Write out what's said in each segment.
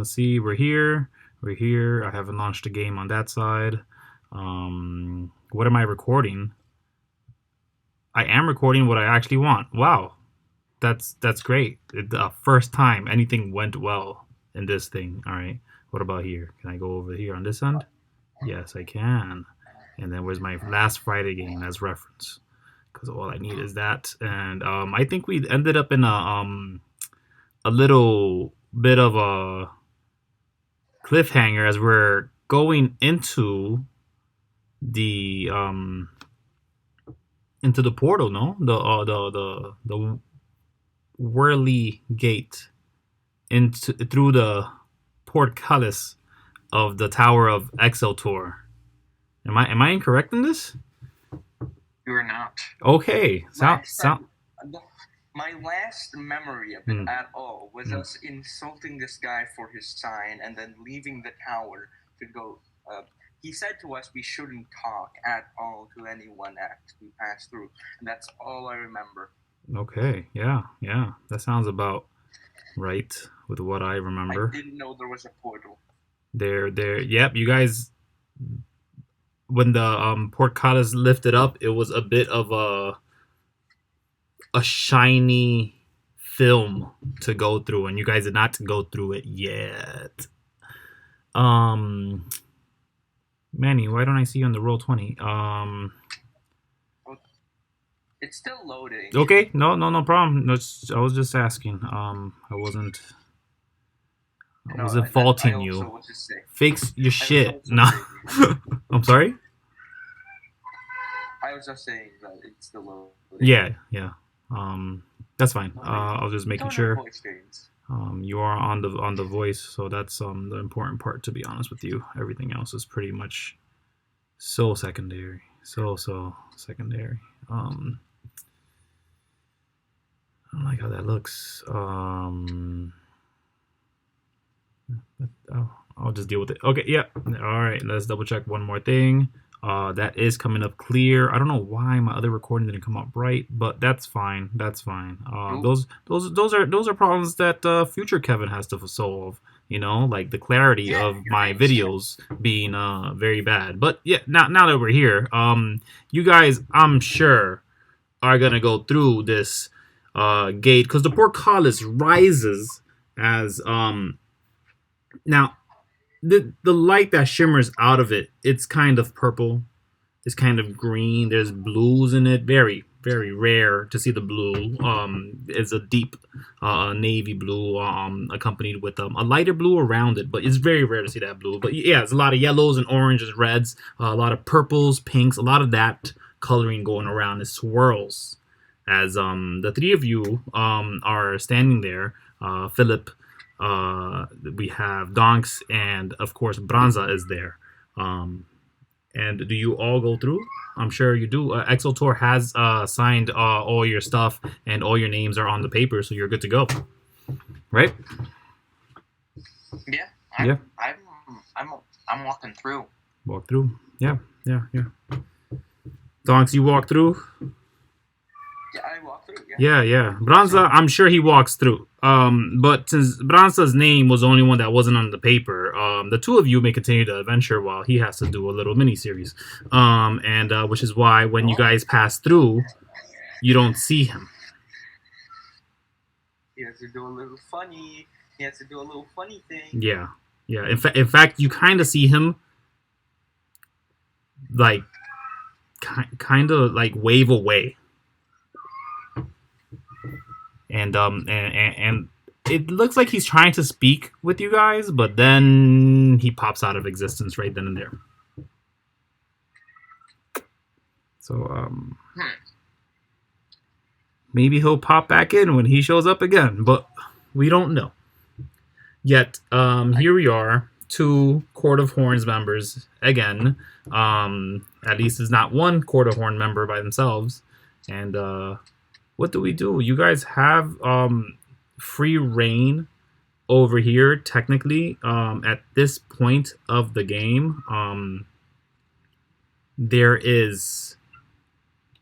let's see. We're here. We're here. I haven't launched a game on that side. What am I recording? I am recording what I actually want. Wow, that's great. The first time anything went well in this thing. All right. What about here? Can I go over here on this end? Yes, I can. And then where's my last Friday game as reference? Because all I need is that. And I think we ended up in a little bit of a cliffhanger as we're going into the portal. No, the whirly gate into through the portcullis of the Tower of Exotor. Am I incorrect in this? You are not. Okay. My last memory of it at all was us insulting this guy for his sign and then leaving the tower to go. He said to us we shouldn't talk at all to anyone as we pass through, and that's all I remember. Okay. Yeah. That sounds about right with what I remember. I didn't know there was a portal. There. Yep. You guys, when the portcullis lifted up, it was a bit of a shiny film to go through, and you guys did not go through it yet. Manny, why don't I see you on the Roll20? It's still loading. Okay, no problem. No, I was just asking. I wasn't faulting you. Fix your shit. No, I'm sorry. I was just saying that it's still loading. Yeah. That's fine. I was just making sure. You are on the voice, so that's the important part. To be honest with you, everything else is pretty much so secondary. So secondary. I don't like how that looks. I'll just deal with it. Okay, yeah. All right, let's double check one more thing. That is coming up clear. I don't know why my other recording didn't come up right, but that's fine. Those are problems that future Kevin has to solve. You know, like the clarity of my videos being very bad. But yeah, now that we're here, you guys, I'm sure, are gonna go through this gate because the portcullis rises as now. The light that shimmers out of it, it's kind of purple, it's kind of green, there's blues in it. Very rare to see the blue. It's a deep navy blue, accompanied with a lighter blue around it, but it's very rare to see that blue. But yeah, it's a lot of yellows and oranges, reds, a lot of purples, pinks, a lot of that coloring going around. It swirls as the three of you are standing there. Phillip, we have Donkz, and of course Branza is there. And do you all go through? I'm sure you do. Exotor has signed all your stuff, and all your names are on the paper, so you're good to go, right? Yeah. I'm walking through. Walk through. Yeah. Donkz, you walk through. Yeah, I walk through. Yeah. Branza, I'm sure he walks through. But since Branza's name was the only one that wasn't on the paper, the two of you may continue the adventure while he has to do a little mini series. And which is why when you guys pass through, you don't see him. He has to do a little funny. He has to do a little funny thing. Yeah. In fact, you kind of see him, like, kind of like wave away. And it looks like he's trying to speak with you guys, but then he pops out of existence right then and there. So maybe he'll pop back in when he shows up again, but we don't know. Yet here we are, 2 Court of Horns members again. At least it's not one Court of Horn member by themselves. And what do we do? You guys have free reign over here, technically. At this point of the game, there is,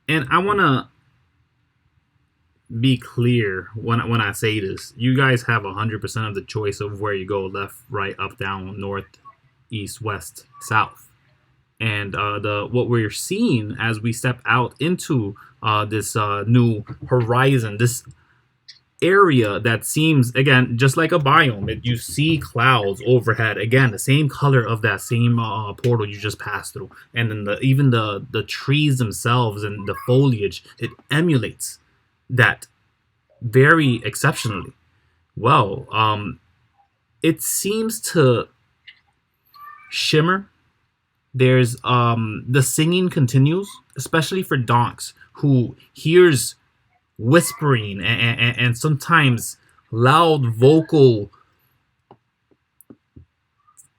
and I want to be clear when I say this. You guys have 100% of the choice of where you go: left, right, up, down, north, east, west, south. And the what we're seeing as we step out into this new horizon, this area that seems, again, just like a biome. You see clouds overhead, again the same color of that same portal you just passed through, and then even the trees themselves and the foliage, it emulates that very exceptionally well. It seems to shimmer. There's the singing continues, especially for Donkz, who hears whispering and sometimes loud vocal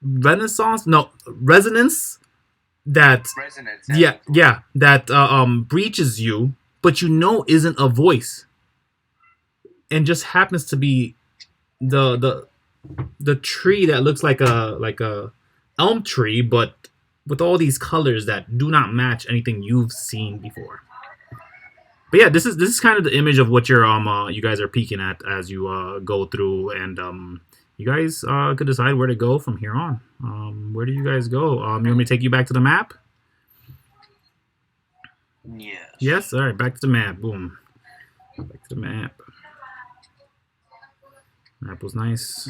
resonance that Resonance. that breaches you, but you know isn't a voice, and just happens to be the tree that looks like a elm tree, but with all these colors that do not match anything you've seen before. But yeah, this is kind of the image of what you're you guys are peeking at as you go through, and you guys could decide where to go from here on. Where do you guys go? You want me to take you back to the map? Yes. Yes. All right, back to the map. Boom. Back to the map. Map was nice.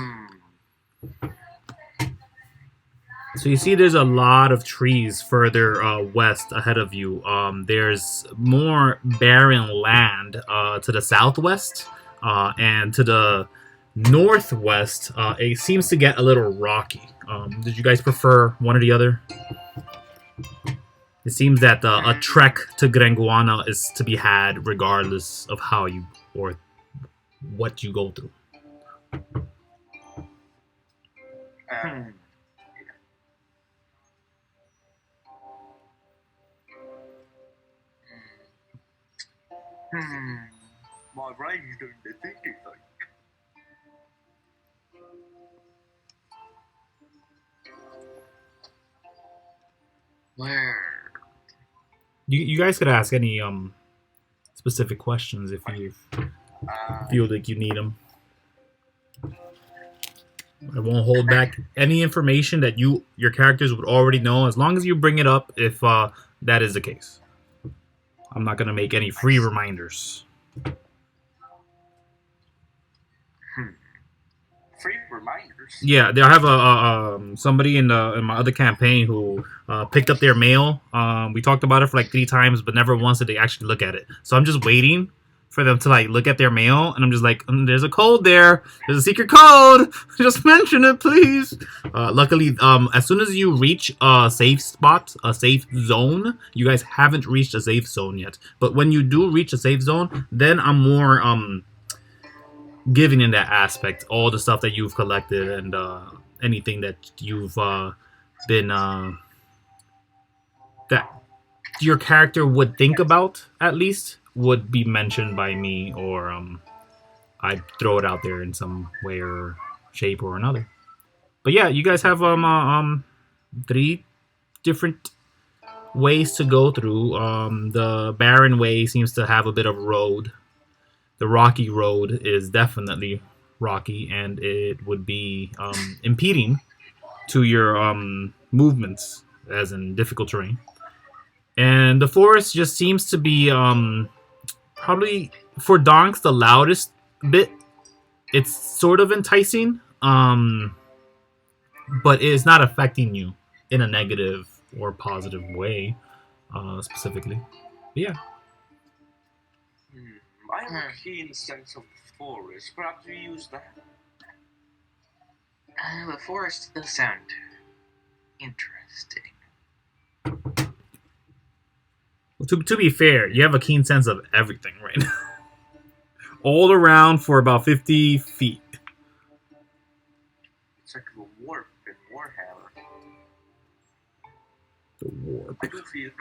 So you see there's a lot of trees further west ahead of you. There's more barren land to the southwest, and to the northwest it seems to get a little rocky. Did you guys prefer one or the other? It seems that a trek to Graenguana is to be had regardless of how you or what you go through. My brain's doing the thinking thing. Where? You guys could ask any specific questions if you feel like you need them. I won't hold back any information that your characters would already know, as long as you bring it up if that is the case. I'm not gonna make any free reminders. Free reminders? Yeah, I have somebody in my other campaign who picked up their mail. We talked about it for like 3 times, but never once did they actually look at it. So I'm just waiting for them to like look at their mail, and I'm just like, there's a code there. There's a secret code. Just mention it, please. Luckily, as soon as you reach a safe spot, a safe zone, you guys haven't reached a safe zone yet. But when you do reach a safe zone, then I'm more giving in that aspect, all the stuff that you've collected and anything that you've been that your character would think about, at least, would be mentioned by me, or I'd throw it out there in some way or shape or another. But yeah, you guys have 3 different ways to go through. The barren way seems to have a bit of road. The rocky road is definitely rocky, and it would be impeding to your movements, as in difficult terrain. And the forest just seems to be probably, for Donkz, the loudest bit. It's sort of enticing, but it is not affecting you in a negative or positive way, specifically. But yeah. I have a keen sense of the forest. Perhaps we use that. The forest does sound interesting. Well, to be fair, you have a keen sense of everything right now. All around for about 50 feet. It's like the warp in Warhammer. The warp. I do feel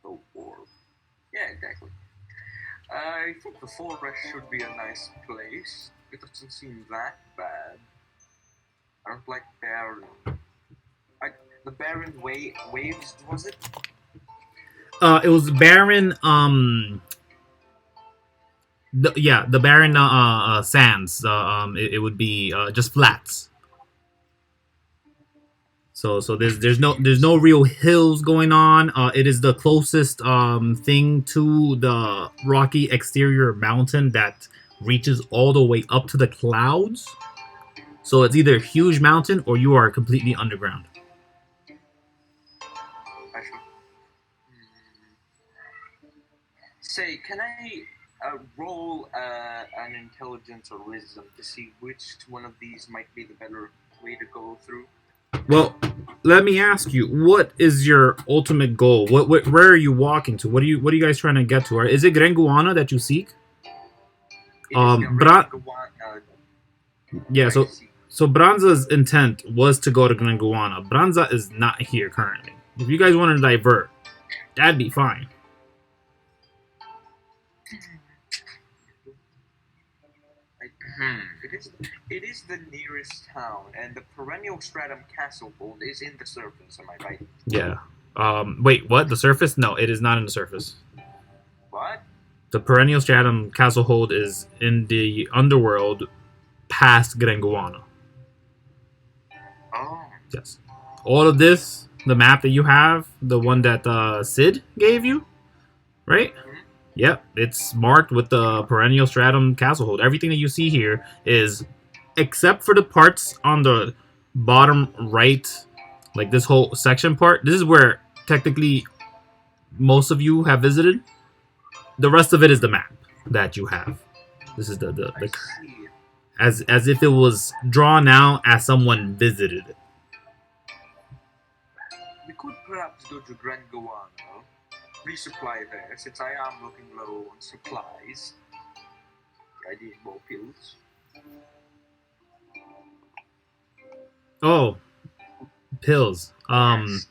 the warp. Yeah, exactly. I think the forest should be a nice place. It doesn't seem that bad. I don't like barren. The barren waves, was it? It was barren. The barren sands. It would be just flats. So there's no real hills going on. It is the closest thing to the rocky exterior mountain that reaches all the way up to the clouds. So it's either a huge mountain or you are completely underground. Say, can I roll an intelligence or wisdom to see which one of these might be the better way to go through? Well, let me ask you, what is your ultimate goal? Where are you walking to? What are you guys trying to get to? Is it Graenguana that you seek? Yeah, so Branza's intent was to go to Graenguana. Branza is not here currently. If you guys want to divert, that'd be fine. It is the nearest town, and the perennial stratum castle hold is in the surface. Am I right? Yeah. Wait, what? The surface? No, it is not in the surface. What? The perennial stratum castle hold is in the underworld, past Graenguana. Oh. Yes. All of this, the map that you have, the one that Sid gave you, right? Mm-hmm. Yep, it's marked with the perennial stratum castle hold. Everything that you see here is, except for the parts on the bottom right, like this whole section part, this is where technically most of you have visited. The rest of it is the map that you have. This is the as if it was drawn out as someone visited it. We could perhaps go to Graenguana, resupply there, since I am looking low on supplies. I need more pills. Oh, pills.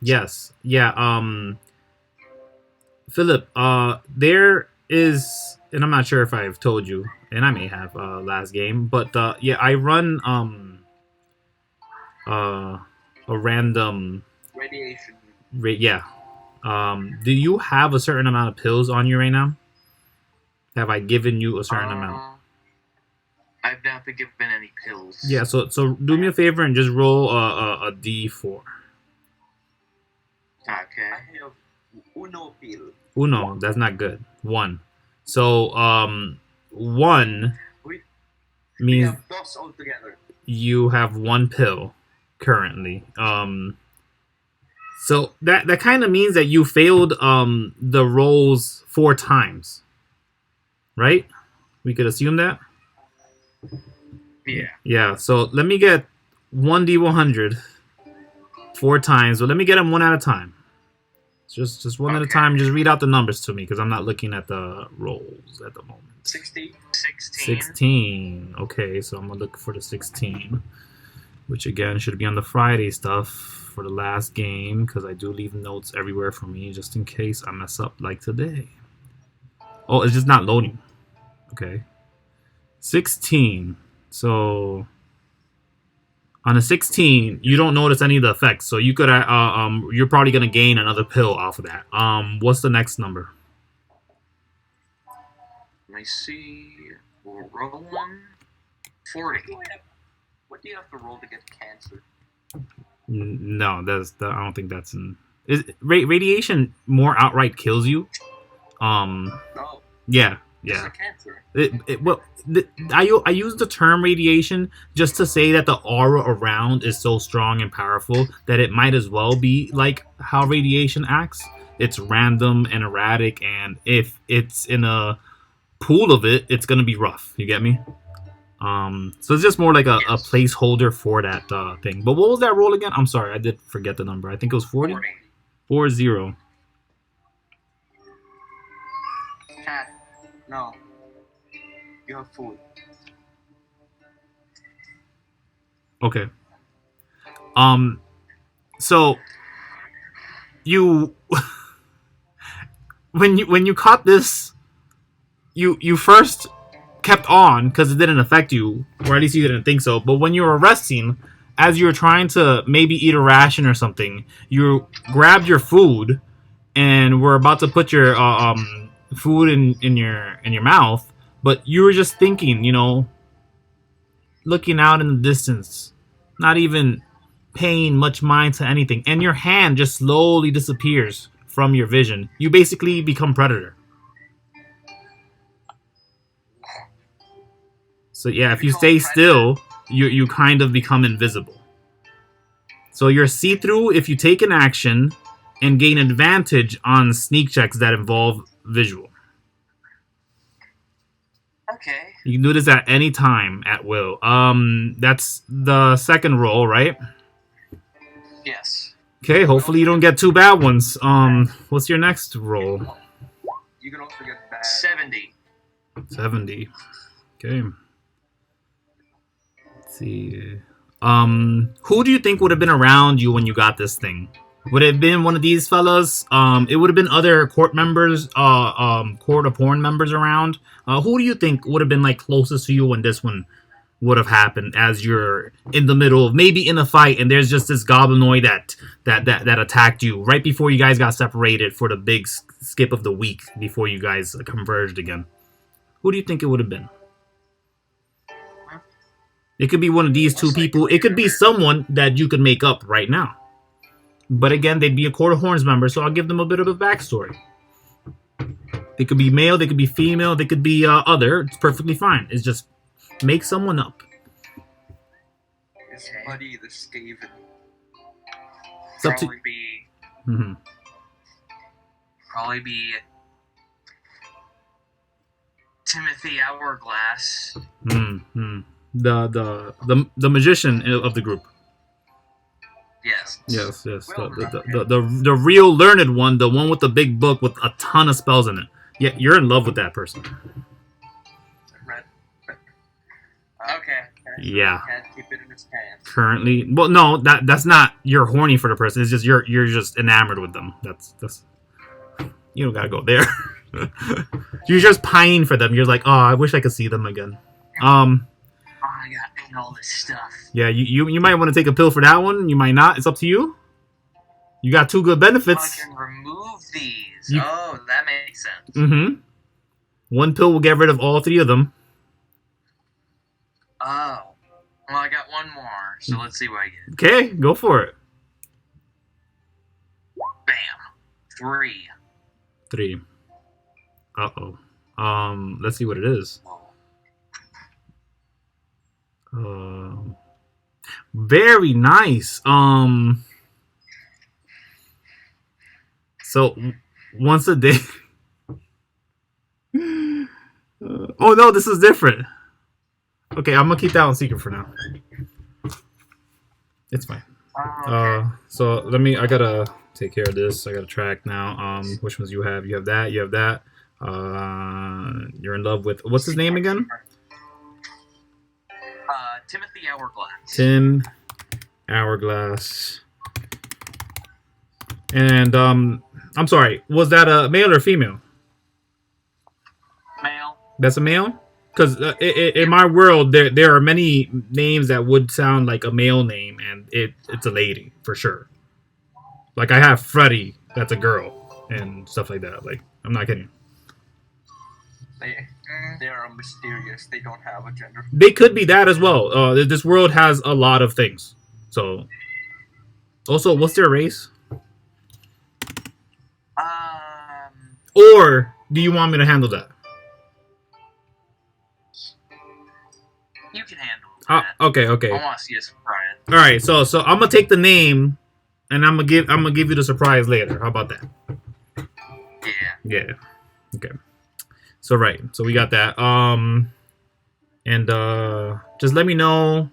Yes. Yeah. Philip, there is, and I'm not sure if I've told you, and I may have last game, but yeah, I run a random radiation. Yeah. Do you have a certain amount of pills on you right now? Have I given you a certain amount? I've not been given any pills. Yeah, so do me a favor and just roll a D4. Okay. I have uno pill. Uno, that's not good. 1. So, 1 means have dos altogether. You have 1 pill currently. So that kind of means that you failed the rolls 4 times, right? We could assume that. Yeah. Yeah. So let me get 1d100 4 times. But let me get them one at a time. Just one at a time. Just read out the numbers to me because I'm not looking at the rolls at the moment. 16. 16. Okay, so I'm gonna look for the 16, which again should be on the Friday stuff for the last game because I do leave notes everywhere for me just in case I mess up like today. Oh, it's just not loading. Okay. 16. So on a 16, you don't notice any of the effects. So you could you're probably gonna gain another pill off of that. What's the next number? Let me see. We'll roll 1. 40. What do you have to roll to get cancer? No, I don't think that's in. Radiation more outright kills you? No. Yeah. It's a cancer. I use the term radiation just to say that the aura around is so strong and powerful that it might as well be like how radiation acts. It's random and erratic, and if it's in a pool of it, it's gonna be rough. You get me? So it's just more like a placeholder for that thing. But what was that roll again? I'm sorry, I did forget the number. I think it was 40? 40. Cat. No. You have food. Okay. So you when you caught this, you first kept on because it didn't affect you, or at least you didn't think so. But when you were resting, as you were trying to maybe eat a ration or something, you grabbed your food and were about to put your food in your mouth. but you were just thinking, you know, looking out in the distance, not even paying much mind to anything, and your hand just slowly disappears from your vision. You basically become Predator. So yeah, if you stay still, you kind of become invisible. So you're see-through if you take an action and gain advantage on sneak checks that involve visual. Okay. You can do this at any time at will. That's the second roll, right? Yes. Okay, hopefully you don't get two bad ones. What's your next roll? You can also get bad. 70. 70. Okay. Let's see. Who do you think would have been around you when you got this thing? Would it have been one of these fellas? It would have been other court members, court of porn members around. Who do you think would have been like closest to you when this one would have happened? As you're in the middle of maybe in a fight, and there's just this goblinoid that attacked you right before you guys got separated for the big skip of the week before you guys converged again. Who do you think it would have been? It could be one of these two people. It could be someone that you could make up right now. But again, they'd be a Court of Horns member, so I'll give them a bit of a backstory. They could be male, they could be female, they could be other. It's perfectly fine. It's just make someone up. His buddy, the Skaven. It's up to... Probably be Timothy Hourglass. The magician of the group. Yes. Yes. The real learned one, the one with the big book with a ton of spells in it. Yeah, you're in love with that person. Red. Okay. Yeah. Can't keep it in his pants. Currently, well, no, that's not. You're horny for the person. It's just you're just enamored with them. That's. You don't gotta go there. You're just pining for them. You're like, oh, I wish I could see them again. I got all this stuff. Yeah, you might want to take a pill for that one. You might not. It's up to you. You got two good benefits. I can remove these. That makes sense. Mm-hmm. One pill will get rid of all three of them. Oh. Well, I got one more, so let's see what I get. Okay, go for it. Bam. 3. Uh-oh. Let's see what it is. Very nice. So once a day. Oh no, this is different. Okay, I'm gonna keep that one secret for now. It's fine. Okay. So I gotta take care of this. I gotta track now. Which ones you have? You have that. You have that. You're in love with what's his name again? Timothy Hourglass. Tim Hourglass. And I'm sorry, was that a male or female? Male. That's a male? Because in my world, there are many names that would sound like a male name, and it's a lady, for sure. Like, I have Freddie, that's a girl, and stuff like that. Like, I'm not kidding. They are mysterious. They don't have a gender. They could be that as well. This world has a lot of things. So, also, what's their race? Or do you want me to handle that? You can handle that. Okay. I want to see a surprise. All right, so I'm gonna take the name, and I'm gonna give you the surprise later. How about that? Yeah. Okay. So so we got that. And just let me know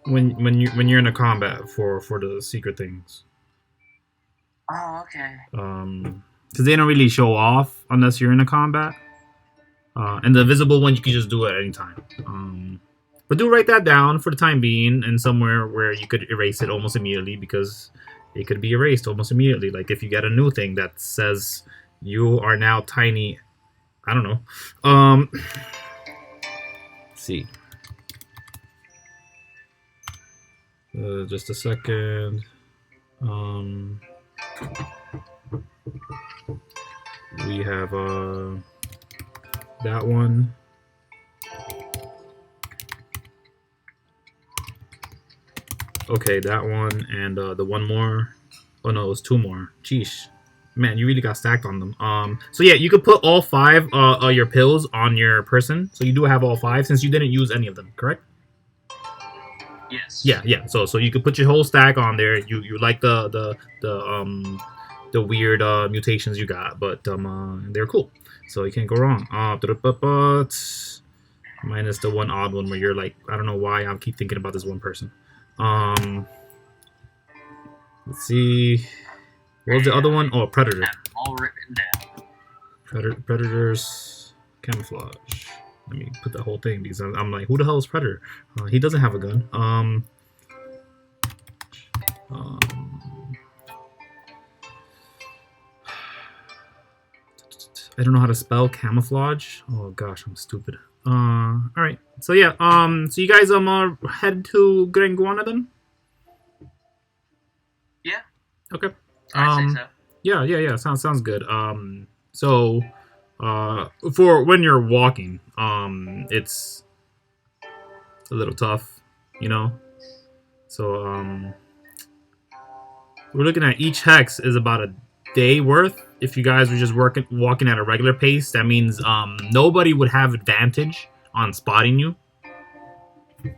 when you're in a combat for the secret things. Oh, okay. Because they don't really show off unless you're in a combat. And the visible one you can just do at any time. But do write that down for the time being, and somewhere where you could erase it almost immediately, because it could be erased almost immediately. Like if you get a new thing that says you are now tiny. I don't know. Let's see. Just a second. We have that one. Okay, that one, and the one more. Oh no, it was 2 more. Jeez, man, you really got stacked on them. So yeah, you could put all 5 your pills on your person. So you do have all 5 since you didn't use any of them, correct? Yes. Yeah. So you could put your whole stack on there. You like the weird mutations you got, but they're cool. So you can't go wrong. Minus the one odd one where you're like, I don't know why I keep thinking about this one person. Let's see. What was the other one? Oh, Predator. All written down. Predators camouflage. Let me put the whole thing because I'm like, who the hell is Predator? He doesn't have a gun. I don't know how to spell camouflage. Oh gosh, I'm stupid. All right. So yeah. So you guys head to Graenguana then? Yeah. Okay. I say so. Yeah. Sounds good. So, for when you're walking, it's a little tough, you know. So, we're looking at each hex is about a day worth. If you guys were just walking at a regular pace, that means nobody would have advantage on spotting you.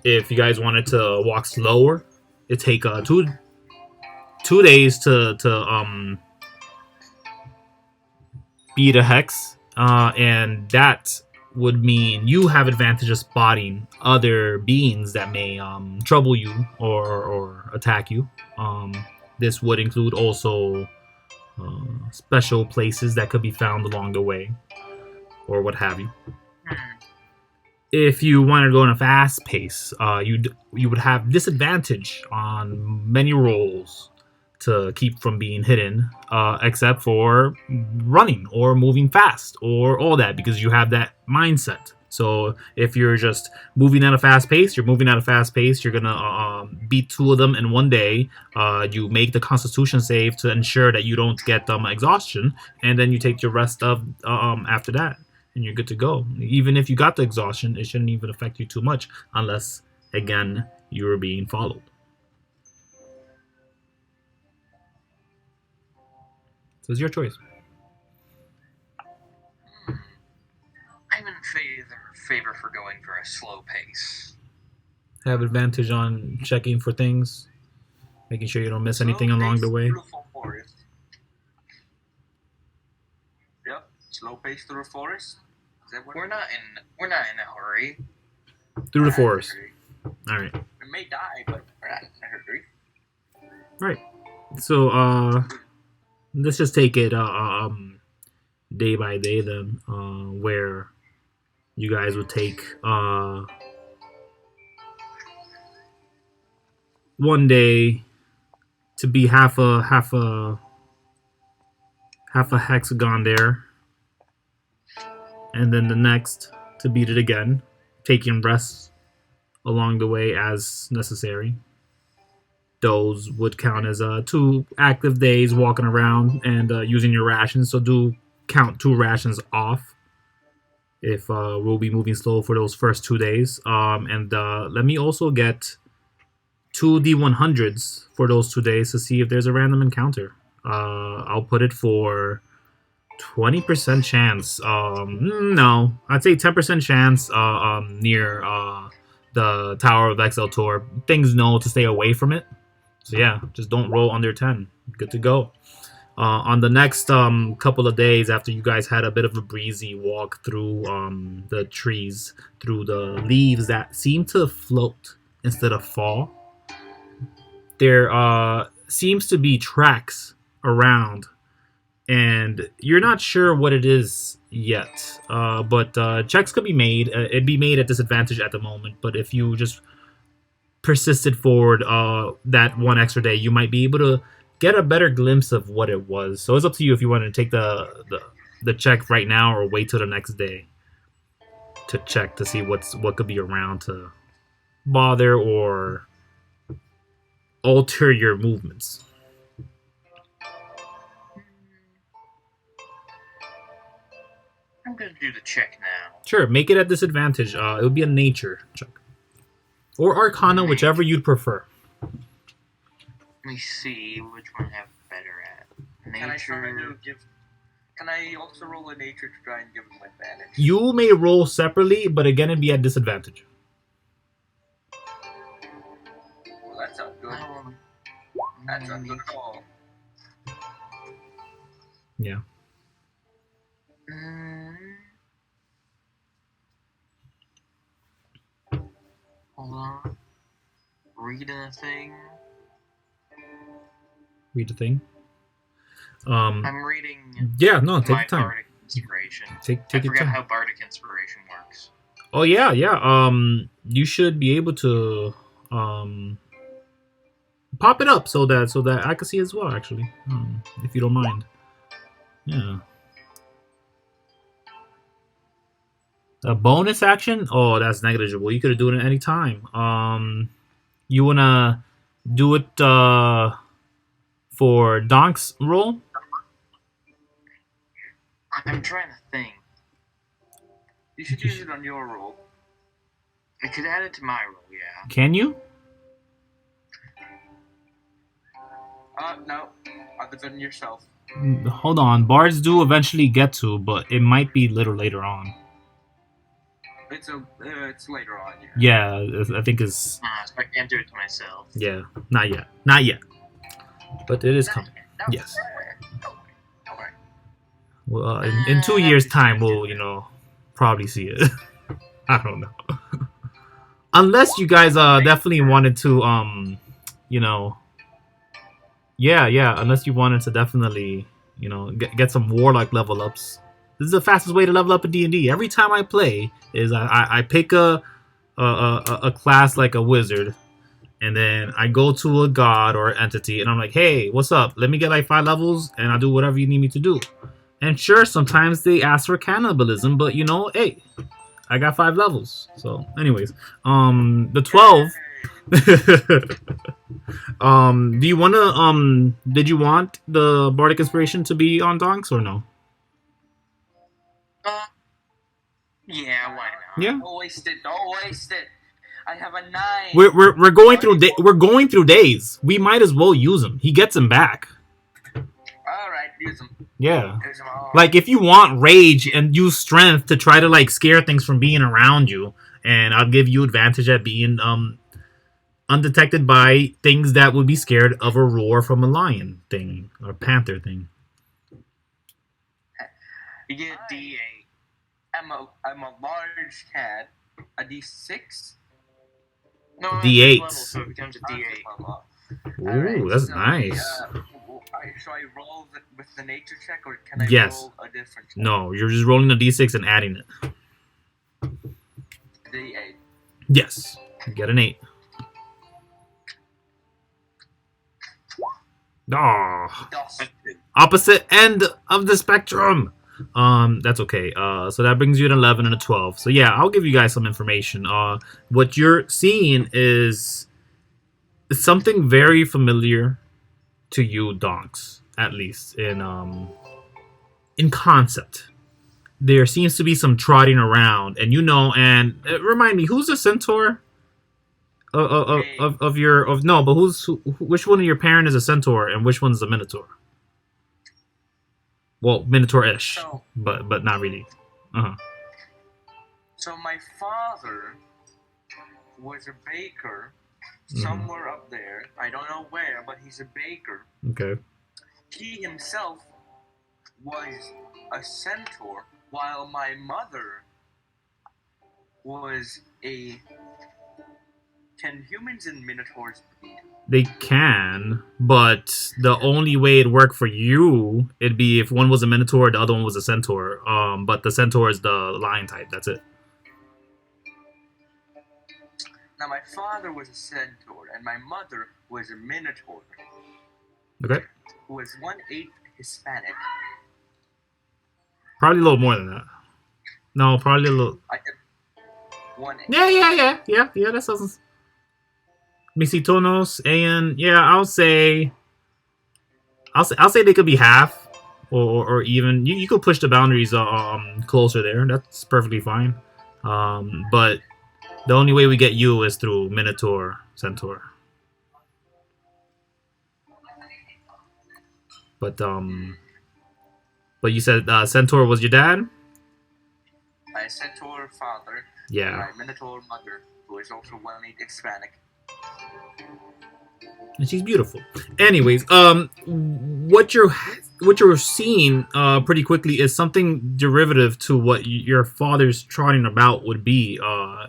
If you guys wanted to walk slower, it'd take 2 days to beat a hex, and that would mean you have advantage of spotting other beings that may trouble you or attack you. This would include also special places that could be found along the way, or what have you. If you wanted to go in a fast pace, you would have disadvantage on many rolls to keep from being hidden, except for running or moving fast or all that, because you have that mindset. So if you're just moving at a fast pace, you're gonna beat 2 of them in 1 day. You make the Constitution save to ensure that you don't get exhaustion, and then you take your rest of after that, and you're good to go. Even if you got the exhaustion, it shouldn't even affect you too much, unless again you are being followed. So it's your choice. I'm in favor for going for a slow pace. Have advantage on checking for things, making sure you don't miss anything along the way. Forest. Yep, slow pace through the forest. Is that what we're not in a hurry. Through the forest. All right. We may die, but we're not in a hurry. Right. So let's just take it day by day then, where you guys would take 1 day to be half a hexagon there, and then the next to beat it again, taking rests along the way as necessary. Those would count as 2 active days walking around and using your rations. So do count 2 rations off if we'll be moving slow for those first 2 days. And let me also get 2 D100s for those 2 days to see if there's a random encounter. I'll put it for 20% chance. No, I'd say 10% chance near the Tower of Exceltor. Things know to stay away from it. So yeah, just don't roll under 10. Good to go. On the next couple of days, after you guys had a bit of a breezy walk through the trees, through the leaves that seem to float instead of fall, there seems to be tracks around, and you're not sure what it is yet. But checks could be made. It'd be made at disadvantage at the moment, but if you just persisted forward that 1 extra day, you might be able to get a better glimpse of what it was. So it's up to you if you want to take the check right now or wait till the next day to check to see what could be around to bother or alter your movements. I'm gonna do the check now. Sure, make it at disadvantage. It would be a nature check. Or Arcana, whichever you'd prefer. Let me see which one I have better at. Nature. Can I also roll a nature to try and give him advantage? You may roll separately, but again, it'd be at disadvantage. Well, that's not good. That's not good at all. Yeah. Hold on. Reading a thing. Read the thing. I'm reading. Yeah, no, take your time. Bardic Inspiration. Take I your forgot time. how Bardic Inspiration works. Oh yeah. You should be able to pop it up so that I can see as well. Actually, if you don't mind. Yeah. A bonus action? Oh, that's negligible. You could have done it any time. You wanna do it for Donk's roll? I'm trying to think. You should use it on your roll. I could add it to my roll, yeah. Can you? No. Other than yourself. Hold on. Bards do eventually get to, but it might be later on. It's later on, yeah. Yeah, I think it's... So I can't do it to myself. Yeah, not yet. Not yet. But it is coming. Yes. Okay. Well, in 2 years' time, we'll, probably see it. I don't know. Unless you guys definitely wanted to, Yeah, unless you wanted to definitely, get some warlock level ups. This is the fastest way to level up in D&D. Every time I play, is I pick a class like a wizard, and then I go to a god or entity, and I'm like, hey, what's up? Let me get like 5 levels, and I'll do whatever you need me to do. And sure, sometimes they ask for cannibalism, but hey, I got 5 levels. So, anyways, the 12. Do you wanna did you want the Bardic Inspiration to be on Donkz or no? Yeah, why not? Yeah. Don't waste it. I have a 9. We're going through days. We might as well use him. He gets him back. Alright, use him. Yeah. Like if you want rage and use strength to try to like scare things from being around you, and I'll give you advantage at being undetected by things that would be scared of a roar from a lion thing or panther thing. You get a D8. I'm a large cat. A D6? No, D8. Level, so it becomes a D8. Ooh, right, that's so, nice. Should I roll with the nature check, or can I roll a different check? No, you're just rolling a D6 and adding it. D8. Yes. Get an 8. Oh, opposite end of the spectrum. That's okay. So that brings you an 11 and a 12. So yeah, I'll give you guys some information. What you're seeing is something very familiar to you, Donkz, at least in concept. There seems to be some trotting around, and and remind me, who's a centaur? Which one of your parent is a centaur and which one's a minotaur? Well, minotaur-ish, but not really. So my father was a baker somewhere up there. I don't know where, but he's a baker. Okay. He himself was a centaur, while my mother was a... Can humans and minotaurs breed? They can, but the only way it'd work for you, it'd be if one was a minotaur, the other one was a centaur. But the centaur is the lion type. That's it. Now, my father was a centaur, and my mother was a minotaur. Okay. Who was 1/8 Hispanic. Probably a little more than that. No, probably a little. I said 1/8. Yeah. That sounds. Misitonos, and yeah, I'll say they could be half. or even you could push the boundaries closer there. That's perfectly fine. But the only way we get you is through Minotaur Centaur. But you said Centaur was your dad? My Centaur father. Yeah. My Minotaur mother, who is also 1/8 Hispanic. And she's beautiful. Anyways, what you're seeing pretty quickly is something derivative to what your father's trotting about would be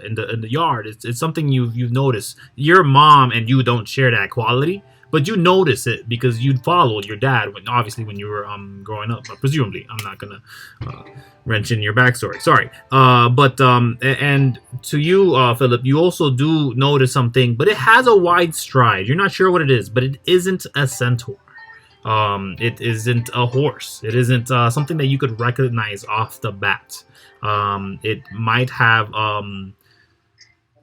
in the yard. It's something you've noticed. Your mom and you don't share that quality, but you notice it because you followed your dad when you were growing up. Presumably, I'm not gonna wrench in your backstory. Sorry, and to you, Philip, you also do notice something, but it has a wide stride. You're not sure what it is, but it isn't a centaur. It isn't a horse. It isn't something that you could recognize off the bat. It might have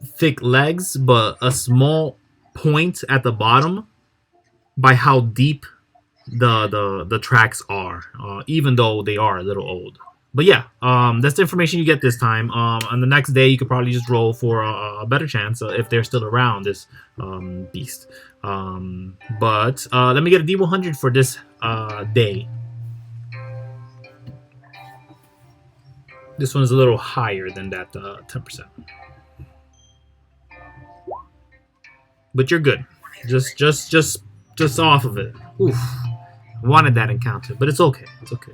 thick legs, but a small point at the bottom by how deep the tracks are, even though they are a little old. But yeah, that's the information you get this time. On the next day, you could probably just roll for a better chance if they're still around, this beast. But let me get a D100 for this day. This one's a little higher than that 10%. But you're good. Just off of it. Oof. Wanted that encounter, but it's okay. It's okay.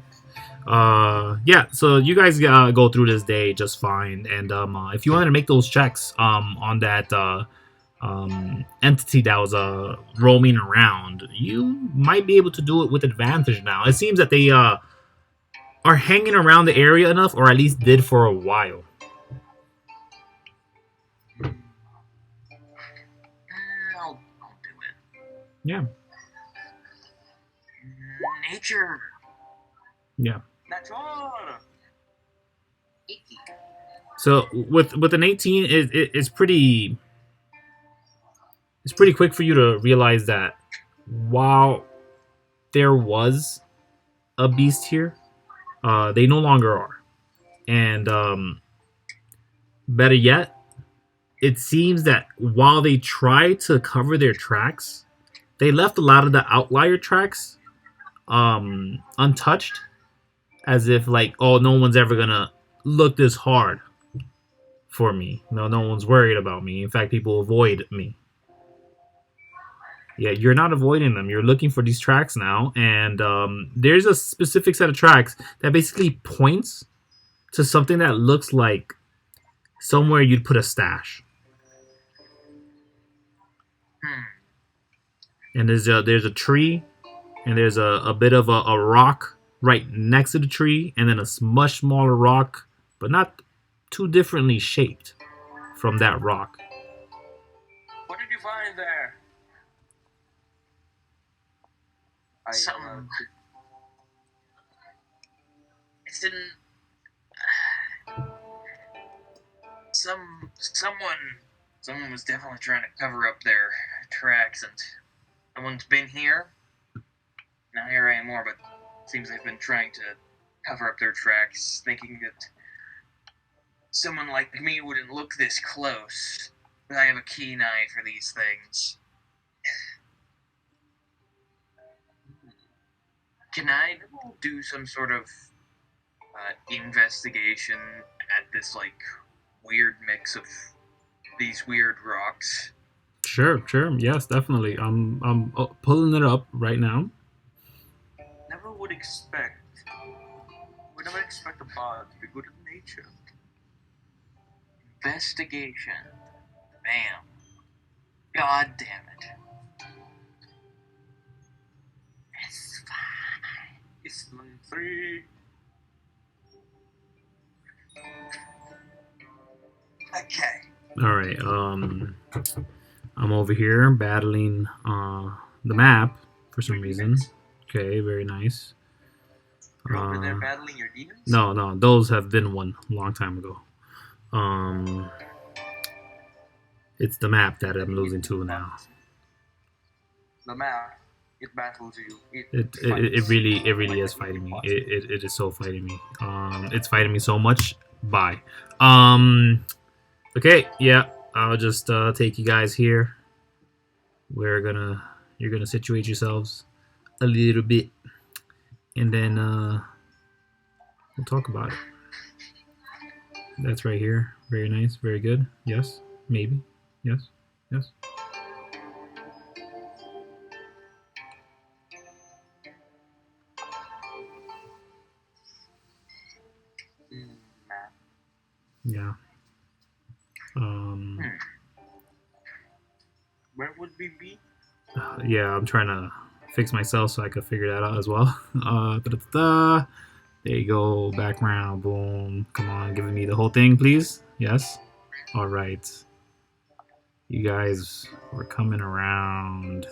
Yeah, so you guys go through this day just fine, and if you wanted to make those checks on that entity that was roaming around, you might be able to do it with advantage now. It seems that they are hanging around the area enough, or at least did for a while. I'll do it. Yeah. Nature. Yeah. Nature. So with an 18, it's pretty quick for you to realize that while there was a beast here, they no longer are. And better yet, it seems that while they try to cover their tracks, they left a lot of the outlier tracks untouched, as if like, oh, no one's ever gonna look this hard for me. No one's worried about me. In fact, people avoid me. Yeah, you're not avoiding them. You're looking for these tracks now, and there's a specific set of tracks that basically points to something that looks like somewhere you'd put a stash. And there's a tree, and there's a bit of a rock right next to the tree, and then a much smaller rock, but not too differently shaped from that rock. What did you find there? Something. It's in. Someone was definitely trying to cover up their tracks, and someone's been here. Not here anymore, but it seems they've been trying to cover up their tracks, thinking that someone like me wouldn't look this close. But I have a keen eye for these things. Can I do some sort of investigation at this like weird mix of these weird rocks? Sure, yes, definitely. I'm pulling it up right now. Never would expect a bard to be good at nature. Investigation. Bam. God damn it. It's fine. Island 3. Okay. All right. I'm over here battling the map for some reason. Okay, very nice. You're over there battling your demons? No, those have been won a long time ago. It's the map that I'm losing to now. The map. It battles you. It really is fighting me. It is so fighting me. It's fighting me so much. Bye. Okay, yeah. I'll just take you guys here. You're gonna situate yourselves a little bit, and then we'll talk about it. That's right here. Very nice. Very good. Yes. Maybe. Yes. Yes. Map. Yeah. Where would we be? Yeah, I'm trying to fix myself so I could figure that out as well. Da-da-da-da. There you go. Background. Boom. Come on, giving me the whole thing, please. Yes. All right. You guys were coming around.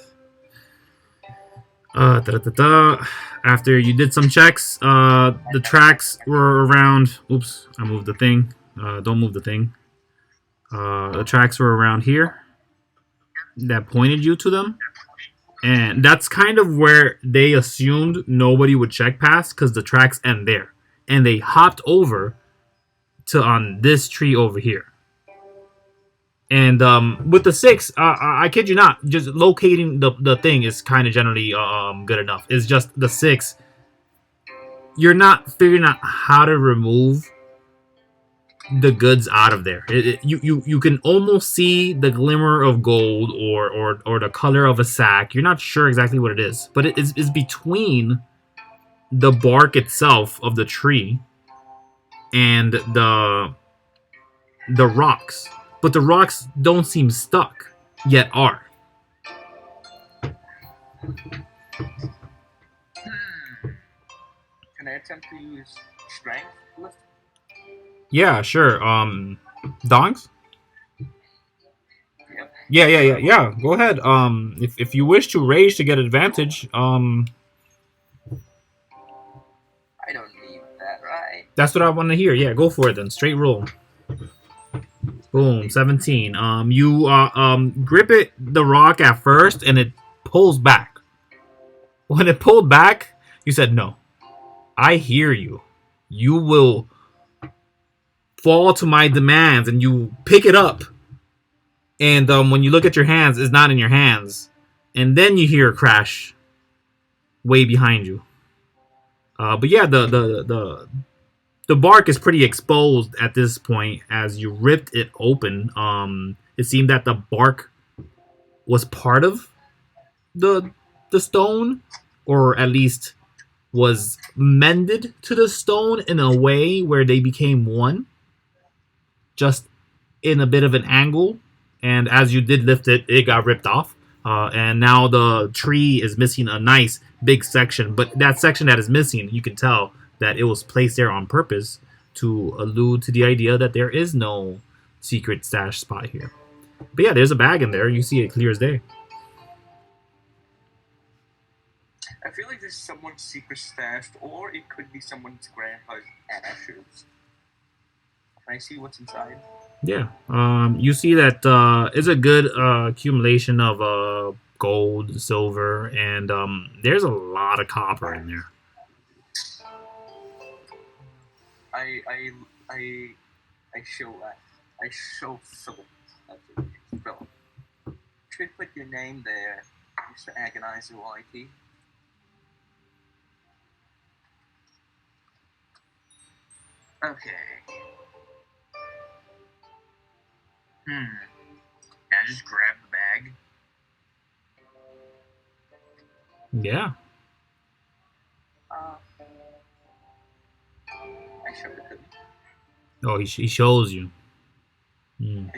Da-da-da-da. After you did some checks, the tracks were around. Oops, I moved the thing. Don't move the thing. The tracks were around here that pointed you to them. And that's kind of where they assumed nobody would check past because the tracks end there. And they hopped over to on this tree over here. And with the 6, I kid you not, just locating the thing is kind of generally good enough. It's just the 6. You're not figuring out how to remove the goods out of there. You can almost see the glimmer of gold or the color of a sack. You're not sure exactly what it is, but it's between the bark itself of the tree and the rocks. But the rocks don't seem stuck, yet are. Can I attempt to use strength lift? Yeah, sure. Donkz? Yep. Yeah. Go ahead. If you wish to rage to get advantage, I don't need that, right? that's what I want to hear. Yeah, go for it then. Straight roll. Boom, 17. You grip the rock at first, and it pulls back. When it pulled back, you said, "No, I hear you. You will fall to my demands," and you pick it up. And when you look at your hands, it's not in your hands, and then you hear a crash way behind you. But yeah, the bark is pretty exposed at this point as you ripped it open. It seemed that the bark was part of the stone, or at least was mended to the stone in a way where they became one, just in a bit of an angle. And as you did lift it, it got ripped off. And now the tree is missing a nice big section. But that section that is missing, you can tell that it was placed there on purpose to allude to the idea that there is no secret stash spot here. But yeah, there's a bag in there. You see it clear as day. I feel like there's someone's secret stash, or it could be someone's grandpa's ashes. Can I see what's inside? Yeah. You see that it's a good accumulation of gold, silver, and there's a lot of copper in there. I show Phillip. Phillip. Should put your name there, Mr. Agonizer YT. Okay. Can I just grab the bag? Yeah. I showed it to him. Oh, he shows you. I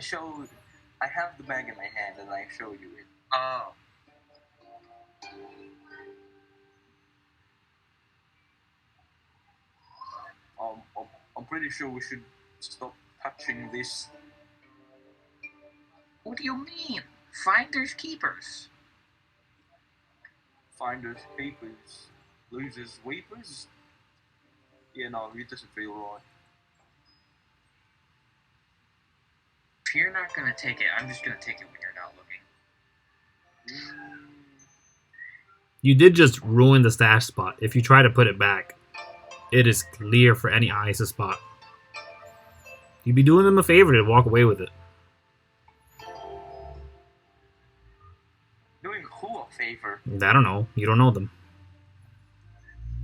have the bag in my hand and I show you it. Oh. I'm pretty sure we should stop touching this. What do you mean? Finders keepers. Finders keepers. Losers weepers? Yeah, no, it doesn't feel right. If you're not gonna take it, I'm just gonna take it when you're not looking. You did just ruin the stash spot. If you try to put it back, it is clear for any eyes to spot. You'd be doing them a favor to walk away with it. Doing who a favor? I don't know. You don't know them.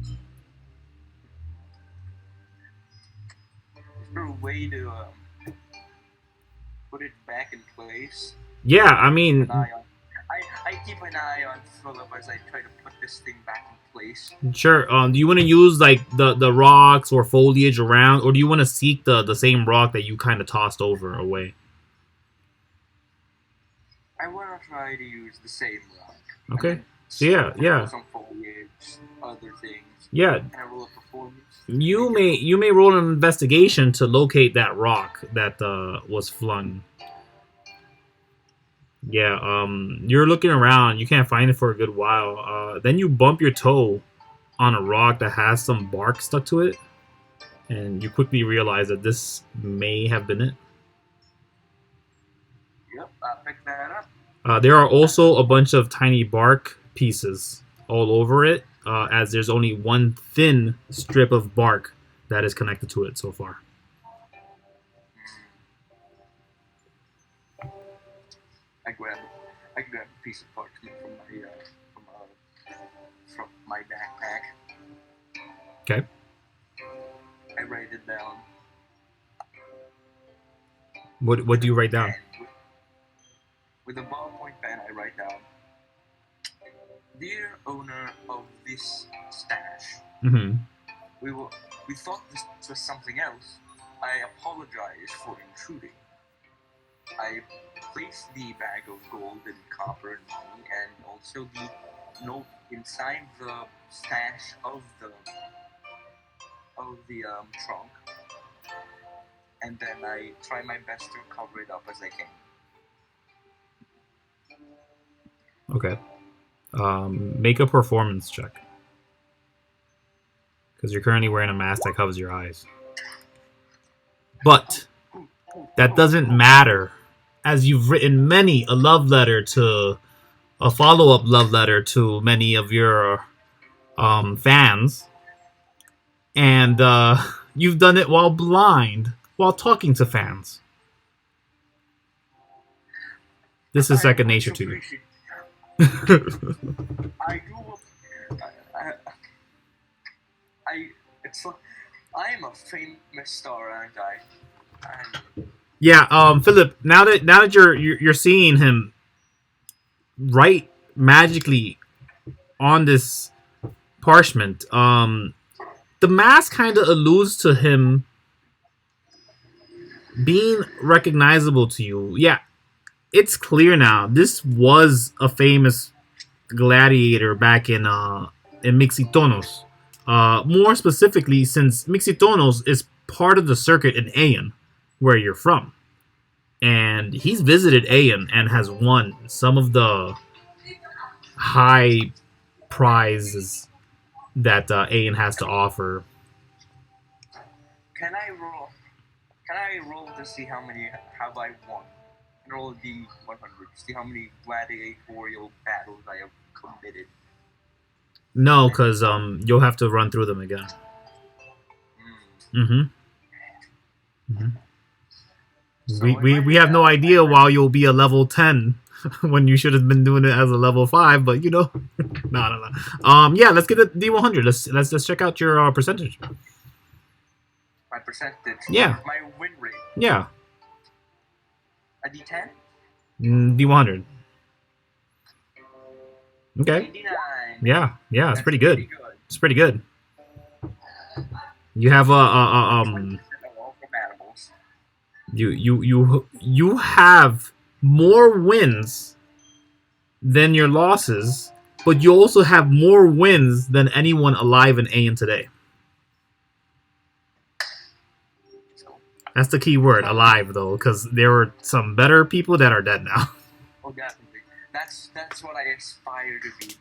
Is there a way to put it back in place? Yeah, I mean... I keep an eye on Phillip as I try to put this thing back in place. Sure. Do you want to use like the rocks or foliage around, or do you want to seek the same rock that you kind of tossed over away? I want to try to use the same rock. Okay. So yeah. Some foliage, other things. Yeah. Can I roll a performance? You may roll an investigation to locate that rock that was flung. Yeah, you're looking around. You can't find it for a good while. Then you bump your toe on a rock that has some bark stuck to it. And you quickly realize that this may have been it. Yep, I picked that up. There are also a bunch of tiny bark pieces all over it, as there's only one thin strip of bark that is connected to it so far. I grab a piece of parchment from my backpack. Okay. I write it down. What do you write down? With a ballpoint pen, I write down, "Dear owner of this stash, we thought this was something else. I apologize for intruding. I placed the bag of gold and copper and money, and also the note inside the stash of the trunk, and then I try my best to cover it up as I can." Okay. Make a performance check. Because you're currently wearing a mask that covers your eyes. But that doesn't matter, as you've written many a love letter to a follow-up love letter to many of your fans, and you've done it while blind, while talking to fans. This is second nature to you. I'm a famous star, aren't I? Yeah, Phillip. Now that you're seeing him write magically on this parchment, the mask kind of alludes to him being recognizable to you. Yeah, it's clear now. This was a famous gladiator back in Mixitonos. More specifically, since Mixitonos is part of the circuit in Aeon, where you're from. And he's visited Aeon and has won some of the high prizes that Aeon has to offer. Can I roll to see how many have I won? Roll the 100. See how many gladiatorial battles I have committed. No, because you'll have to run through them again. So we have no idea why you'll be a level 10 when you should have been doing it as a level 5, but you know. No. Yeah, let's get a D100. Let's check out your percentage. My percentage? Yeah. My win rate? Yeah. A D10? D100. Okay. 89. Yeah, it's pretty good. It's pretty good. You have you have more wins than your losses, but you also have more wins than anyone alive in Aeon today. That's the key word, alive, though, because there are some better people that are dead now. Oh, definitely. That's what I aspire to be.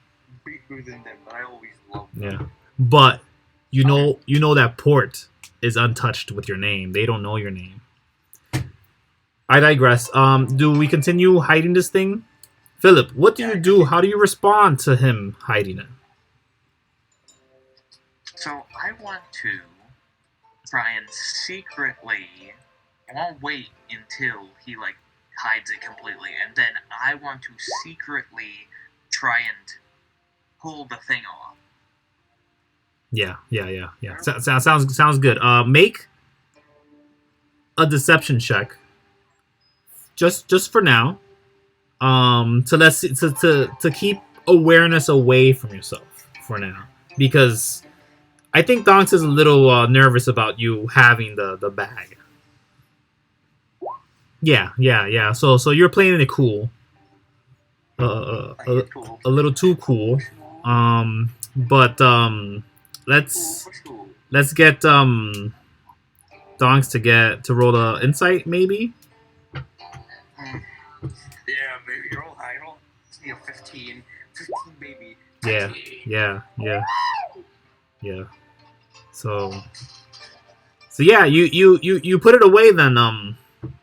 Bigger than them, but I always love them. Yeah. But you know that port is untouched with your name. They don't know your name. I digress. Do we continue hiding this thing Philip, what do you do? How do you respond to him hiding it? So I want to try and secretly. I won't wait until he like hides it completely, and then I want to secretly try and pull the thing off. Yeah. Sounds good. Make a deception check. Just for now. To keep awareness away from yourself for now, because I think Donkz is a little nervous about you having the bag. Yeah. So you're playing it cool. A little too cool. But let's get Donkz to roll a insight maybe. Yeah, maybe roll high. Roll. Let's see a 15. 15, baby. Yeah. So yeah, you put it away then.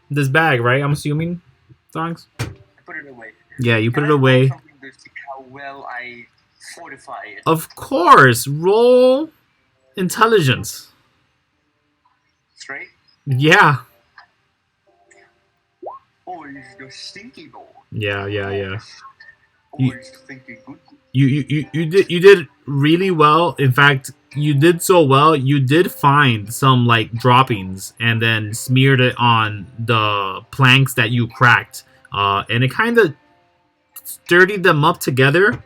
This bag, right? I'm assuming, Donkz. I put it away. Yeah, you put it away. To see how well I fortify it. Of course, roll intelligence. Straight. Yeah. Oh, you're stinky boy. Yeah. Oh, you're thinking good. You did really well. In fact, you did so well. You did find some like droppings and then smeared it on the planks that you cracked, and it kind of sturdied them up together.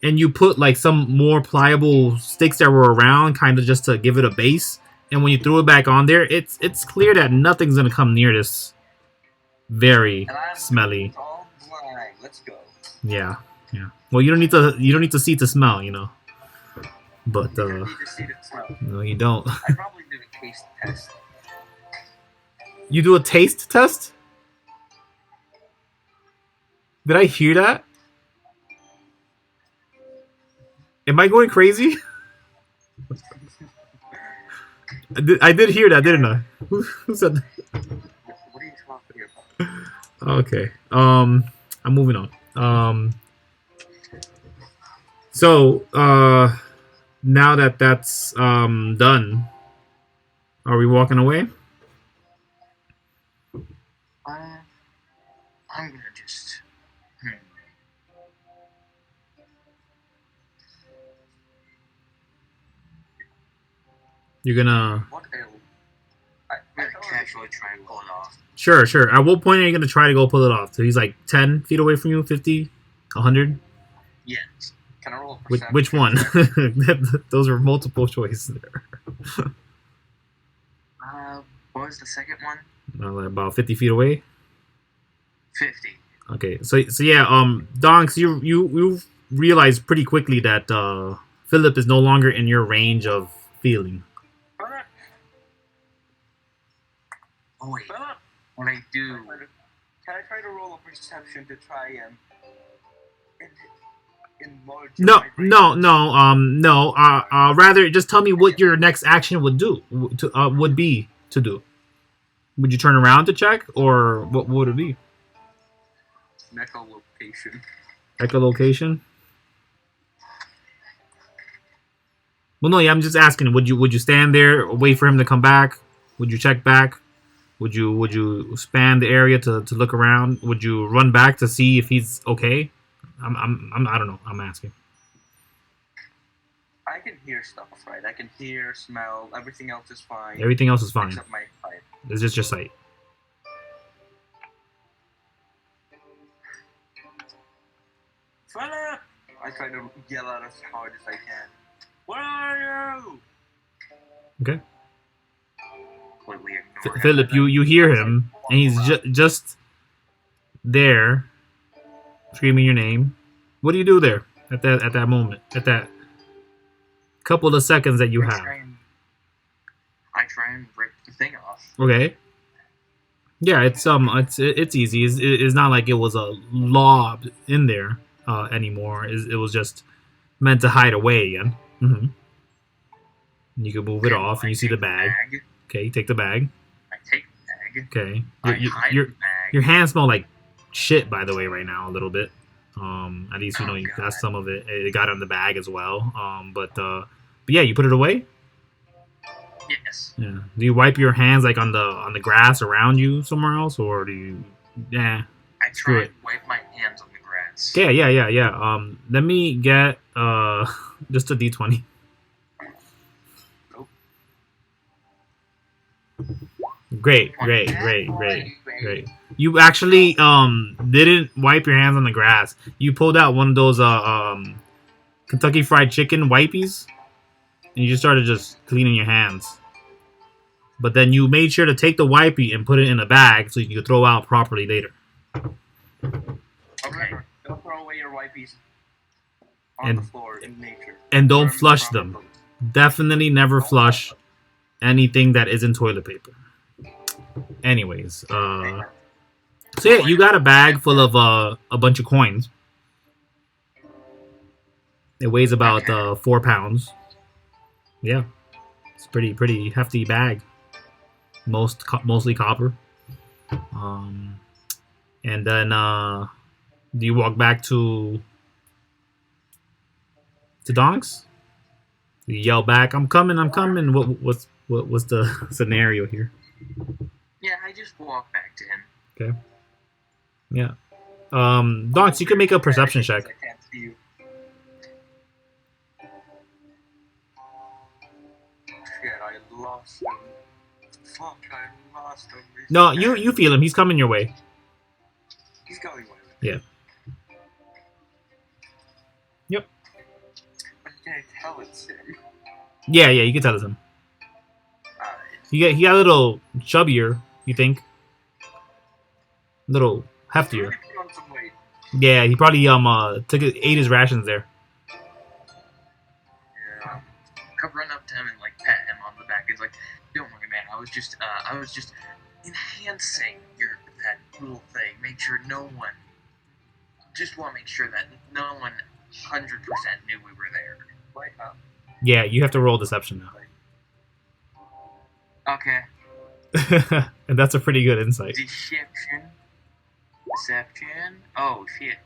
And you put like some more pliable sticks that were around, kind of just to give it a base. And when you threw it back on there, it's clear that nothing's gonna come near this. Very smelly. All blind. Let's go. Yeah. Well, you don't need to see to smell, you know. But You don't need to see the smell. no, you don't. I probably did a taste test. You do a taste test? Did I hear that? Am I going crazy? I did hear that, didn't I? Who said that? What are you talking about? Okay. I'm moving on. So, now that that's done, are we walking away? I'm gonna just. You're gonna. What else? I'm gonna casually try and pull it off. Sure. At what point are you gonna try to go pull it off? So he's like 10 feet away from you, 50, 100? Yes. Can I roll a perception? Which one? Those are multiple choices there. What was the second one? Like about 50 feet away. 50. Okay, so yeah, Donkz, you realize pretty quickly that Philip is no longer in your range of feeling. Phillip! Oh wait, Phillip! what I do? Can I try to roll a perception to try and enlarge No. my brain? No. Rather, just tell me what your next action would do. Would be to do. Would you turn around to check, or what would it be? Echolocation. Echolocation. Well, no, yeah, I'm just asking. Would you stand there, wait for him to come back? Would you check back? Would you span the area to look around? Would you run back to see if he's okay? I don't know. I'm asking. I can hear stuff, right? I can hear, smell. Everything else is fine. Everything else is fine. Except my sight. It's just your sight. Phillip! I try to yell out as hard as I can. Where are you? Okay. Completely ignore him. Philip, you hear him, and he's just there, screaming your name. What do you do there at that moment? At that couple of seconds that you have? I try and rip the thing off. Okay. Yeah, it's easy. It's not like it was a lob in there anymore. It was just meant to hide away again. Mm-hmm. You can move it off, and you see the bag. Okay, you take the bag. I take the bag. Okay. I hide the bag. Your hands smell like shit, by the way, right now, a little bit. At least you know Oh, you God. got some of it. It got in the bag as well. But yeah, you put it away. Yes. Yeah. Do you wipe your hands like on the grass around you somewhere else, or do you? Yeah. I Screw try it. and wipe my hands on the grass. Yeah. Let me get just a d20. Nope. Great. You actually didn't wipe your hands on the grass. You pulled out one of those Kentucky Fried Chicken wipies, and you just started just cleaning your hands. But then you made sure to take the wipey and put it in a bag so you could throw out properly later. Okay. Don't throw away your wipies on And- the floor in nature. And don't Learn flush proper them. pose. Definitely never flush anything that isn't toilet paper. Anyways, so yeah, you got a bag full of a bunch of coins. It weighs about 4 pounds. Yeah, it's pretty hefty bag. Mostly copper. And then do you walk back to Donkz? You yell back, "I'm coming! What's the scenario here? Yeah, I just walk back to him. Yeah. Donkz, you can make a perception check. I can't see you. Shit, I lost him. Fuck, I lost him. No, you feel him. He's coming your way. He's going with. Yeah. Yep. But can I tell it's him? Yeah, you can tell it's him. Alright. He got a little chubbier, you think? A little heftier. Really put on some weight. Yeah, he probably ate his rations there. Yeah. I'll run up to him and like pat him on the back. He's like, "Don't worry, man. I was just enhancing that little thing. Make sure no one. Just want to make sure that no one 100% knew we were there." Right now. Yeah, you have to roll deception Okay. now. And that's a pretty good insight. Deception. Oh shit.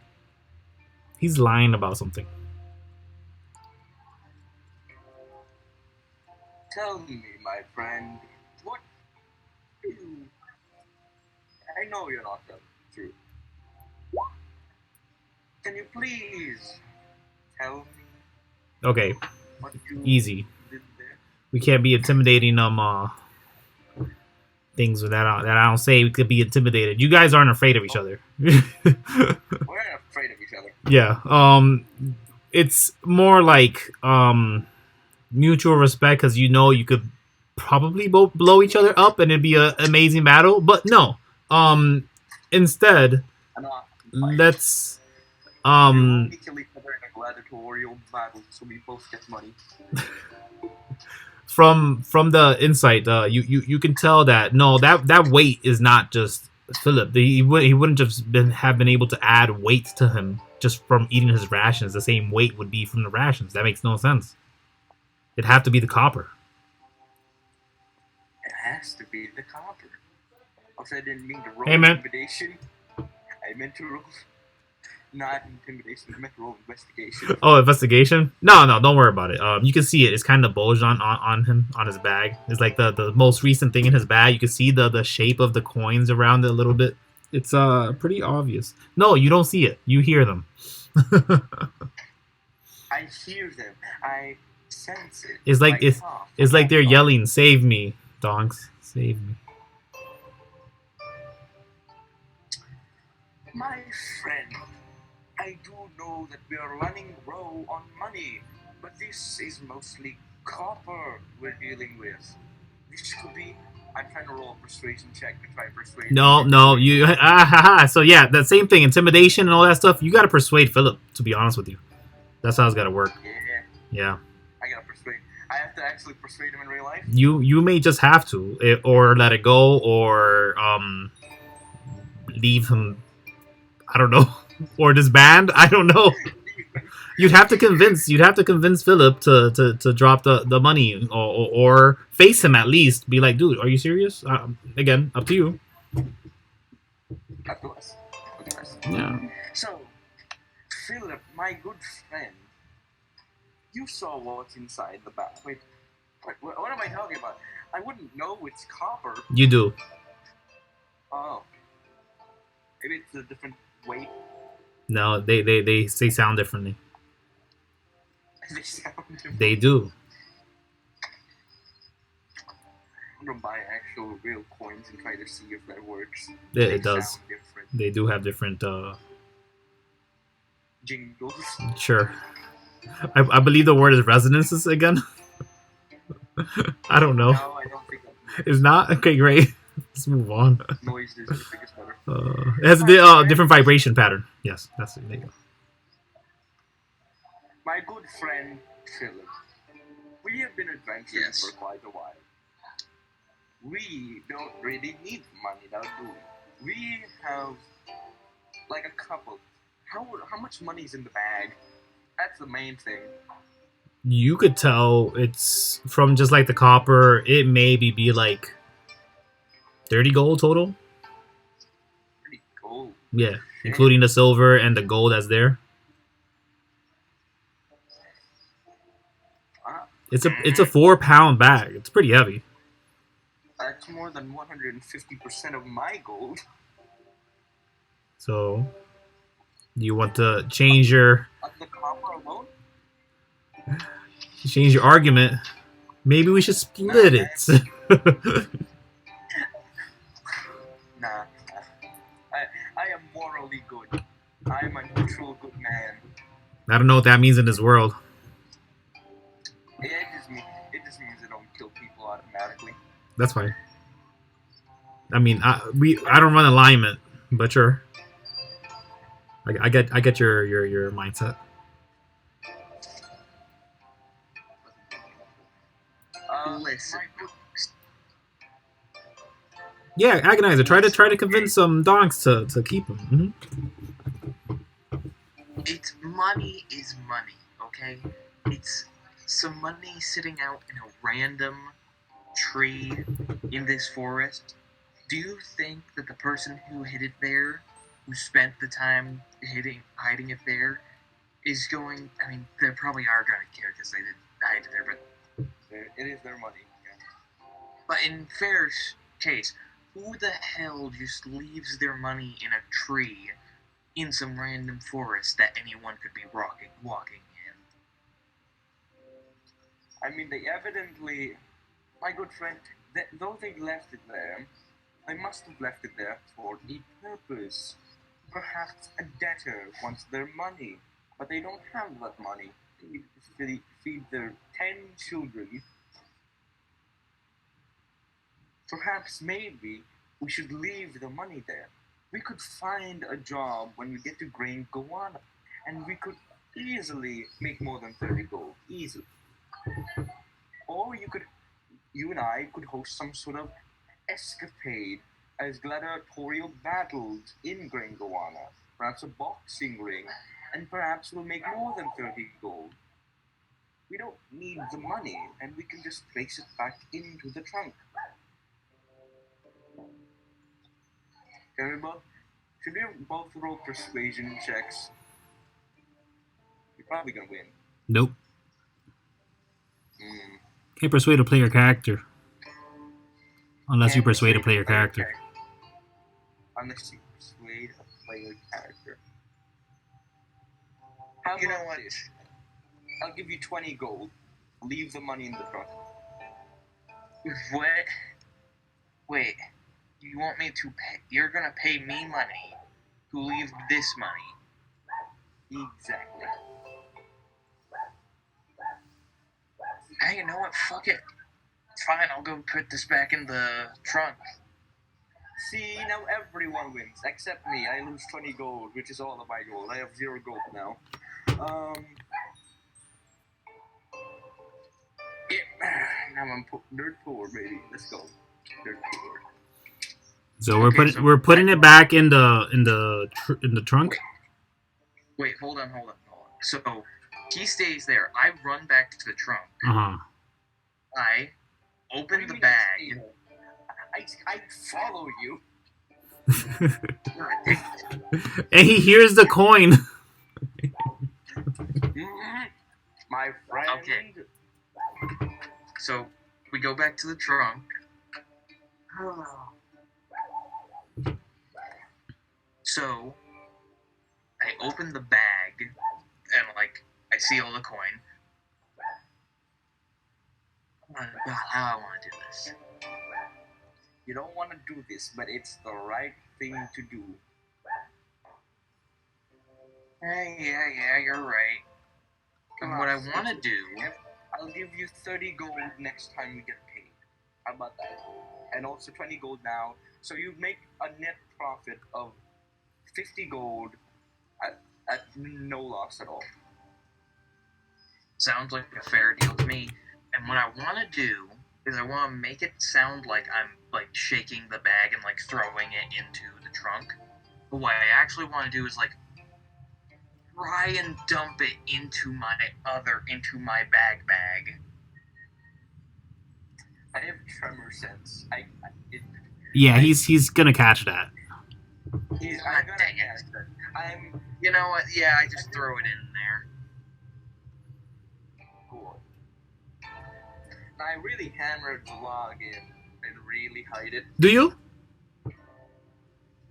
He's lying about something. Tell me, my friend, what you... I know you're not telling the truth. Can you please tell me Okay, what you easy. did there? We can't be intimidating things that I don't say. We could be intimidated. You guys aren't afraid of each other. We're not afraid of each other. Yeah. It's more like mutual respect because you know you could probably both blow each other up and it'd be an amazing battle. But no. Instead, let's We won't kill each other in a gladiatorial battle, so we both get money. from the insight, you can tell that no, that weight is not just Philip. He wouldn't just have been able to add weight to him just from eating his rations. The same weight would be from the rations. That makes no sense. It'd have to be the copper. It has to be the copper. Also, I didn't mean to roll Hey, man. intimidation. I meant to roll... Not intimidation, I meant to roll investigation. Oh, investigation? No, don't worry about it. You can see it. It's kind of bulged on him, on his bag. It's like the most recent thing in his bag. You can see the shape of the coins around it a little bit. It's pretty obvious. No, you don't see it. You hear them. I hear them. I sense it. It's like cough. it's like they're yelling, "Save me, Donkz, save me." My friend, I do know that we are running low on money, but this is mostly copper we're dealing with. This could be... I'm trying to roll a persuasion check to try and persuade... No, you So yeah, that same thing, intimidation and all that stuff. You got to persuade Philip. To be honest with you, that's how it's got to work. Yeah. I gotta persuade... I have to actually persuade him in real life? You may just have to, or let it go, or leave him. I don't know, or disband. I don't know. You'd have to convince Philip to drop the money, or face him at least. Be like, dude, are you serious? Again, up to you. Up to us. Yeah. So, Phillip, my good friend, you saw what's inside the bag. Wait, what am I talking about? I wouldn't know it's copper. You do. Oh. Maybe it's a different weight. No, they sound differently. They sound different. They do. I'm gonna buy actual real coins and try to see if that works. Yeah, They it does. sound different. They do have different. Jingles. Sure. I believe the word is resonances again. I don't know. No, I don't think that's It's not? Okay, great. Let's move on. noise is the biggest better. It has a different vibration pattern. Yes, that's it. There you go. My good friend Phillip, we have been adventuring Yes. for quite a while. We don't really need money now, do we? We have like a couple. How much money's in the bag? That's the main thing. You could tell it's from just like the copper. It maybe be like 30 gold total. Pretty cool. Yeah, including the silver and the gold that's there. Ah, It's a 4-pound bag. It's pretty heavy. that's more than 150% of my gold. So, you want to change your The copper alone? argument? Maybe we should split it. Nah. I am morally good. I am a neutral good man. I don't know what that means in this world. It just means I don't kill people automatically. That's fine. I mean, I don't run alignment, but sure. I get your mindset. Listen. My good Yeah, Agonizer. Try to convince Donkz to keep him. It's money is money, okay? It's some money sitting out in a random tree in this forest. Do you think that the person who hid it there, who spent the time hiding it there, is going? I mean, they probably are going to care because they didn't hide it there, but it is their money. Yeah. but in fair case, who the hell just leaves their money in a tree in some random forest that anyone could be walking in? I mean, they evidently, my good friend, though they left it there, they must have left it there for a purpose. Perhaps a debtor wants their money, but they don't have that money. They need to feed their 10 children. Perhaps maybe we should leave the money there. We could find a job when we get to Graenguana, and we could easily make more than 30 gold. Easily. Or you and I could host some sort of escapade as gladiatorial battles in Graenguana. Perhaps a boxing ring, and perhaps we'll make more than 30 gold. We don't need the money, and we can just place it back into the trunk. Should we both roll persuasion checks? You're probably gonna win. Nope. Can't persuade a player character. Unless you persuade a player character. Unless you persuade a player character. How You know about what? this? I'll give you 20 gold. Leave the money in the trunk. What? Wait, you want me to pay? You're gonna pay me money to leave this money? Exactly. Hey, you know what? Fuck it. It's fine. I'll go put this back in the trunk. See, now everyone wins, except me. I lose 20 gold, which is all of my gold. I have 0 gold now. Yeah, now I'm dirt poor, baby. Let's go. Dirt poor. So Okay, so we're putting it back in the trunk. Wait, hold on. So he stays there. I run back to the trunk. Uh I What open do you the mean bag. I follow you. huh. You're a dick. And he hears the coin. My friend. Okay. So we go back to the trunk. So I open the bag and like I see all the coin. Oh my God, how I want to do this. You don't want to do this, but it's the right thing to do. Yeah, you're right. And what I want to do... I'll give you 30 gold next time you get paid. How about that? And also 20 gold now. So you make a net profit of 50 gold at no loss at all. Sounds like a fair deal to me. And what I want to do is I want to make it sound like I'm like shaking the bag and like throwing it into the trunk. But what I actually want to do is like try and dump it into my bag. I have tremor sense. Yeah, he's gonna catch that. I'm gonna catch that. You know what? Yeah, I just throw it in there. Cool. Now I really hammered the log in and really hide it. Do you?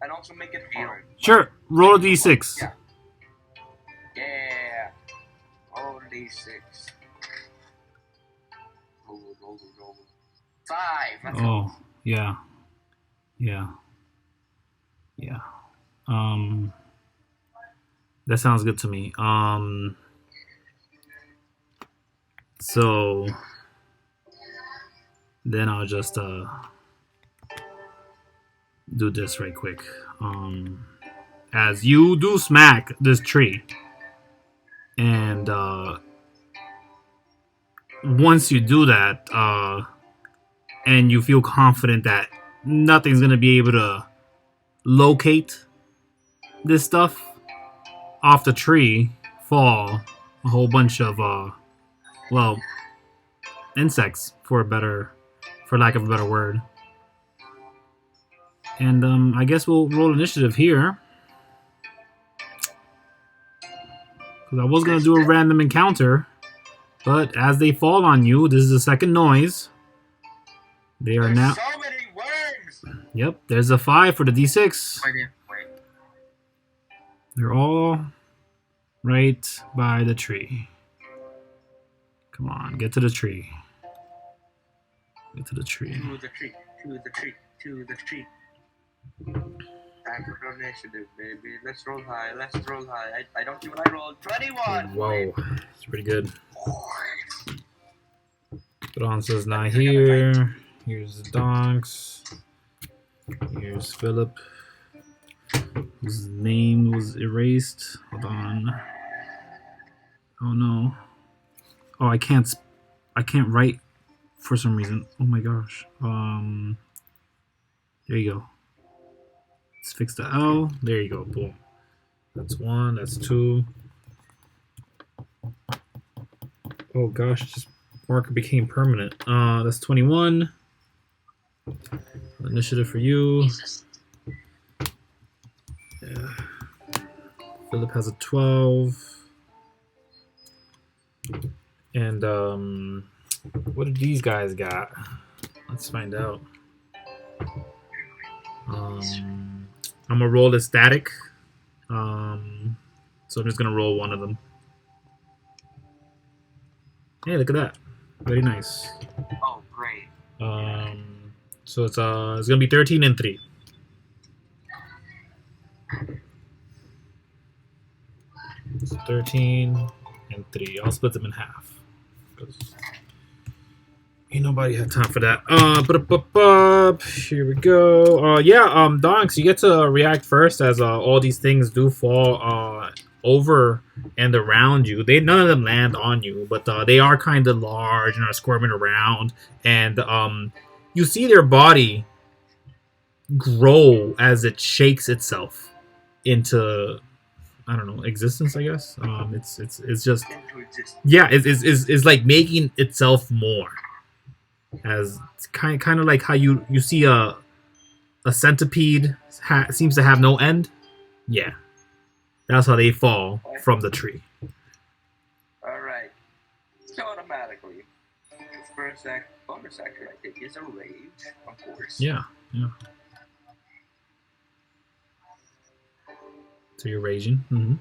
And also make it hard. Sure. Roll a d6. Yeah. Yeah. Roll a d6. Roll. 5. Oh, yeah. That sounds good to me. So then I'll just do this right quick. As you do smack this tree, and once you do that, and you feel confident that nothing's gonna be able to locate this stuff, off the tree fall a whole bunch of insects, for lack of a better word. And I guess we'll roll initiative here, because I was gonna do a random encounter, but as they fall on you, this is the second noise. They are now. So many worms. Yep, there's a 5 for the d6. Wait. They're all right by the tree. Come on, get to the tree. Get to the tree. To the tree. Time for initiative, baby. Let's roll high. I don't see what I rolled. 21. Whoa, it's pretty good. Branza's not here. Here's the Donkz. Here's Phillip. His name was erased. Hold on. Oh no. Oh, I can't write for some reason. Oh my gosh. There you go. Let's fix the L. There you go. Boom. That's 1. That's 2. Oh gosh, this marker became permanent. That's 21. Initiative for you. Yeah. Phillip has a 12. And what did these guys got? Let's find out. I'm gonna roll the static. So I'm just gonna roll one of them. Hey, look at that. Very nice. Oh, great. So it's gonna be 13 and 3. So 13 and 3. I'll split them in half, because ain't nobody have time for that. Here we go. Donkz, you get to react first, as all these things do fall over and around you. None of them land on you, but they are kind of large and are squirming around, and you see their body grow as it shakes itself into, I don't know, existence, I guess. It's just, yeah, it's like making itself more, as it's kind of like how you see a centipede seems to have no end. Yeah, that's how they fall from the tree. automatically. The first bonus action I take is a rage, of course. Yeah. So you're raging. Mm-hmm.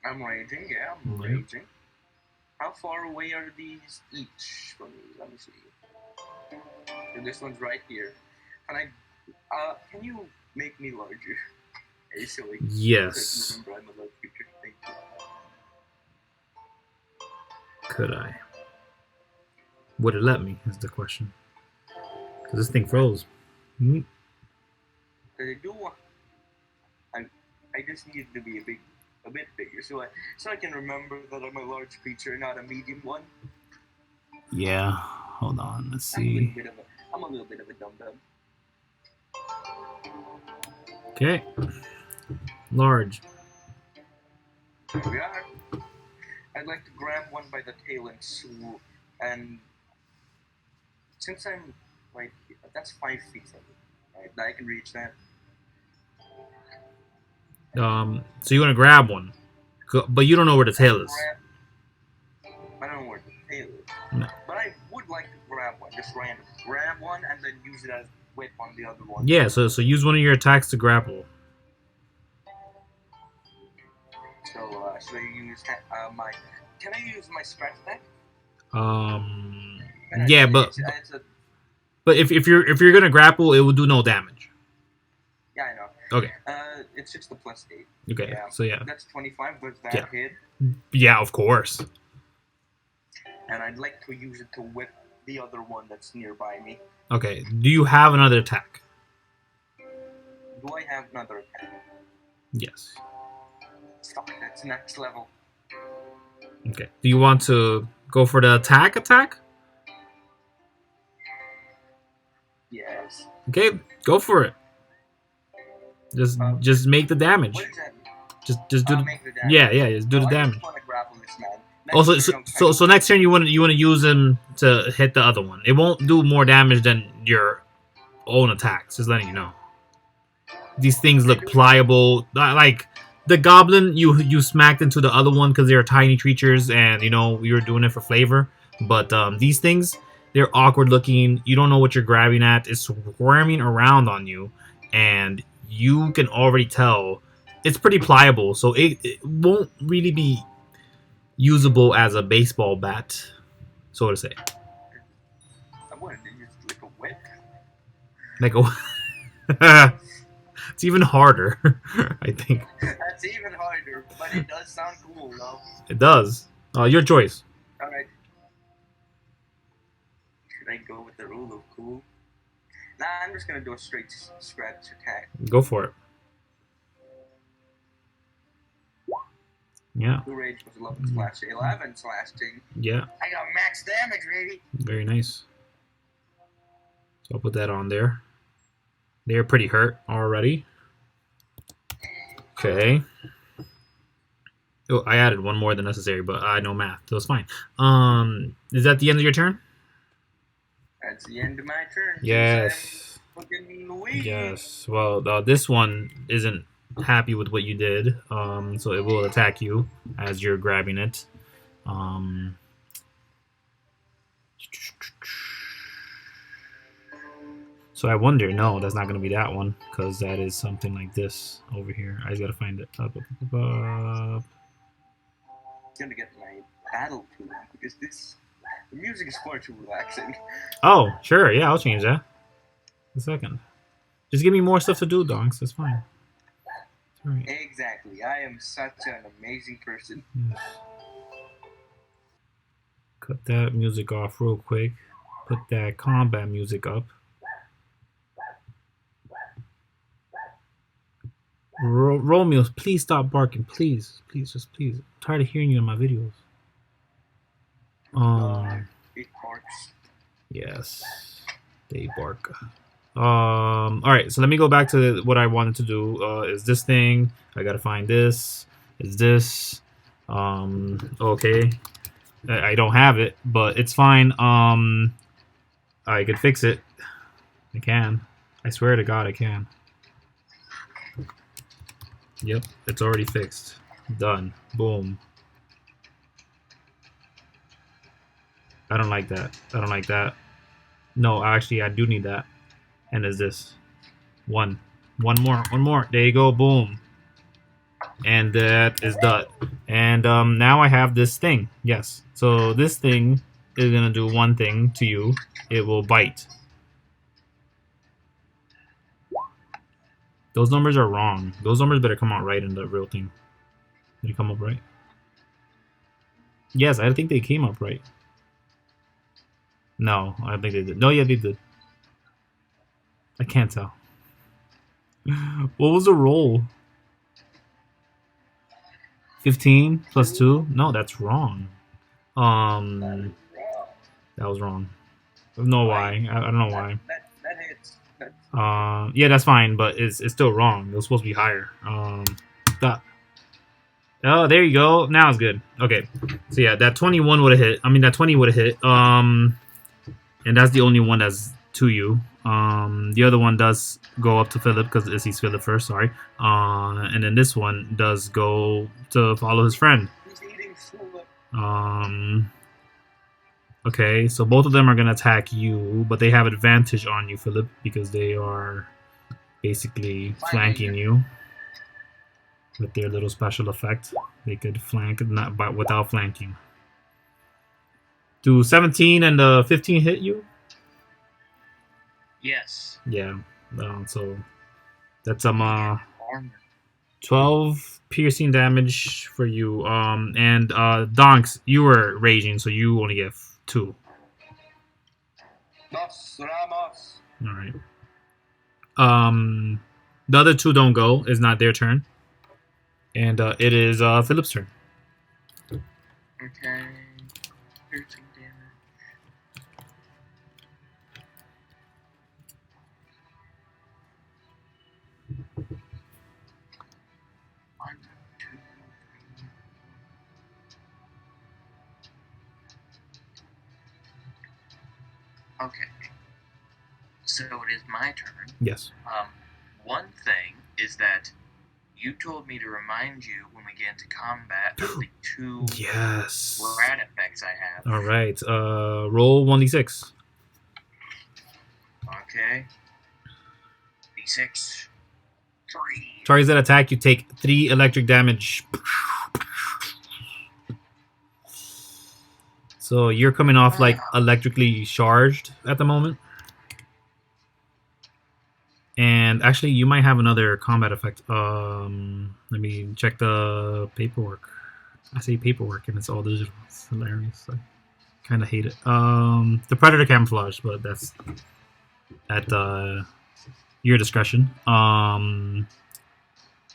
I'm raging, yeah, I'm raging. How far away are these each from me? Let me see. So this one's right here. Can you make me larger? Silly. Yes. Remember, I'm a large creature. Thank you. Could I? Would it let me? Is the question. Because this thing froze. Did it do? I just need it to be a bit bigger, so I can remember that I'm a large creature, not a medium one. Yeah. Hold on. Let's see. I'm a little bit of a dum-dum. Okay. Large. Here we are. I'd like to grab one by the tail and swoop. And since I'm right here, that's 5 feet from me. Right, I can reach that. So you want to grab one, but you don't know where the tail is. I don't know where the tail is. No. But I would like to grab one, just random. Grab one and then use it as whip on the other one. Yeah, so use one of your attacks to grapple. So should I use Can I use my scratch attack? Yeah, but if you're gonna grapple, it will do no damage. Yeah, I know. Okay. It's just a +8. Okay. Yeah. So yeah. That's 25. Does that hit? Yeah, of course. And I'd like to use it to whip the other one that's nearby me. Okay. Do you have another attack? Do I have another attack? Yes. Fuck, that's next level. Okay. Do you want to go for the attack? Yes. Okay, go for it. Just make the damage. What is that? Just do make the damage. Yeah, just do the damage. I just want to grapple this man. Also, so next turn you want to use him to hit the other one. It won't do more damage than your own attacks. Just letting you know. These things look pliable. Like the goblin, you smacked into the other one because they are tiny creatures, and you know you were doing it for flavor. But these things, they're awkward looking. You don't know what you're grabbing at. It's swarming around on you, and you can already tell it's pretty pliable. So it won't really be usable as a baseball bat, so to say. I wanted to use like a whip. Like a. It's even harder, I think. That's even harder, but it does sound cool, though. It does. Your choice. Alright. Should I go with the rule of cool? Nah, I'm just gonna do a straight scratch attack. Go for it. Yeah. 2 rage was 11 slash 11 slash 10. Yeah. I got max damage, baby. Very nice. So I'll put that on there. They're pretty hurt already. Okay. Oh, I added one more than necessary, but I know math, so it's fine. Is that the end of your turn? That's the end of my turn. Yes. Yes. Well, this one isn't happy with what you did, so it will attack you as you're grabbing it. So I wonder, no, that's not going to be that one, because that is something like this over here. I just got to find it. I'm going to get my battle tool, because the music is far too relaxing. Oh, sure, yeah, I'll change that. A second. Just give me more stuff to do, Donkz, that's fine. That's right. Exactly, I am such an amazing person. Yes. Cut that music off real quick. Put that combat music up. Romeo, please stop barking. Please. Just please. I'm tired of hearing you in my videos. It barks. Yes. They bark. Alright, so let me go back to what I wanted to do. Is this thing. I gotta find this. Is this. Okay. I don't have it, but it's fine. I could fix it. I can. I swear to God I can. Yep, it's already fixed. Done. Boom. I don't like that. I don't like that. No, actually, I do need that. And is this one? One more. There you go. Boom. And that is done. And now I have this thing. Yes. So this thing is gonna do one thing to you. It will bite. Those numbers are wrong. Those numbers better come out right in the real thing. Did it come up right? Yes, I think they came up right. No, I don't think they did. No, yeah, they did. I can't tell. What was the roll? 15 plus 2? No, that's wrong. That was wrong. I don't know why. I don't know why. That hits. Yeah, that's fine, but it's still wrong. It was supposed to be higher. That. Oh, there you go. Now it's good. Okay. So yeah, that 21 would have hit. I mean, that 20 would have hit. And that's the only one that's to you. The other one does go up to Philip because he's Philip first. Sorry. And then this one does go to follow his friend. He's eating Phillip. Okay, so both of them are gonna attack you, but they have advantage on you, Philip, because they are basically flanking you with their little special effect. They could flank but without flanking. Do 17 and 15 hit you? Yes. Yeah. So that's 12 piercing damage for you. And Donkz, you were raging, so you only get 2. Nos Ramos. All right. The other 2 don't go. It's not their turn. And it is Philip's turn. Okay. Piercing damage. One, two, three. Okay. So it is my turn. Yes. One thing is that you told me to remind you when we get into combat of the 2 Yes. rad effects I have. All right. Roll 1d6. Okay. D6. 3. Targets that attack you take 3 electric damage. So you're coming off like electrically charged at the moment. And actually, you might have another combat effect. Let me check the paperwork. I say paperwork, and it's all digital. It's hilarious. I kind of hate it. The Predator camouflage, but that's at your discretion. And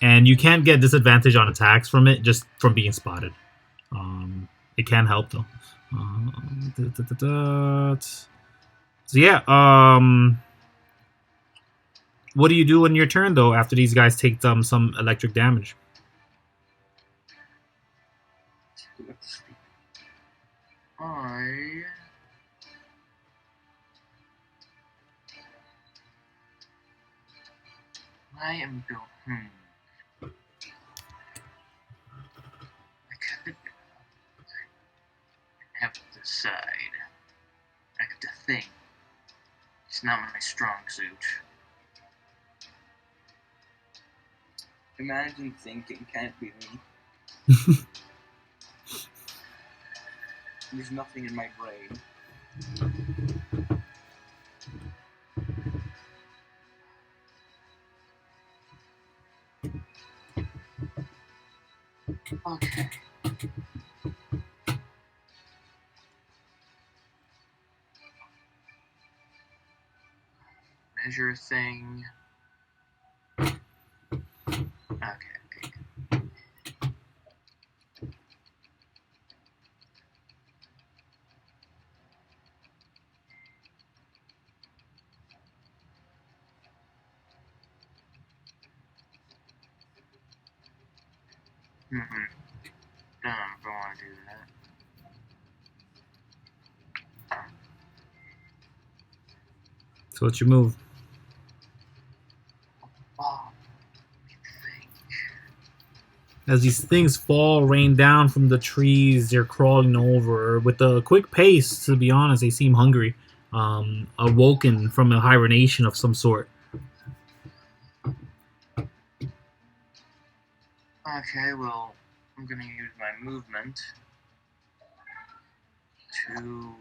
you can't get disadvantage on attacks from it just from being spotted. It can help though. So yeah. What do you do in your turn, though, after these guys take some electric damage? I am going. I could have to decide. I have to think. It's not my strong suit. Imagine thinking can't be me. There's nothing in my brain. Okay. Measure thing. Okay. Don't want to do that. So what's your move? as these things fall, rain down from the trees. They're crawling over with a quick pace. To be honest, they seem hungry, awoken from a hibernation of some sort. Okay, well, I'm gonna use my movement to...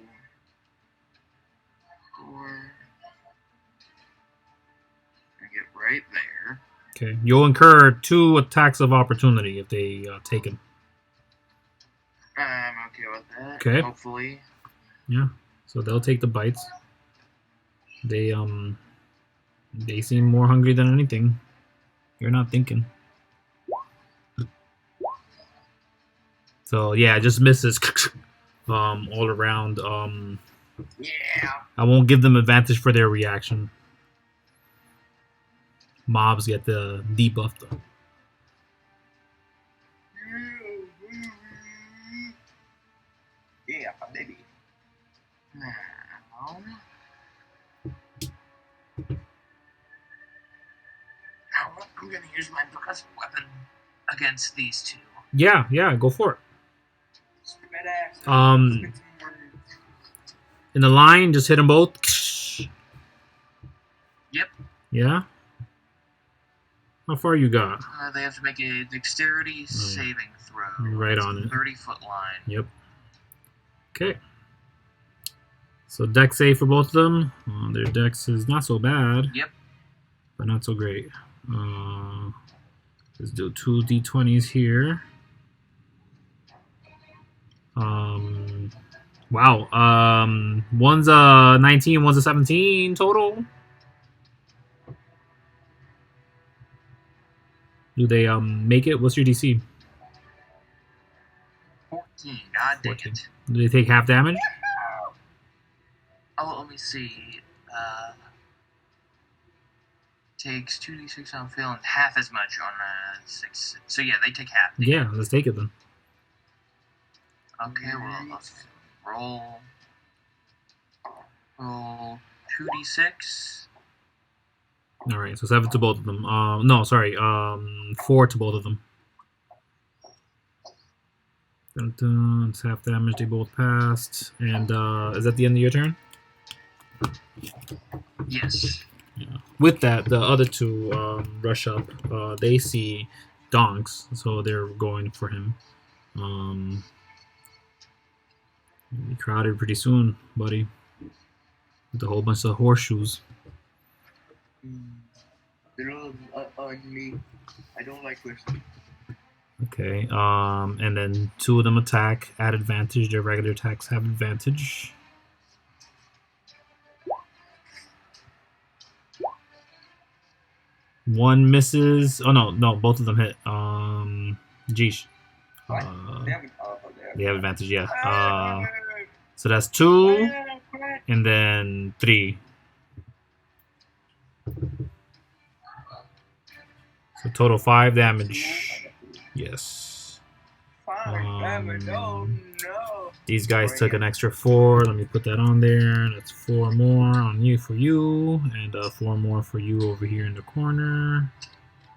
get right there. Okay, you'll incur 2 attacks of opportunity if they take him. I'm okay with that. Okay. Hopefully. Yeah. So they'll take the bites. They seem more hungry than anything. You're not thinking. So yeah, it just misses all around. Yeah. I won't give them advantage for their reaction. Mobs get the debuff though. Yeah, baby. Now, I'm gonna use my percussive weapon against these 2. Yeah, go for it. Spit ass. In the line, just hit them both. Yep. Yeah. How far you got? They have to make a dexterity saving throw. Right on it. 30-foot line. Yep. Okay. So dex save for both of them. Their dex is not so bad. Yep. But not so great. Let's do 2 d20s here. Wow. One's a 19, one's a 17 total. Do they make it? What's your DC? 14. God dang 14. it. Do they take half damage? Oh, let me see. Takes 2d6 on fail and half as much on 6. So yeah, they take half. Yeah, let's take it then. Okay, well, let's roll 2d6. All right, so 7 to both of them. No, sorry, 4 to both of them. Dun, dun, it's half damage. They both passed. And is that the end of your turn? Yes. Yeah. With that, the other 2 rush up. They see Donkz, so they're going for him. You'll be crowded pretty soon, buddy. With a whole bunch of horseshoes. They're all ugly. I don't like whiskey. Okay, and then 2 of them attack at advantage. Their regular attacks have advantage. One misses. Oh no, both of them hit. Geesh. They have advantage, yeah. So that's 2, and then 3. So total 5 damage. Yes. 5 damage. Oh no. These guys took an extra 4. Let me put that on there. That's 4 more on you for you, and 4 more for you over here in the corner.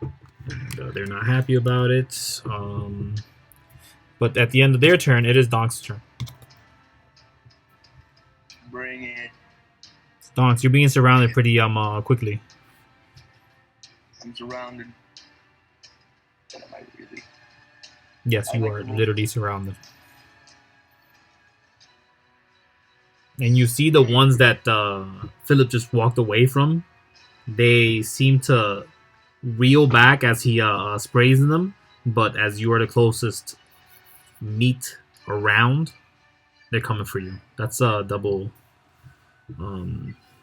And, they're not happy about it. But at the end of their turn, it is Donks' turn. Bring it. Donks, you're being surrounded pretty quickly. I'm surrounded. Am I really? Yes, you are literally surrounded. And you see the ones that Phillip just walked away from. They seem to reel back as he sprays in them. But as you are the closest meat around, they're coming for you. That's a double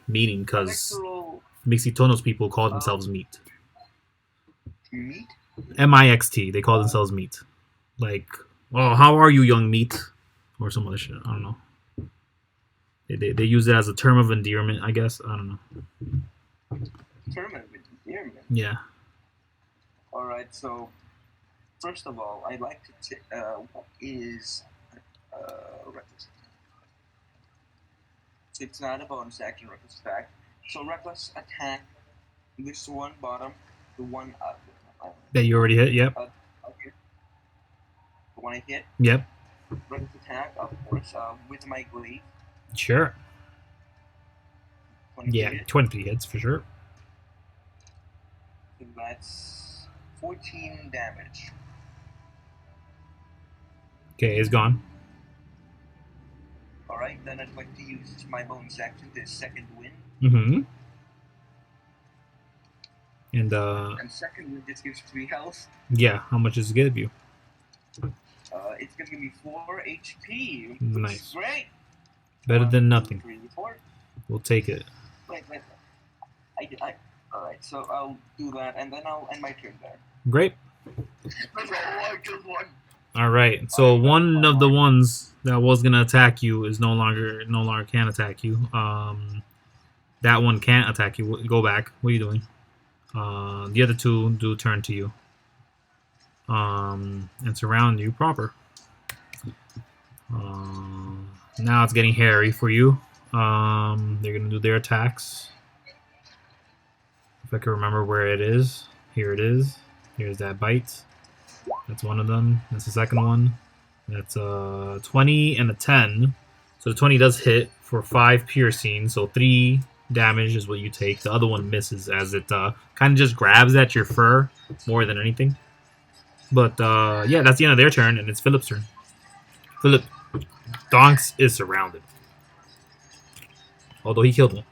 meaning because Mixitono's people call themselves meat. Meat? M-I-X-T. They call themselves meat. Like, oh, how are you, young meat? Or some other shit. I don't know. They use it as a term of endearment, I guess. I don't know. Term of endearment? Yeah. Alright, so first of all, I'd like to what is reckless? It's not a bonus action, reckless attack. So reckless attack, this one bottom, the one up. That you already hit, yep. Okay. when I hit. Yep. Ranged attack, of course, with my glaive. Sure. 23 Yeah, hit. 23 hits for sure. So that's 14 damage. Okay, it's gone. Alright, then I'd like to use my bonus action to second wind. Mm-hmm. And And second wind just gives 3 health. yeah, how much does it give you? It's gonna give me 4 HP. Nice. Great. Better than nothing. 3, 4. We'll take it. Wait. Alright, so I'll do that, and then I'll end my turn there. Great. I killed one. All right. So one of the ones that was gonna attack you is no longer can attack you. That one can't attack you. Go back. What are you doing? The other two do turn to you. And surround you proper. Now it's getting hairy for you. They're gonna do their attacks. If I can remember where it is. Here it is. Here's that bite. That's one of them. That's the second one. That's a 20 and a 10. So the 20 does hit for 5 piercing. So 3 damage is what you take. The other one misses as it kind of just grabs at your fur more than anything. But yeah, that's the end of their turn, and it's Philip's turn. Philip, Donkz is surrounded. Although he killed one.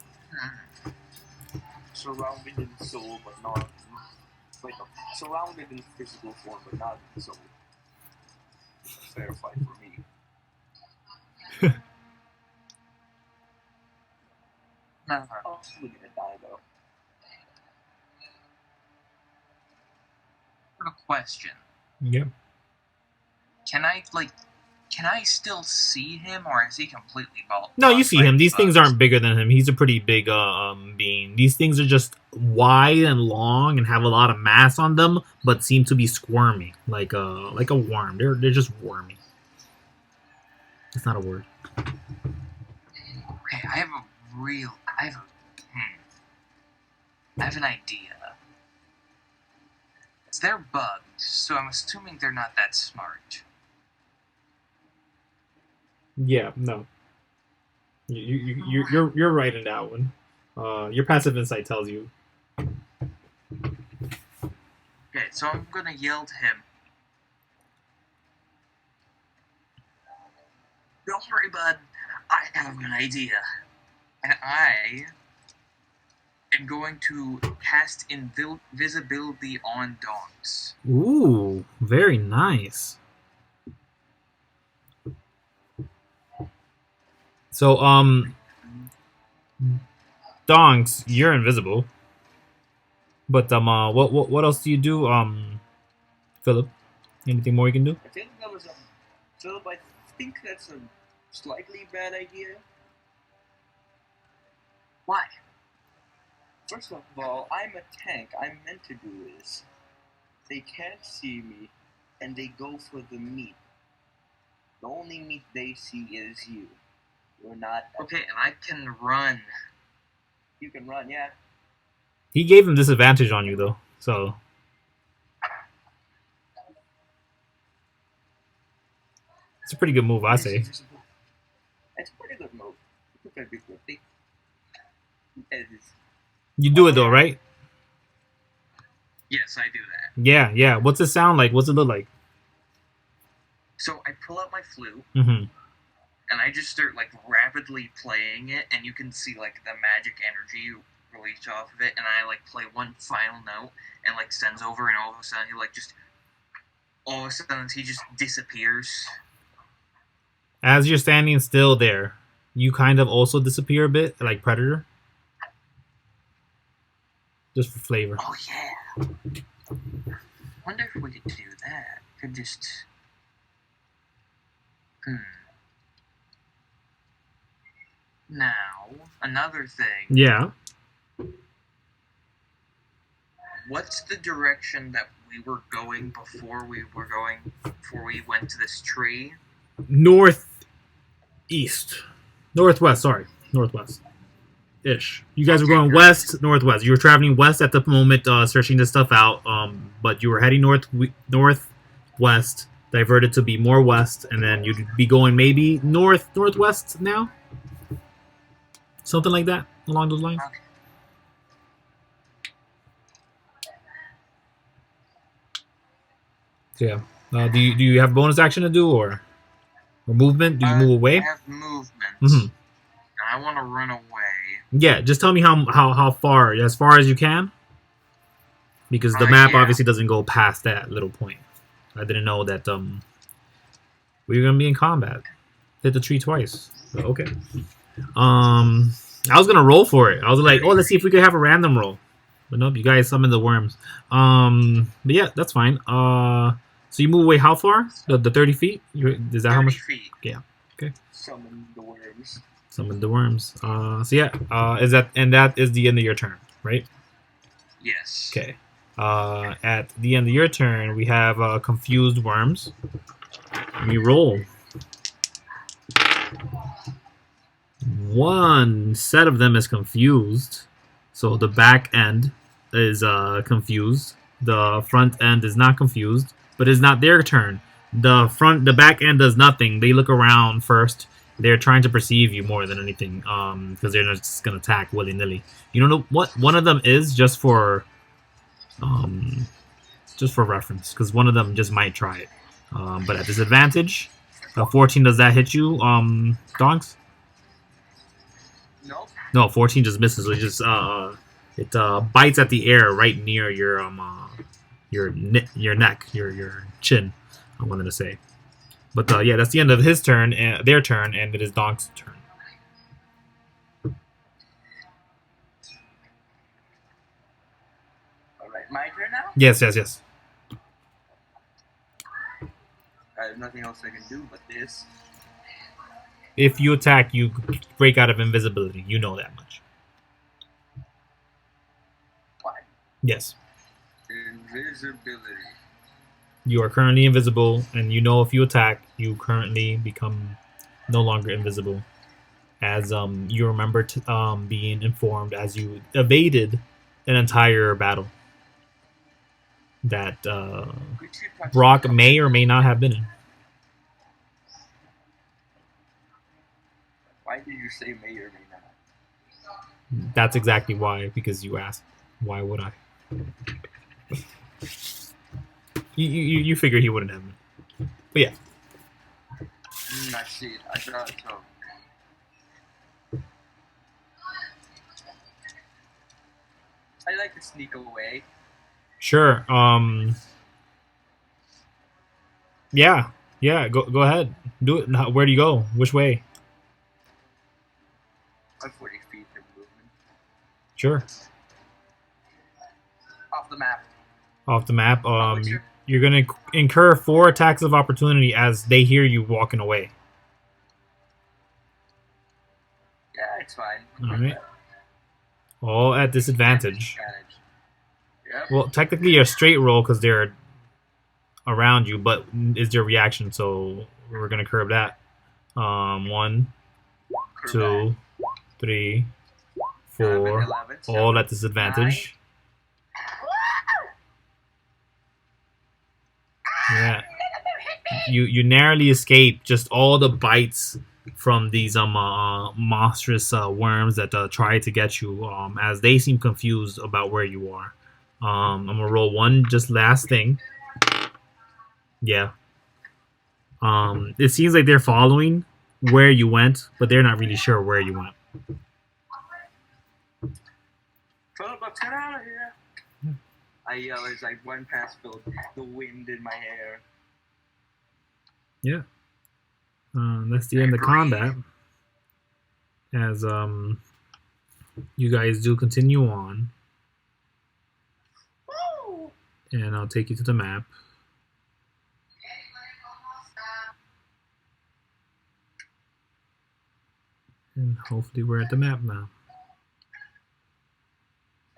Surrounded in soul, but not. Wait, no. Surrounded in physical form, but not in soul. Fair fight for me. No. Oh, we're gonna die though. I have a question. Yeah. Can I still see him, or is he completely bald? No, you see him. These things aren't bigger than him. He's a pretty big being. These things are just wide and long and have a lot of mass on them, but seem to be squirmy, like a worm. They're just wormy. It's not a word. Okay, I have an idea. They're bugged, so I'm assuming they're not that smart. Yeah, no. You're right in that one. Your passive insight tells you. Okay, so I'm gonna yell to him. Don't worry, bud. I have an idea. And I am going to cast invisibility on Donkz. Ooh, very nice. So, Donkz, you're invisible. But what else do you do, Philip? Anything more you can do? I think that was Philip, I think that's a slightly bad idea. Why? First of all, I'm a tank. I'm meant to do this. They can't see me, and they go for the meat. The only meat they see is you. You're not. Okay, and I can run. You can run, yeah. He gave him disadvantage on you, though, so... It's a pretty good move, I say. It's a pretty good move. It's a pretty good. You do it, though, right? Yes, I do that. Yeah. What's it sound like? What's it look like? So I pull out my flute, Mm-hmm. and I just start, like, rapidly playing it, and you can see, like, the magic energy released off of it, and I, like, play one final note, and, like, sends over, and all of a sudden he, like, just... All of a sudden he just disappears. As you're standing still there, you kind of also disappear a bit, like Predator. Just for flavor. Oh, yeah. Wonder if we could do that. Could just... Now, another thing. Yeah. What's the direction that we were going before we went to this tree? Northeast. Northwest, sorry. Northwest. Ish. You guys were going great. west, northwest. You were traveling west at the moment, searching this stuff out, but you were heading northwest diverted to be more west, and then you'd be going maybe northwest now, something like that along those lines. Okay. So yeah, do you have bonus action to do or movement? Do you move away? I have movement. Mm-hmm. I want to run away. Yeah, just tell me how far, as far as you can, because the map obviously doesn't go past that little point. I didn't know that we were gonna be in combat. Hit the tree twice. But okay. I was gonna roll for it. I was like, oh, let's see if we could have a random roll. But nope, you guys summoned the worms. But yeah, that's fine. So you move away how far? The 30 feet? Is that how much? 30 feet. Yeah. Okay. Summon the worms. Summon the worms. So yeah, that is the end of your turn, right? Yes. Okay. At the end of your turn, we have confused worms. We roll. One set of them is confused, so the back end is confused. The front end is not confused, but it's not their turn. The back end does nothing. They look around first. They're trying to perceive you more than anything, because they're not just gonna attack willy nilly. You know what? One of them is just for reference, because one of them just might try it, but at disadvantage. 14, does that hit you, Donkz? Nope. No, 14 just misses. So it bites at the air right near your neck, your chin. I wanted to say, but yeah, that's the end of his turn, and their turn, and it is Donksz's turn. All right, my turn now. Yes. I have nothing else I can do but this. If you attack, you break out of invisibility. You know that much. What? Yes. Invisibility. You are currently invisible, and you know if you attack, you currently become no longer invisible. As you remember being informed as you evaded an entire battle that Brock may or may not have been in. Why did you say may or may not? That's exactly why, because you asked. Why would I? You figure he wouldn't have been. But yeah. I see it. I thought so. I like to sneak away. Sure. Yeah. Go ahead. Do it. Where do you go? Which way? I'm 40 feet of movement. Sure. Off the map. Off the map. You're gonna incur 4 attacks of opportunity as they hear you walking away. Yeah, it's fine. All right. All at disadvantage. Yep. Well, technically you're a straight roll because they're around you, but is their reaction, so we're gonna curb that. 1, 2, 3, 4, 11, all at disadvantage. 9. Yeah. You narrowly escape just all the bites from these monstrous worms that try to get you, as they seem confused about where you are. I'm gonna roll one just last thing. Yeah. It seems like they're following where you went, but they're not really sure where you went. Phillip, let's get out of here. I yell as I run past Phillip, the wind in my hair. Yeah. That's the end of combat. As you guys do continue on. Woo! And I'll take you to the map. And hopefully we're at the map now.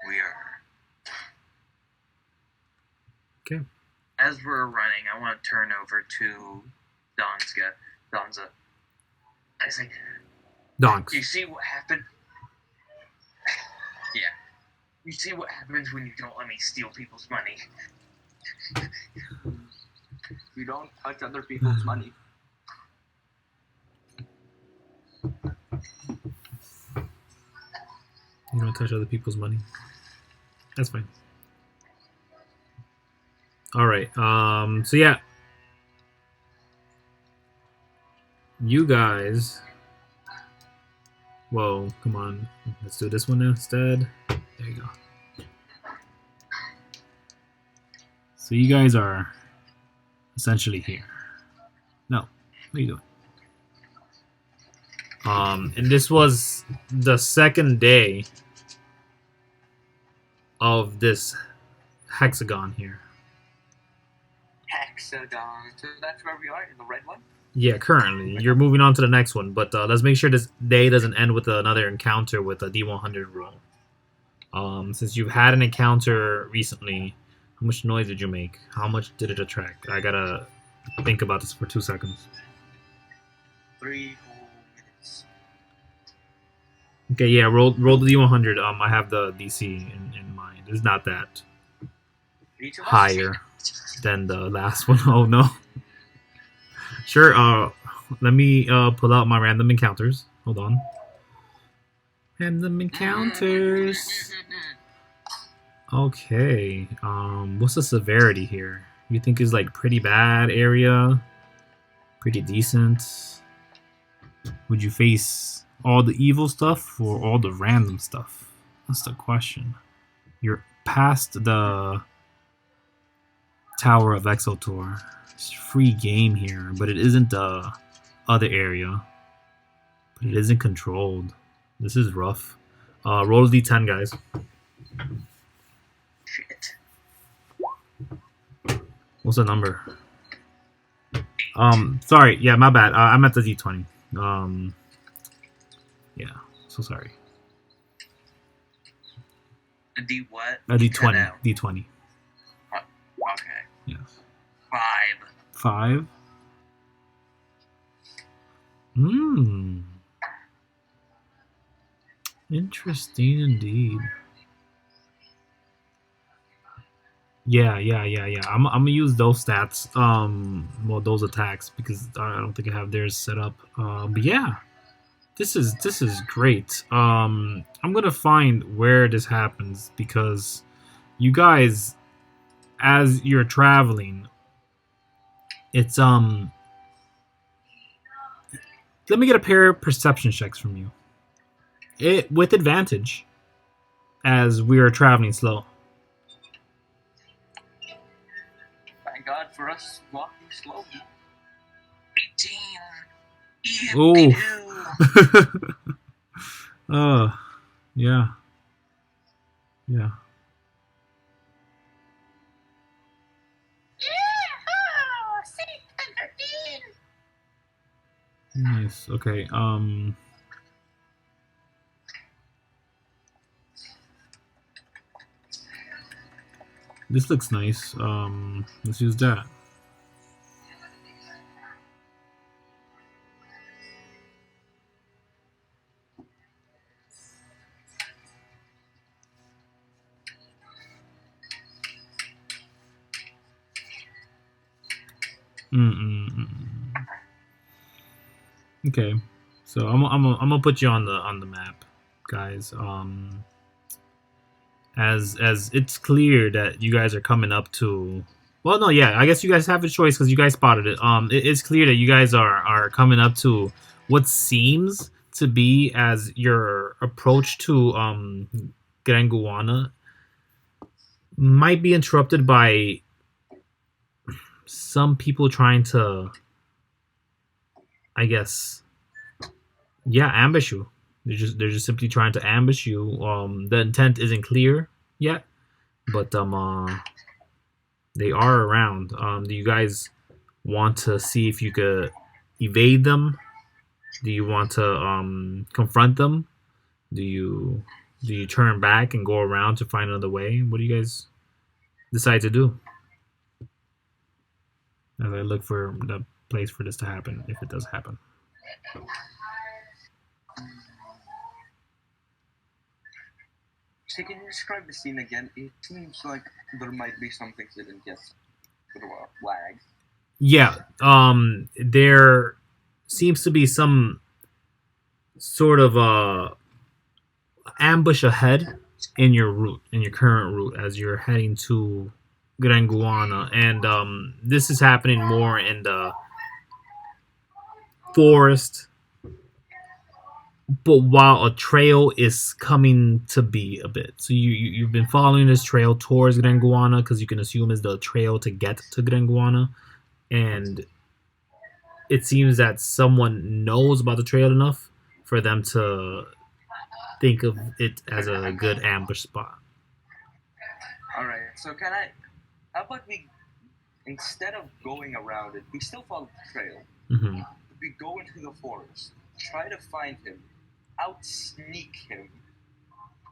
We are. Okay. As we're running, I want to turn over to Branza. I say, Donkz. you see what happened? Yeah. You see what happens when you don't let me steal people's money? You don't touch other people's money. You don't touch other people's money. That's fine. All right. So yeah, you guys. Whoa, come on. Let's do this one instead. There you go. So you guys are essentially here. No, what are you doing? And this was the second day of this hexagon here. Hexagon. So that's where we are, in the red one? Yeah, currently. You're moving on to the next one, but let's make sure this day doesn't end with another encounter with a D100 roll. Since you've had an encounter recently, how much noise did you make? How much did it attract? I gotta think about this for 2 seconds. 3 whole minutes. Okay, yeah, roll the D100. I have the DC in mind. It's not that Each of us? higher than the last one. Oh no. Sure. Let me pull out my random encounters. Hold on. Random encounters. Okay. What's the severity here? You think is like pretty bad area? Pretty decent? Would you face all the evil stuff or all the random stuff? That's the question. You're past the Tower of Exotor. It's free game here, but it isn't the other area. But it isn't controlled. This is rough. Roll a d10, guys. Shit. What's the number? Sorry. Yeah, my bad. I'm at the d20. Yeah. So sorry. A D what? A d20. D20. Okay. Yes. 5. 5. Interesting indeed. Yeah. I'm gonna use those stats. Well, those attacks because I don't think I have theirs set up. But yeah, this is great. I'm gonna find where this happens because you guys, as you're traveling, it's Let me get a pair of perception checks from you. It with advantage, as we are traveling slow. Thank God for us walking slowly. 18. Ooh. Yippee-doo. Yeah. Yeah. Nice. Okay. This looks nice. Let's use that. Okay, so I'm gonna put you on the map, guys. As it's clear that you guys are coming up to. Well, no, yeah, I guess you guys have a choice because you guys spotted it. It's clear that you guys are coming up to what seems to be as your approach to Graenguana might be interrupted by some people trying to, I guess, yeah, ambush you. They're just simply trying to ambush you. The intent isn't clear yet, but they are around. Do you guys want to see if you could evade them? Do you want to confront them? Do you turn back and go around to find another way? What do you guys decide to do? As I look for the place for this to happen, if it does happen. So can you describe the scene again? It seems like there might be some things that didn't get through a flag. Yeah. There seems to be some sort of ambush ahead in your route, in your current route, as you're heading to Graenguana, and this is happening more in the forest. But while a trail is coming to be a bit, so you've been following this trail towards Graenguana because you can assume is the trail to get to Graenguana, and it seems that someone knows about the trail enough for them to think of it as a good ambush spot. All right. So can I? How about we, instead of going around it, we still follow the trail. Mm-hmm. We go into the forest, try to find him, out sneak him.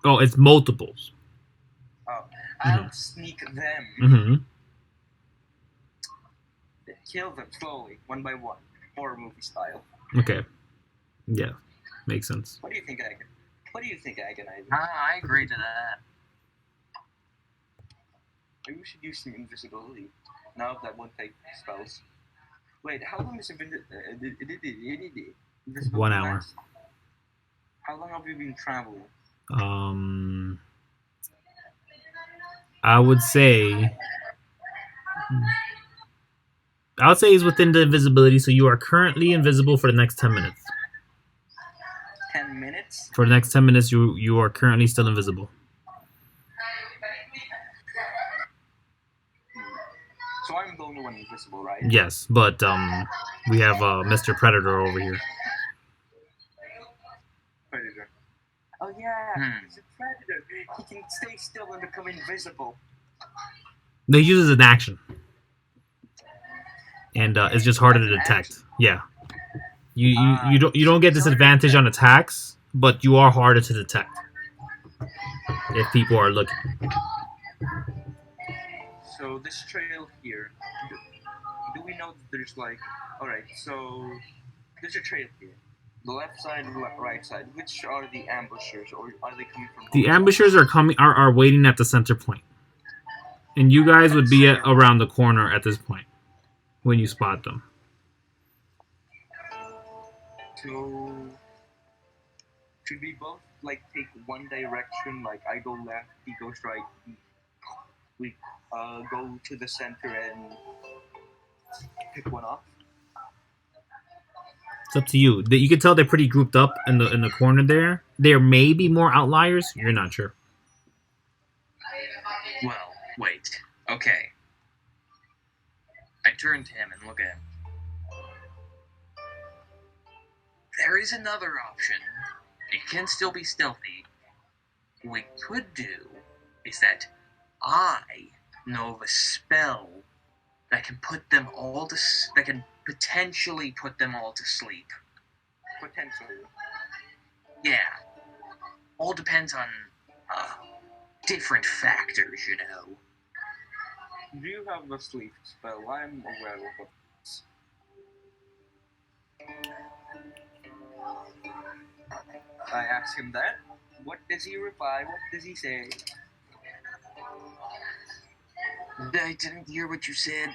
Oh, it's multiples. Oh, out sneak them. Mm-hmm. Kill them slowly, one by one, horror movie style. Okay. Yeah, makes sense. What do you think, Agonizer? I agree to that. Maybe we should use some invisibility now that won't take spells. Wait, how long is invisibility? 1 hour. Last? How long have you been traveling? I would say he's within the invisibility, so you are currently invisible for the next 10 minutes. 10 minutes? For the next 10 minutes, you are currently still invisible. So I'm the only one invisible, right? Yes, but we have Mr. Predator over here. Predator. Oh yeah, he's a predator. He can stay still and become invisible. They use it as an action, and it's just harder to detect. Yeah, you don't get disadvantage on attacks, but you are harder to detect if people are looking. So this trail here, do we know that there's like, alright, so there's a trail here. The left side and the right side. Which are the ambushers, or are they coming from? The ambushers are waiting at the center point, and you guys would be around the corner at this point when you spot them. So should we both like take one direction? Like I go left, he goes right. We go to the center and pick one off. It's up to you. You can tell they're pretty grouped up in the corner there. There may be more outliers. You're not sure. Well, wait. Okay. I turn to him and look at him. There is another option. It can still be stealthy. What we could do is that I know of a spell that can put them all to that can potentially put them all to sleep. Potentially. Yeah. All depends on different factors, you know. Do you have a sleep spell? I'm aware of it. I ask him that. What does he reply? What does he say? I didn't hear what you said.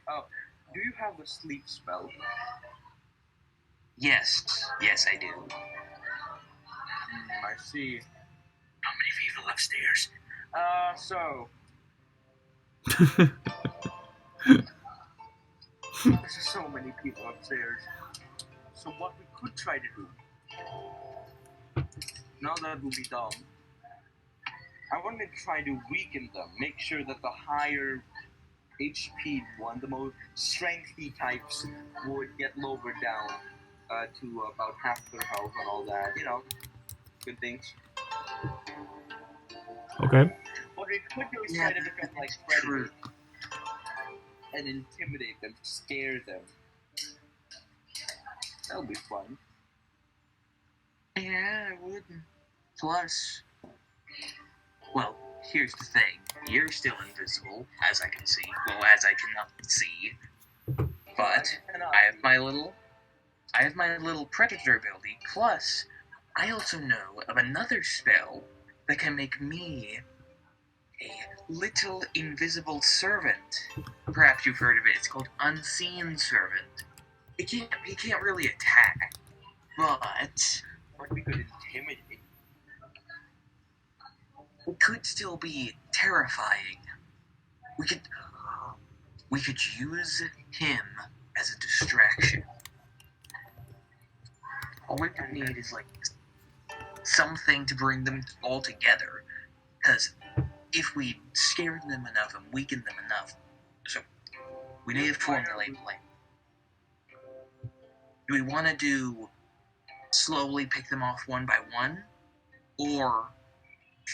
Oh, do you have a sleep spell? Yes, I do. I see. How many people upstairs? So. There's so many people upstairs. So what we could try to do. No, that would be dumb. I want to try to weaken them. Make sure that the higher HP one, the most strengthy types, would get lowered down to about half their health and all that. You know, good things. Okay. What we could do is try to become like predators and intimidate them, scare them. That'll be fun. Yeah, I would. Plus, well, here's the thing. You're still invisible, as I can see. Well, as I cannot see. But I have my little predator ability. Plus, I also know of another spell that can make me a little invisible servant. Perhaps you've heard of it. It's called Unseen Servant. He can't really attack, but we could intimidate. It could still be terrifying. We could use him as a distraction. All we need is like something to bring them all together. Because if we scared them enough and weakened them enough, so we need to formulate a plan. Do we want to do slowly pick them off one by one, or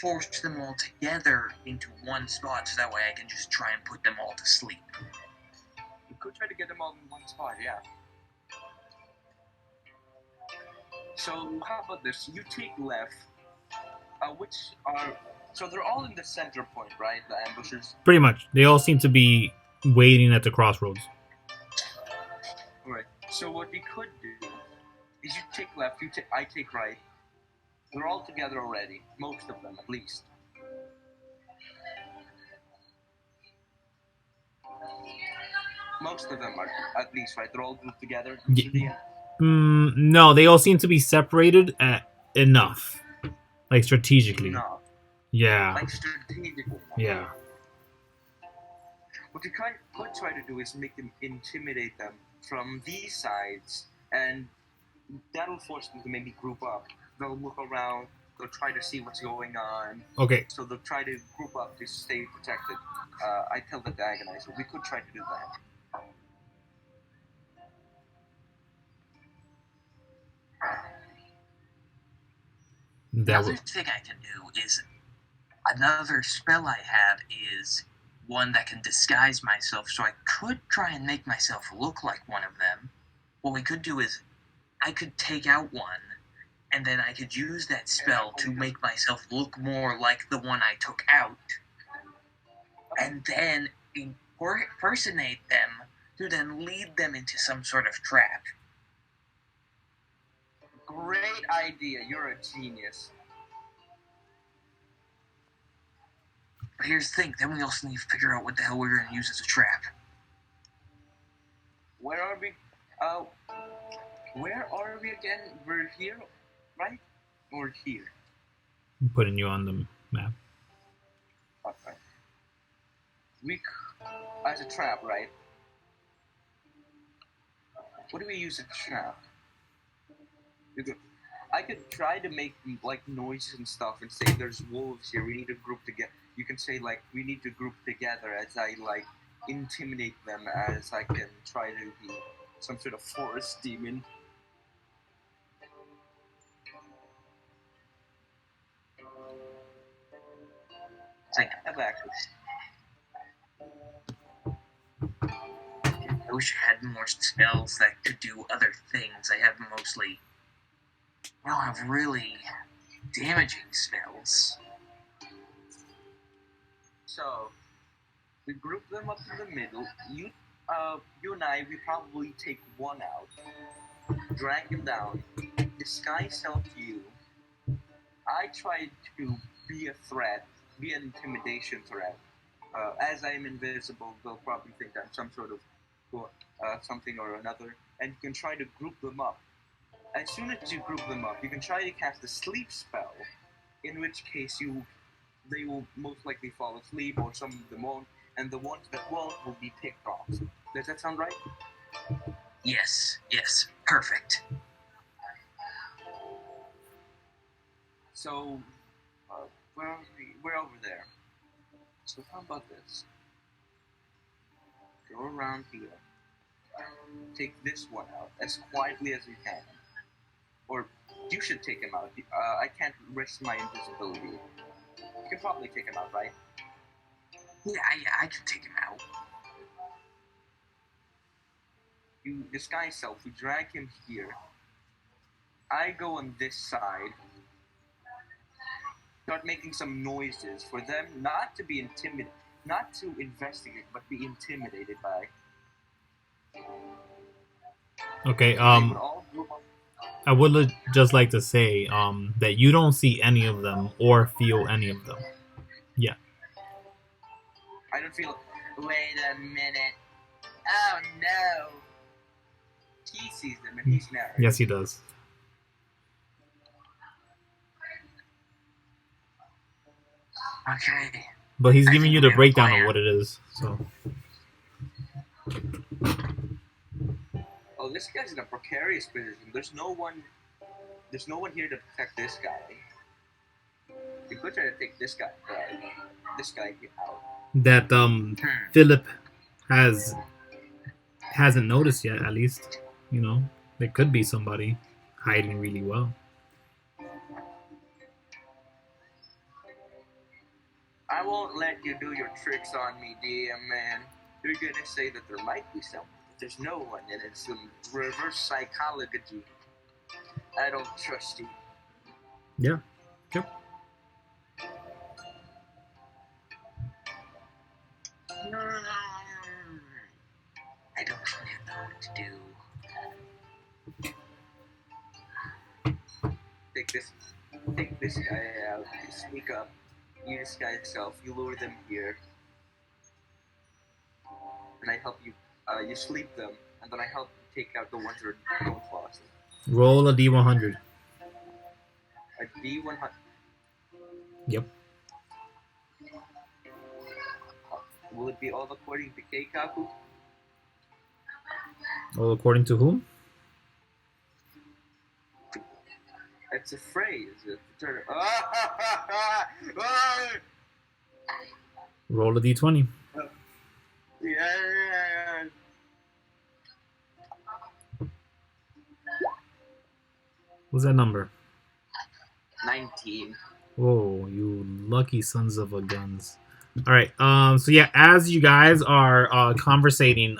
force them all together into one spot so that way I can just try and put them all to sleep? We could try to get them all in one spot, yeah. So how about this? You take left. So they're all in the center point, right? The ambushers. Pretty much. They all seem to be waiting at the crossroads. Alright. So what we could do is you take left, I take right. They're all together already. Most of them, at least. Most of them are, at least, right? They're all grouped together. No, they all seem to be separated at enough. Like, strategically. No. Yeah. Like, strategically. Yeah. What we could try to do is make them intimidate them from these sides, and that'll force them to maybe group up. They'll look around, they'll try to see what's going on. Okay. So they'll try to group up to stay protected. I tell the Agonizer, we could try to do that. Another thing I can do is, another spell I have is one that can disguise myself, so I could try and make myself look like one of them. What we could do is, I could take out one, and then I could use that spell to make myself look more like the one I took out, and then impersonate them to then lead them into some sort of trap. Great idea. You're a genius. But here's the thing. Then we also need to figure out what the hell we're going to use as a trap. Where are we? Where are we again? We're here, right? Or here? I'm putting you on the map. Okay. As a trap, right? What do we use as a trap? I could try to make like noises and stuff and say there's wolves here. We need to group together. You can say like we need to group together as I like intimidate them as I can try to be some sort of forest demon. I have access. I wish I had more spells that could do other things. I have mostly... I don't have really damaging spells. So, we group them up in the middle. You and I, we probably take one out, drag him down, disguise self you. I try to be a threat, be an intimidation threat. As I'm invisible, they'll probably think I'm some sort of something or another, and you can try to group them up. As soon as you group them up, you can try to cast a sleep spell, in which case they will most likely fall asleep, or some of them won't, and the ones that won't will be picked off. Does that sound right? Yes, perfect. So, where are we? We're over there. So how about this? Go around here. Take this one out as quietly as you can. Or you should take him out. I can't risk my invisibility. You can probably take him out, right? Yeah, I can take him out. You disguise self. We drag him here. I go on this side. Start making some noises for them not to be intimidated, not to investigate, but be intimidated by. Okay, I would just like to say that you don't see any of them or feel any of them. Yeah. I don't feel. Wait a minute. Oh no. He sees them and he's married. Yes, he does. Okay. But he's giving think you we the have a breakdown plan. of what it is. So Oh, this guy's in a precarious position. There's no one here to protect this guy. You could try to take this guy out. that Philip hasn't noticed yet. At least, you know, there could be somebody hiding really well. I won't let you do your tricks on me, DM man. You're gonna say that there might be someone, but there's no one, and it's some reverse psychology. I don't trust you. Yeah. Yep. I don't know what to do. Take this guy out. You sneak up. You disguise yourself. You lure them here, and I help you. You sleep them, and then I help you take out the ones that don't lost. Roll a D100. A D100. Yep. Will it be all according to Keikaku? All according to whom? It's a phrase. Roll a D20. Yeah. What's that number? 19. Whoa, you lucky sons of a guns. All right. So yeah, as you guys are conversating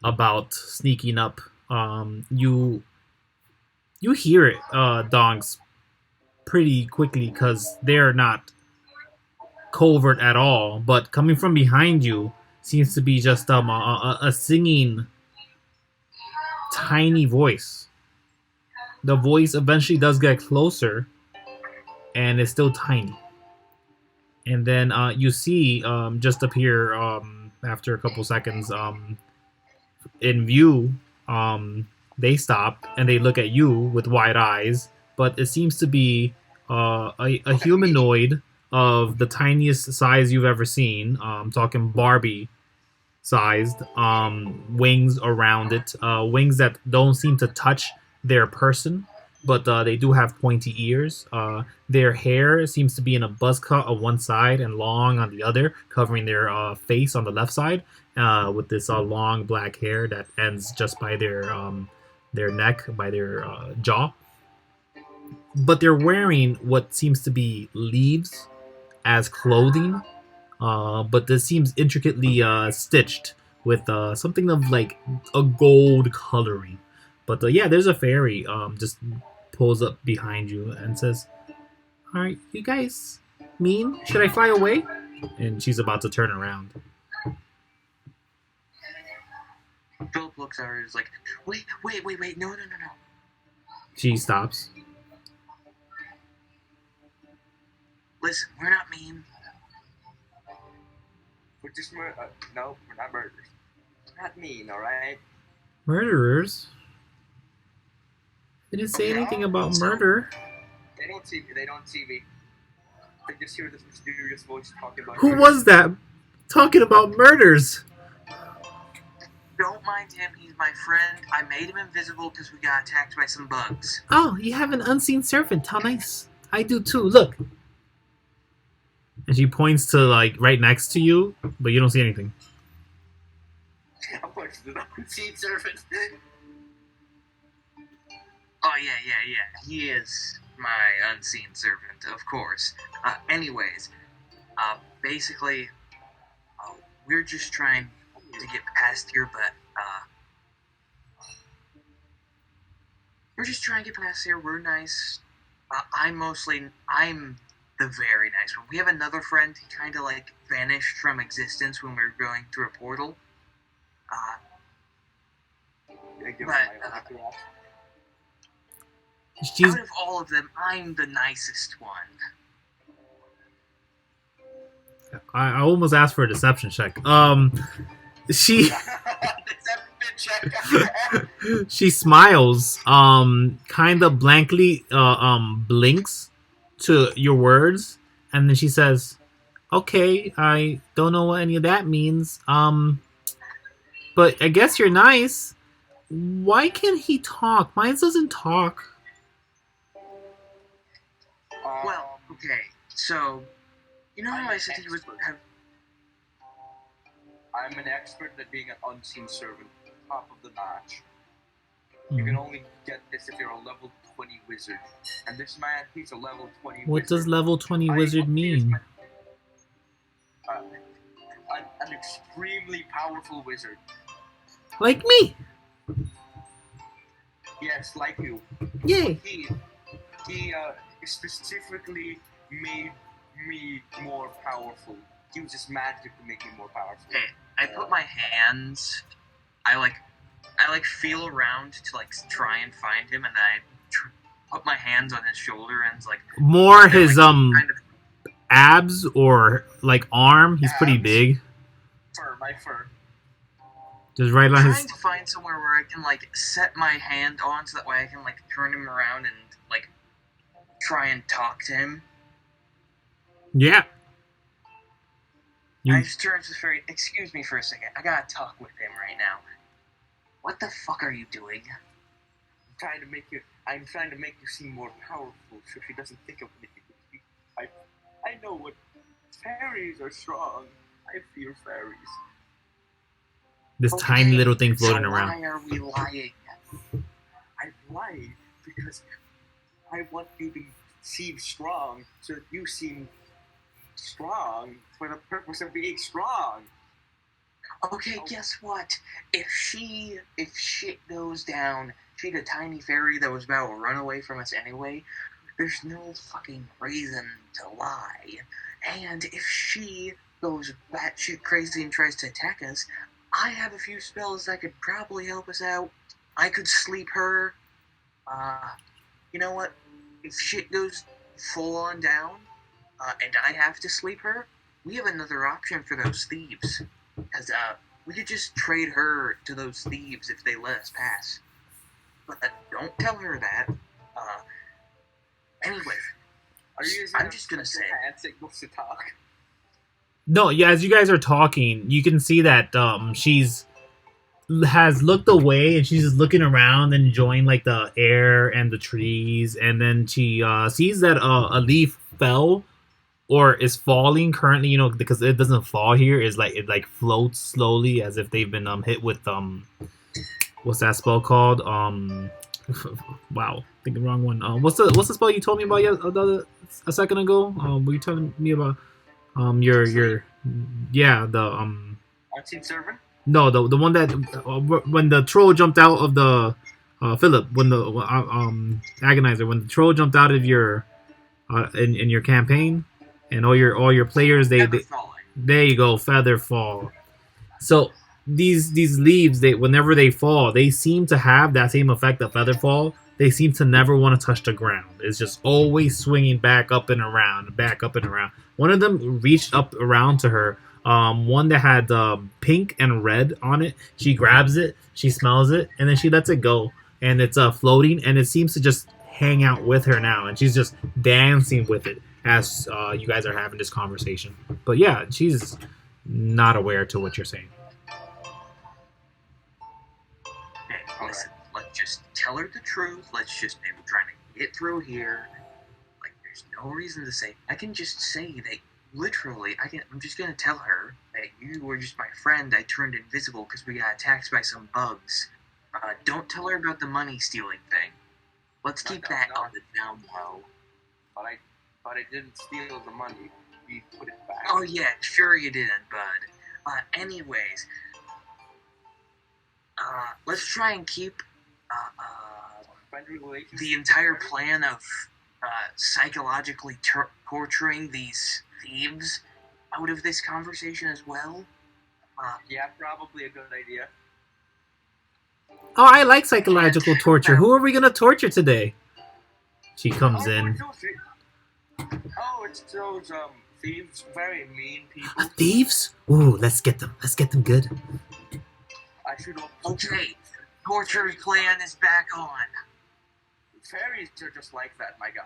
about sneaking up, you hear it, Donkz, pretty quickly because they're not covert at all. But coming from behind you seems to be just a singing tiny voice. The voice eventually does get closer, and it's still tiny. And then you see just appear after a couple seconds in view. They stop and they look at you with wide eyes, but it seems to be a humanoid of the tiniest size you've ever seen. I'm talking Barbie sized, wings around it, wings that don't seem to touch their person, but they do have pointy ears. Their hair seems to be in a buzz cut on one side and long on the other, covering their face on the left side, with this long black hair that ends just by their neck, by their jaw. But they're wearing what seems to be leaves as clothing, but this seems intricately stitched with something of like a gold coloring. But yeah, there's a fairy just pulls up behind you and says, "Alright, you guys mean? Should I fly away?" And she's about to turn around. Philip looks at her and is like, wait, no. She stops. Listen, we're not mean. We're just no, we're not murderers. We're not mean, alright? Murderers? They didn't say anything about murder. They don't see me. They just hear this mysterious voice talking about Who was that talking about murders? Don't mind him, he's my friend. I made him invisible because we got attacked by some bugs. Oh, you have an unseen servant. How nice. I do too. Look. And she points to like right next to you, but you don't see anything. I pointed to the unseen servant. Oh, yeah. He is my unseen servant, of course. Anyways, basically, we're just trying to get past here, but, we're just trying to get past here. We're nice. I'm the very nice one. We have another friend who kind of, like, vanished from existence when we were going through a portal. Out of all of them, I'm the nicest one. I almost asked for a deception check. She she smiles, kind of blankly, blinks to your words, and then she says, "Okay, I don't know what any of that means. But I guess you're nice. Why can't he talk? Mine doesn't talk." Well, okay, so you know how I said he was. I'm an expert at being an unseen servant, top of the notch. You can only get this if you're a level 20 wizard. And this man, he's a level 20 What wizard. does level 20 wizard mean? An extremely powerful wizard. Like me. Yes, like you. Yay. He specifically made me more powerful. He was just magic to make me more powerful. Okay, I put my hands. I feel around to like try and find him, and then I put my hands on his shoulder and it's like more his kind of abs or like arm. He's pretty big. My fur. Just right on his. Trying to find somewhere where I can like set my hand on, so that way I can like turn him around and like try and talk to him. Yeah. I just turned to the fairy. Excuse me for a second. I gotta talk with him right now. What the fuck are you doing? I'm trying to make you seem more powerful, so she doesn't think of me. I know what fairies are strong. I fear fairies. This tiny little thing floating so around. Why are we lying? I lied because I want you to seem strong, so that you seem strong for the purpose of being strong. Okay, guess what? If shit goes down, she's a tiny fairy that was about to run away from us anyway. There's no fucking reason to lie. And if she goes batshit crazy and tries to attack us, I have a few spells that could probably help us out. I could sleep her. You know what? If shit goes full on down, and I have to sleep her, we have another option for those thieves. Because, we could just trade her to those thieves if they let us pass. But don't tell her that. Anyway, I'm just gonna say hand signals to talk. No, yeah, as you guys are talking, you can see that she's has looked away and she's just looking around and enjoying like the air and the trees, and then she sees that a leaf fell or is falling currently, you know, because it doesn't fall here, is like it like floats slowly as if they've been hit with what's that spell called? Wow, I think the wrong one. What's the spell you told me about a second ago? Were you telling me about your the Unseen servant? No, the one that when the troll jumped out of the Phillip, when the Agonizer, when the troll jumped out of your in your campaign, and all your players they there you go, feather fall. So these leaves, they whenever they fall, they seem to have that same effect of feather fall. They seem to never want to touch the ground. It's just always swinging back up and around, back up and around. One of them reached up around to her. One that had pink and red on it. She grabs it, she smells it, and then she lets it go. And it's floating, and it seems to just hang out with her now. And she's just dancing with it as you guys are having this conversation. But yeah, she's not aware to what you're saying. Hey, listen, let's just tell her the truth. Let's just maybe try to get through here. Like, there's no reason to say. I can just say that. Literally, I'm just gonna tell her that you were just my friend. I turned invisible because we got attacked by some bugs. Don't tell her about the money stealing thing. Let's keep that on the down low. But I didn't steal the money. We put it back. Oh yeah, sure you didn't, bud. Anyways, let's try and keep the entire plan of psychologically torturing these thieves out of this conversation as well. Yeah, probably a good idea. Oh, I like psychological torture. Who are we gonna torture today? She comes in. Oh, it's those thieves, very mean people. Thieves? Ooh, let's get them. Let's get them good. I should Okay, torture clan is back on. Fairies are just like that, my guy.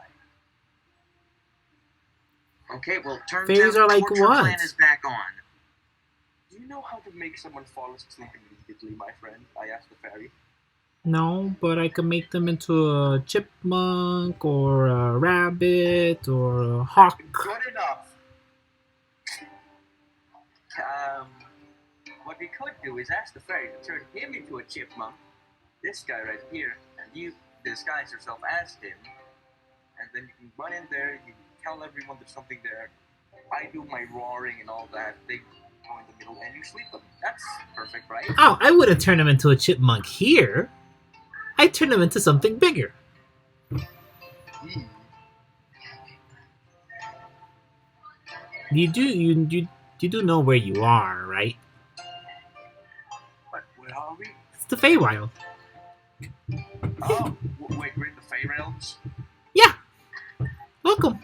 Okay, well, turns Fairies out are like torture what? clan is back on. Do you know how to make someone fall asleep immediately, my friend? I asked the fairy. No, but I could make them into a chipmunk or a rabbit or a hawk. Good enough. What we could do is ask the fairy to turn him into a chipmunk, this guy right here, and you disguise yourself as him, and then you can run in there, you tell everyone there's something there. I do my roaring and all that, they go in the middle, and you sleep them. That's perfect, right? Oh, I wouldn't turn him into a chipmunk here. I'd turn him into something bigger. You do know where you are, right? But where are we? It's the Feywild. Oh, wait, we're in the Fey Realms? Yeah. Welcome.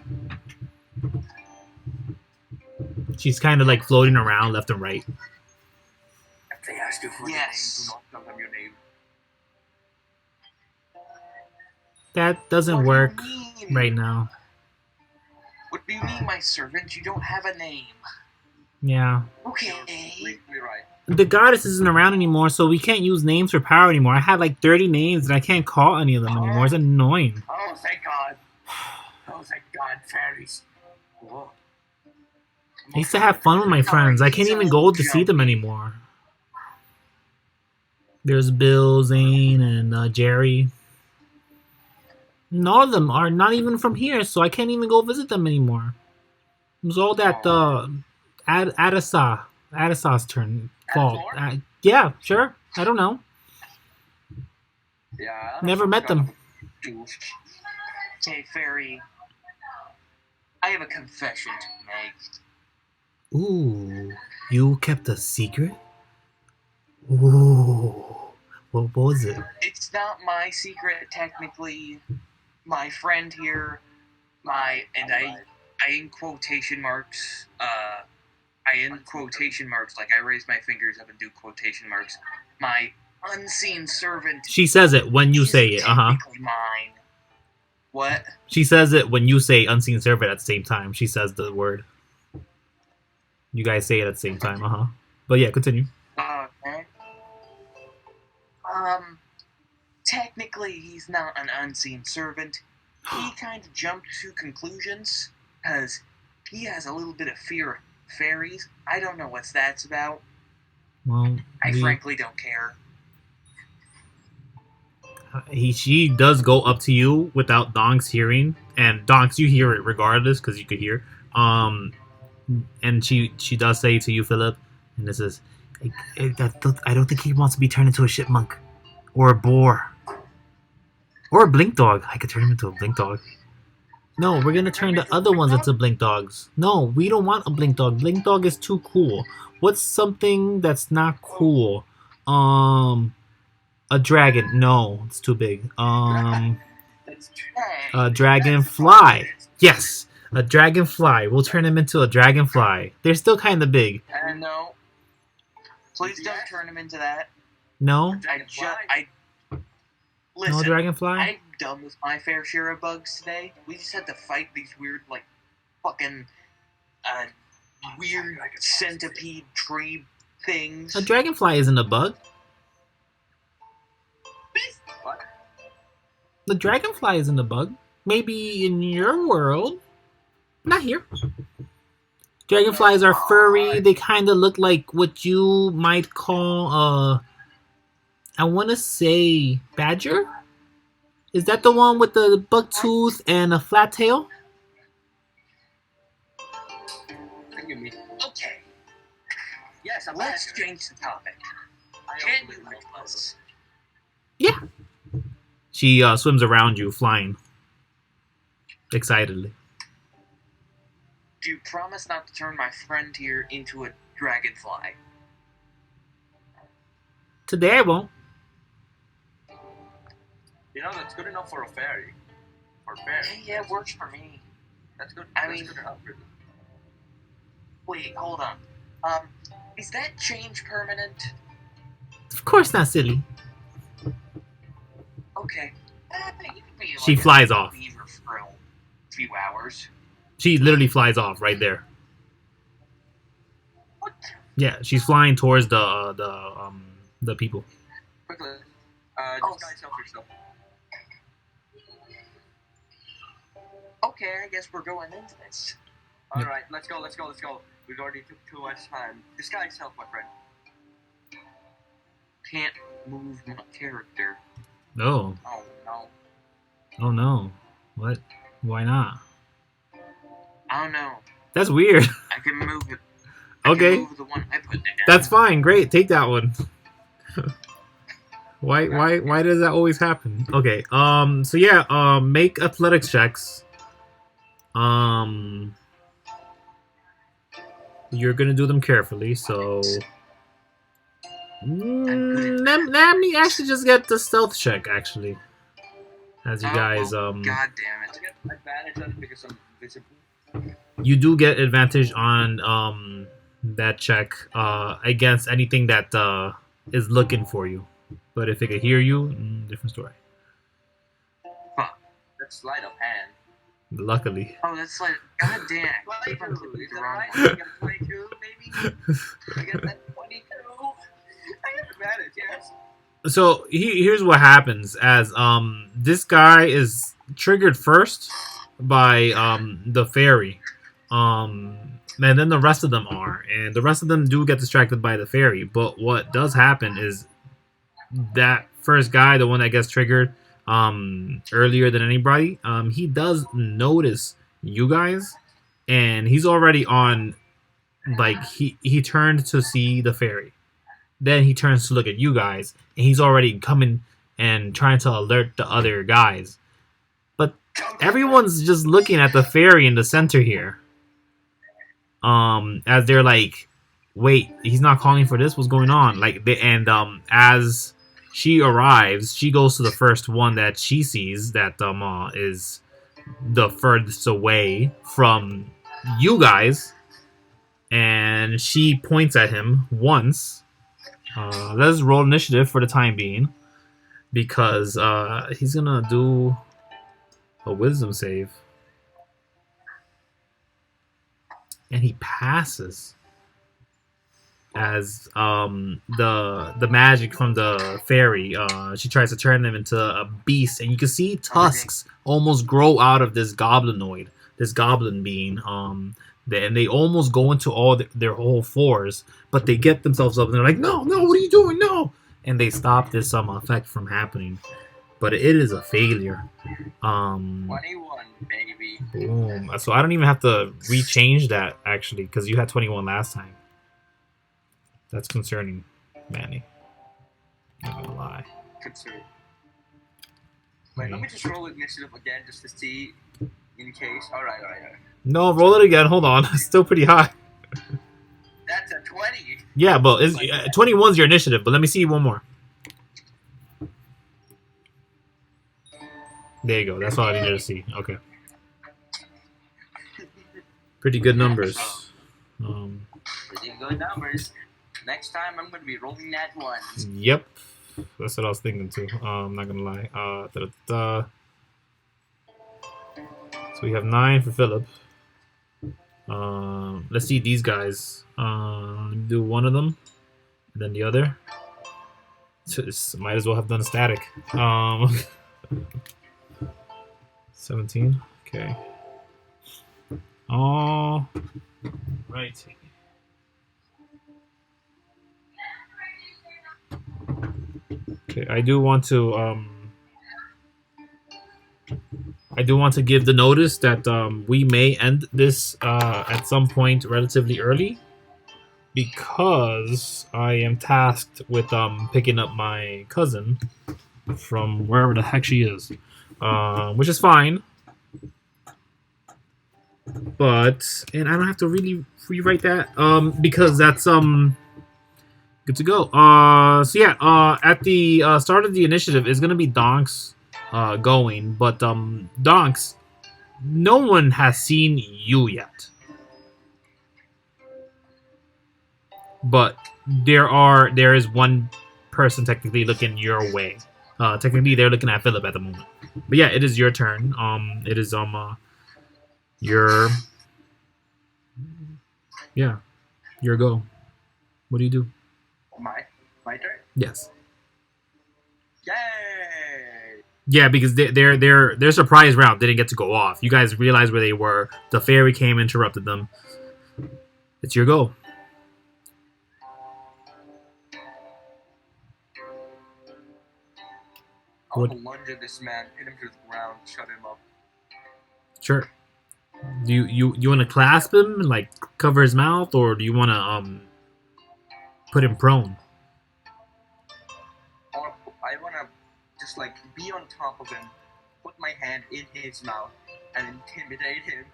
She's kind of like floating around left and right. If they ask you for Yes. your name, do not tell them your name. That doesn't What do work you mean? right now. What do you mean, my servant? You don't have a name. Yeah. Okay. Completely right. The goddess isn't around anymore, so we can't use names for power anymore. I had like 30 names, and I can't call any of them anymore. It's annoying. Oh, thank God. Oh, thank God, fairies. Whoa. I used to have fun with my friends. I can't even go to see them anymore. There's Bill, Zane, and Jerry. And all of them are not even from here, so I can't even go visit them anymore. It was all that Adasa's turn fault. Yeah, sure. I don't know. Yeah. Never met them. Okay, fairy. I have a confession to make. Ooh, you kept a secret? Ooh, what was it? It's not my secret, technically. My friend here, I in quotation marks, like I raise my fingers up and do quotation marks. My unseen servant. She says it when you say it. Technically mine. What? She says it when you say unseen servant at the same time. She says the word. You guys say it at the same time. But yeah, continue. Okay. Technically, he's not an unseen servant. He kind of jumped to conclusions because he has a little bit of fear of fairies. I don't know what that's about. Well, I frankly don't care. She does go up to you without Donkz hearing, and Donkz, you hear it regardless because you could hear. And she does say to you, Phillip, and this is, I don't think he wants to be turned into a chipmunk or a boar or a blink dog. I could turn him into a blink dog. No, we're gonna turn the other ones into blink dogs. No, we don't want a blink dog. Blink dog is too cool. What's something that's not cool? A dragon. No, it's too big. A dragonfly. Yes, a dragonfly. We'll turn him into a dragonfly. They're still kind of big. No. Please don't turn him into that. No? Listen, No dragonfly? I'm done with my fair share of bugs today. We just had to fight these weird, like, fucking, weird centipede tree things. A dragonfly isn't a bug. What? The dragonfly isn't a bug. Maybe in your world. Not here. Dragonflies are furry. They kind of look like what you might call, I want to say badger? Is that the one with the buck tooth and a flat tail? Okay, Yes, I'm let's badger. change the topic. I Can also you live in help us? Yeah. She swims around you, flying. Excitedly. Do you promise not to turn my friend here into a dragonfly? Today I won't. You know, that's good enough for a fairy. For a fairy. Yeah, it works for me. That's good. I That's mean- good enough, really. Wait, hold on. Is that change permanent? Of course not, silly. Okay. You could be She like flies a off. beaver for a few hours. She literally flies off right there. What? Yeah, she's flying towards the people. Quickly. Oh. Disguise self yourself. Okay, I guess we're going into this. Alright, let's go. We've already took too much time. Disguise self, my friend. Can't move my character. No. Oh no. Oh no. What? Why not? I don't know. That's weird. I can move it. Okay. I can move the one I put down. That's fine. Great. Take that one. Why does that always happen? Okay. So yeah. Make athletics checks. You're gonna do them carefully. So. Let me actually just get the stealth check. Actually, as you guys God damn it! I get advantage on it because I'm visible. You do get advantage on that check against anything that is looking for you. But if it could hear you, different story. Fuck. That's sleight of hand. Luckily. Oh, that's like god damn. 22, is that right? one. I got a 22, maybe? I got that 22. I got advantage, yes. So here's what happens as this guy is triggered first by the fairy. And then the rest of them are. And the rest of them do get distracted by the fairy. But what does happen is that first guy, the one that gets triggered earlier than anybody, he does notice you guys. And he's already on, like, he turned to see the fairy. Then he turns to look at you guys. And he's already coming and trying to alert the other guys. But everyone's just looking at the fairy in the center here. As they're like, wait, he's not calling for this? What's going on? As she arrives, she goes to the first one that she sees that is the furthest away from you guys, and she points at him once. Let's roll initiative for the time being, because he's gonna do a wisdom save. And he passes as the magic from the fairy. She tries to turn him into a beast, and you can see tusks almost grow out of this goblinoid, this goblin being. And they almost go into all their whole fours, but they get themselves up and they're like, no, what are you doing? No! And they stop this effect from happening. But it is a failure. 21, baby. Boom. So I don't even have to rechange that, actually, because you had 21 last time. That's concerning, Manny. Not gonna lie. Concerning. Wait, let me just roll initiative again just to see, in case. Alright. No, roll it again. Hold on. It's still pretty high. That's a 20. Yeah, but 21's your initiative, but let me see one more. There you go. That's all I needed to see. Okay. Pretty good numbers. Pretty good numbers. Next time I'm going to be rolling that one. Yep. That's what I was thinking too. I'm not going to lie. So we have 9 for Phillip. Let's see these guys. Let me do one of them. And then the other. Just, might as well have done static. 17. Okay. All right. Okay, I do want to give the notice that we may end this at some point relatively early, because I am tasked with picking up my cousin from wherever the heck she is. Which is fine, and I don't have to really rewrite that because that's good to go. So yeah, at the start of the initiative is gonna be Donkz going, but Donkz, no one has seen you yet. but there is one person technically looking your way. Technically, they're looking at Phillip at the moment. But yeah, it is your turn. It is your your go. What do you do? My turn. Yes. Yay! Yeah, because their surprise round didn't get to go off. You guys realized where they were. The fairy came, interrupted them. It's your go. I want to lunge at this man, hit him to the ground, shut him up. Sure. Do you want to clasp him and like cover his mouth, or do you want to put him prone? I want to just like be on top of him, put my hand in his mouth, and intimidate him.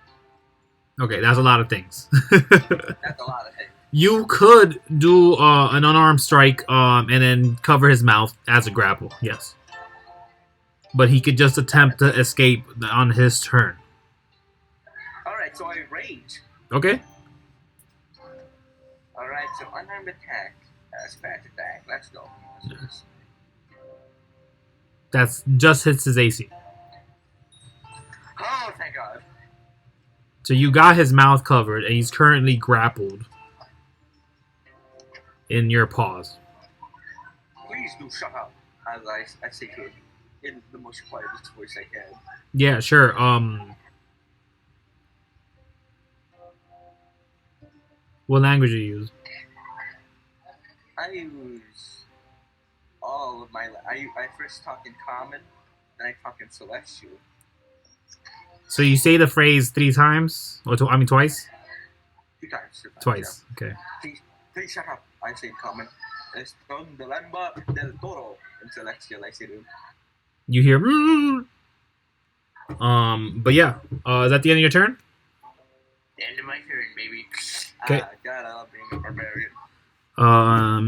Okay, that's a lot of things. That's a lot of things. You could do an unarmed strike and then cover his mouth as a grapple. Yes. But he could just attempt to escape on his turn. Alright, so I rage. Okay. Alright, so unarmed attack. Smash attack. Let's go. Yes. That's just hits his AC. Oh, thank God. So you got his mouth covered, and he's currently grappled in your paws. Please do shut up, as I say to him in the most quietest voice I can. Yeah, sure. What language do you use? I use all of my... I first talk in Common, then I talk in Celestial. So you say the phrase 3 times? Or twice? 2 times. Twice, Yeah. okay. Please shut up, I say in Common. Es donde lamba del toro. In Celestial, I say to him. You hear... But yeah. Is that the end of your turn? The end of my turn, baby. Okay. God, I love being a barbarian.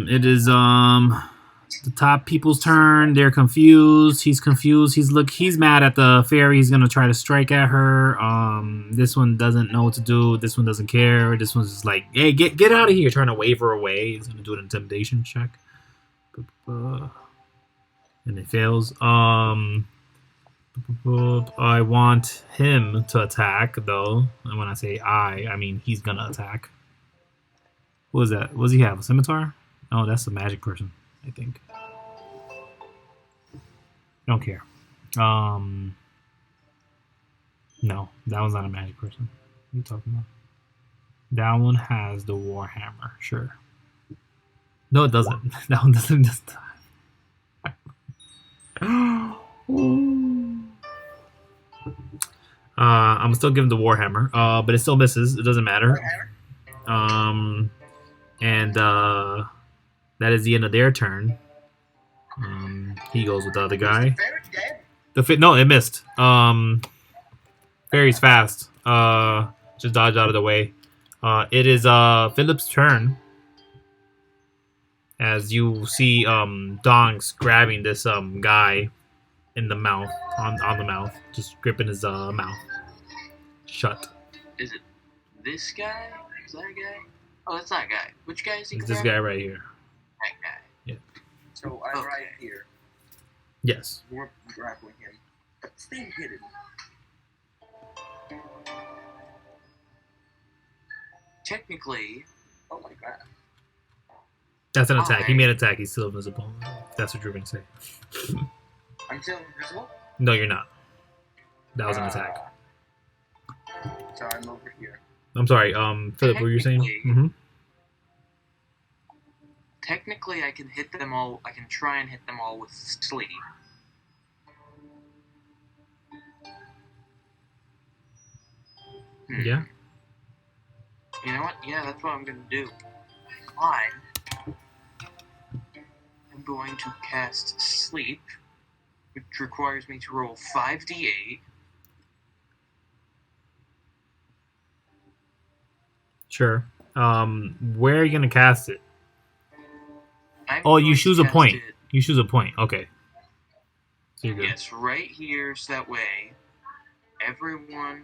It is the top people's turn. They're confused. He's confused. He's mad at the fairy. He's gonna try to strike at her. This one doesn't know what to do. This one doesn't care. This one's just like, hey, get out of here, trying to wave her away. He's gonna do an intimidation check. And it fails. I want him to attack, though. And when I say I mean he's gonna attack. What is that? What does he have? A scimitar? Oh, that's a magic person, I think. Don't care. No, that one's not a magic person. What are you talking about? That one has the Warhammer, sure. No, it doesn't. That one doesn't. I'm still giving the Warhammer, but it still misses. It doesn't matter. And that is the end of their turn. He goes with the other guy. No, it missed. Fairy's fast. Just dodge out of the way. It is Phillip's turn. As you see Donkz grabbing this guy in the mouth, on the mouth, just gripping his mouth shut. Is it this guy? Is that a guy? Oh, that's not a guy. Which guy is he? It's this guy right here. That guy. Yeah. So I'm right here. Yes. We're grappling him. Stay hidden. Technically. Oh my God. That's an attack. He made an attack. He's still invisible. That's what you're going to say. I'm still invisible? No, you're not. That was an attack. So I'm over here. I'm sorry, Phillip, what were you saying? Mm-hmm. Technically, I can hit them all. I can try and hit them all with sleep. Yeah. You know what? Yeah, that's what I'm gonna do. I'm going to cast Sleep, which requires me to roll 5d8. Sure. Where are you gonna cast it? You choose a point. You choose a point. Okay. So you're good. Yes, right here, so that way everyone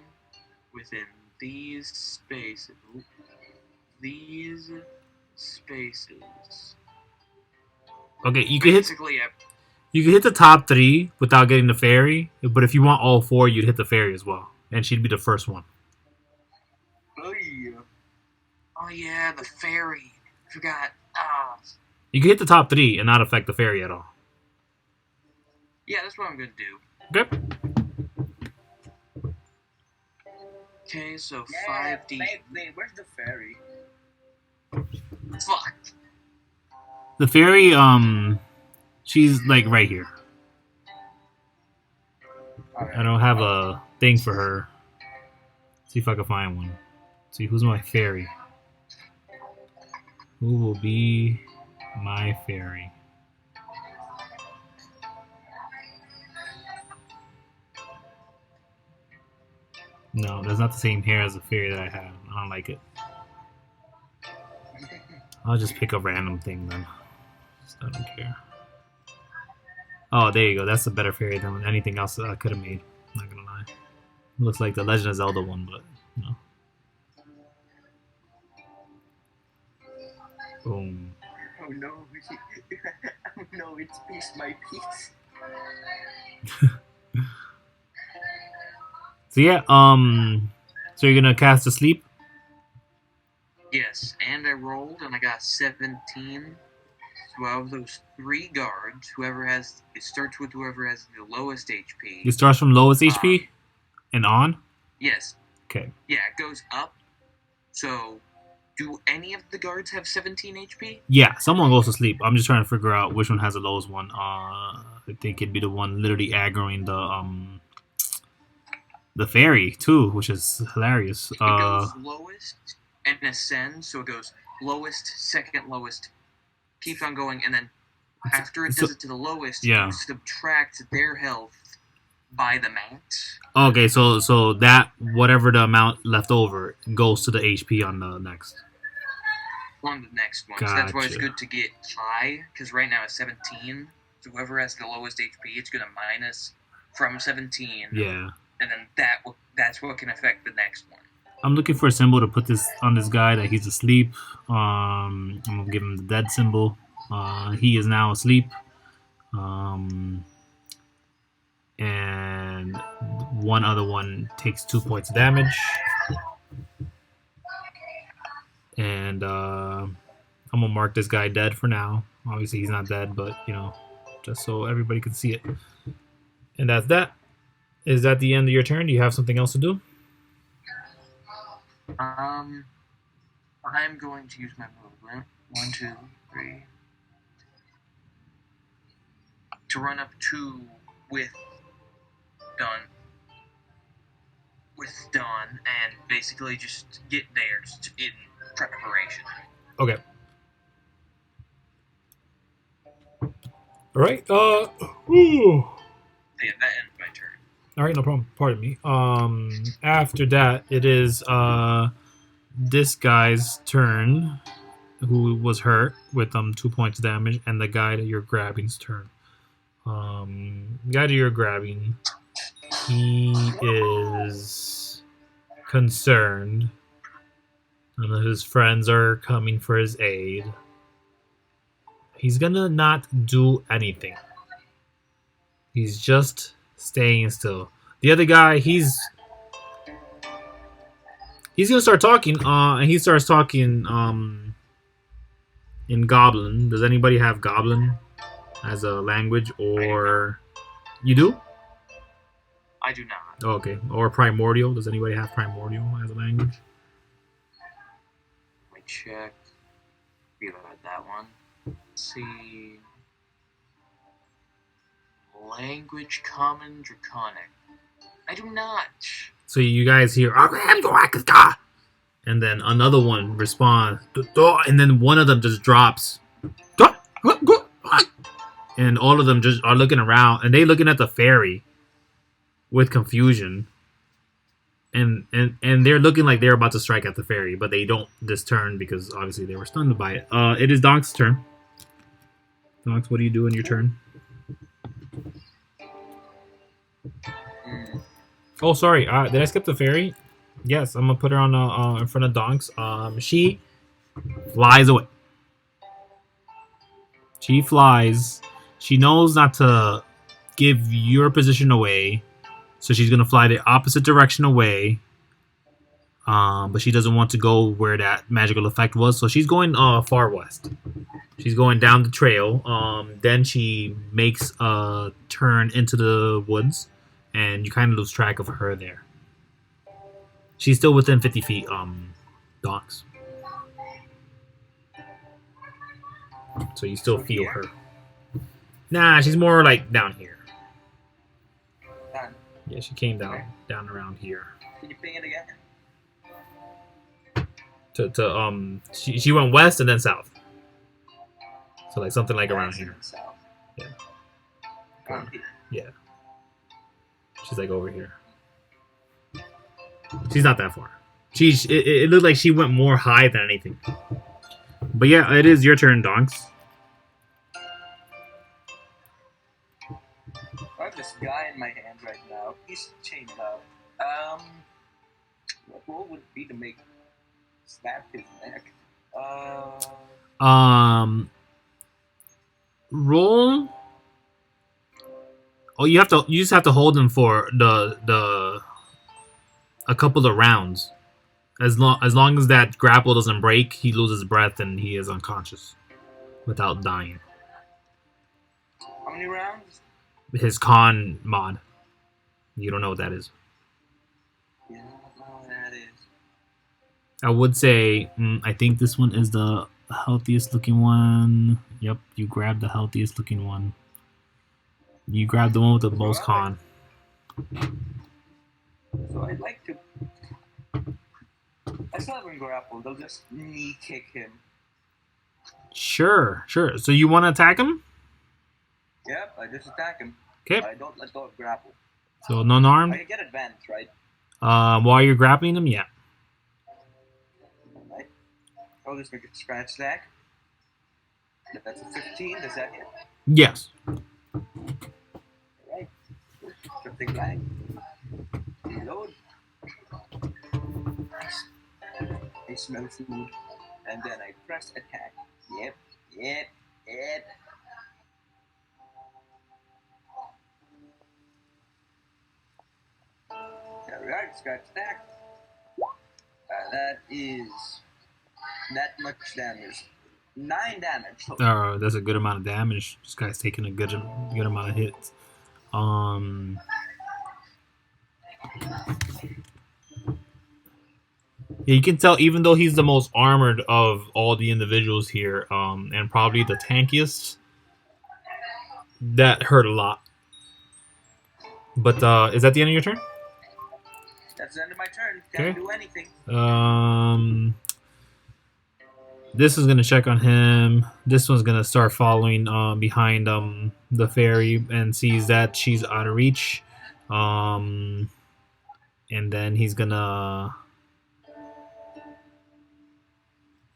within these spaces. Okay, you can hit Basically, yeah. you can hit the top 3 without getting the fairy, but if you want all 4, you'd hit the fairy as well, and she'd be the first one. Oh yeah. Oh yeah, the fairy. Forgot. You can hit the top 3 and not affect the fairy at all. Yeah, that's what I'm gonna do. Okay. Okay, so Yeah, 5D. wait, where's the fairy? Fuck. The fairy, she's like right here. I don't have a thing for her. See if I can find one. See who's my fairy. Who will be my fairy? No, that's not the same hair as the fairy that I have. I don't like it. I'll just pick a random thing then. I don't care. Oh, there you go. That's a better fairy than anything else that I could have made. Not gonna lie. Looks like the Legend of Zelda one, but you know. Boom. Oh no. Oh no, it's piece by piece. So yeah, so you're gonna cast Asleep? Yes, and I rolled and I got 17. So out of those 3 guards, it starts with whoever has the lowest HP. It starts from lowest HP and on? Yes. Okay. Yeah, it goes up. So, do any of the guards have 17 HP? Yeah, someone goes to sleep. I'm just trying to figure out which one has the lowest one. I think it'd be the one literally aggroing the fairy too, which is hilarious. It goes lowest and ascends, so it goes lowest, second lowest, keeps on going, and then after it does it to the lowest, you subtract their health by the max. Okay, so that whatever the amount left over goes to the HP on the next. On the next one. Gotcha. So that's why it's good to get high, because right now it's 17. So whoever has the lowest HP, it's going to minus from 17. Yeah. And then that's what can affect the next one. I'm looking for a symbol to put this on this guy that he's asleep. I'm gonna give him the dead symbol. He is now asleep. And one other one takes 2 points of damage. And I'm gonna mark this guy dead for now. Obviously he's not dead, but you know, just so everybody can see it. And that's that. Is that the end of your turn? Do you have something else to do? I'm going to use my movement. 1, 2, 3. To run up to with Dawn and basically just get there just in preparation. Okay. Alright, ooh. Yeah, that ends my turn. Alright, no problem. Pardon me. After that, it is this guy's turn, who was hurt with 2 points of damage, and the guy that you're grabbing's turn. The guy that you're grabbing, he is concerned. None of his friends are coming for his aid. He's gonna not do anything. He's just staying still. The other guy, he's gonna start talking, and he starts talking in Goblin. Does anybody have Goblin as a language, or you do? I do not. Oh, okay. Or Primordial. Does anybody have Primordial as a language? Let me check. Forget about that one. Let's see. Language Common Draconic. I do not. So you guys hear, and then another one responds, and then one of them just drops. And all of them just are looking around, and they looking at the fairy with confusion. And they're looking like they're about to strike at the fairy, but they don't this turn because obviously they were stunned by it. It is Donksz's turn. Donkz, what do you do in your turn? Oh, sorry. Did I skip the fairy? Yes, I'm gonna put her on in front of Donkz. She flies away. She flies. She knows not to give your position away, so she's gonna fly the opposite direction away. But she doesn't want to go where that magical effect was, so she's going far west. She's going down the trail. Then she makes a turn into the woods, and you kind of lose track of her there. She's still within 50 feet, Donkz. So you still feel her. Nah, she's more like down here. Done. Yeah, she came down around here. Can you ping it again? She went west and then south. So like something like around West here. and south. Yeah. Around here. Yeah. She's like over here. She's not that far. It looked like she went more high than anything. But yeah, it is your turn, Donkz. I have this guy in my hand right now. He's chained up. What role would it be to make snap his neck? Roll. Oh, you just have to hold him for a couple of rounds. As long as that grapple doesn't break, he loses breath and he is unconscious without dying. How many rounds? His con mod. You don't know what that is. Yeah, I don't know what that is. I would say, I think this one is the healthiest looking one. Yep, you grabbed the healthiest looking one. You grabbed the one with the most con. So I'd like to. I still haven't grappled. They'll just knee kick him. Sure. So you want to attack him? Yep, I just attack him. Okay. I don't let go of grapple. So non-armed? I can get advantage, right? While you're grappling him, yeah. Alright. I'll just make a scratch attack. That's a 15. Does that hit? Yes. Alright. Something back. Reload. Nice. I smell food. And then I press attack. Yep. Alright, scratch attack. That is that much damage. 9 damage. That's a good amount of damage. This guy's taking a good amount of hits. Yeah, you can tell, even though he's the most armored of all the individuals here, and probably the tankiest, that hurt a lot. But is that the end of your turn? That's the end of my turn. Can't do anything. This is gonna check on him. This one's gonna start following behind the fairy and sees that she's out of reach. And then he's gonna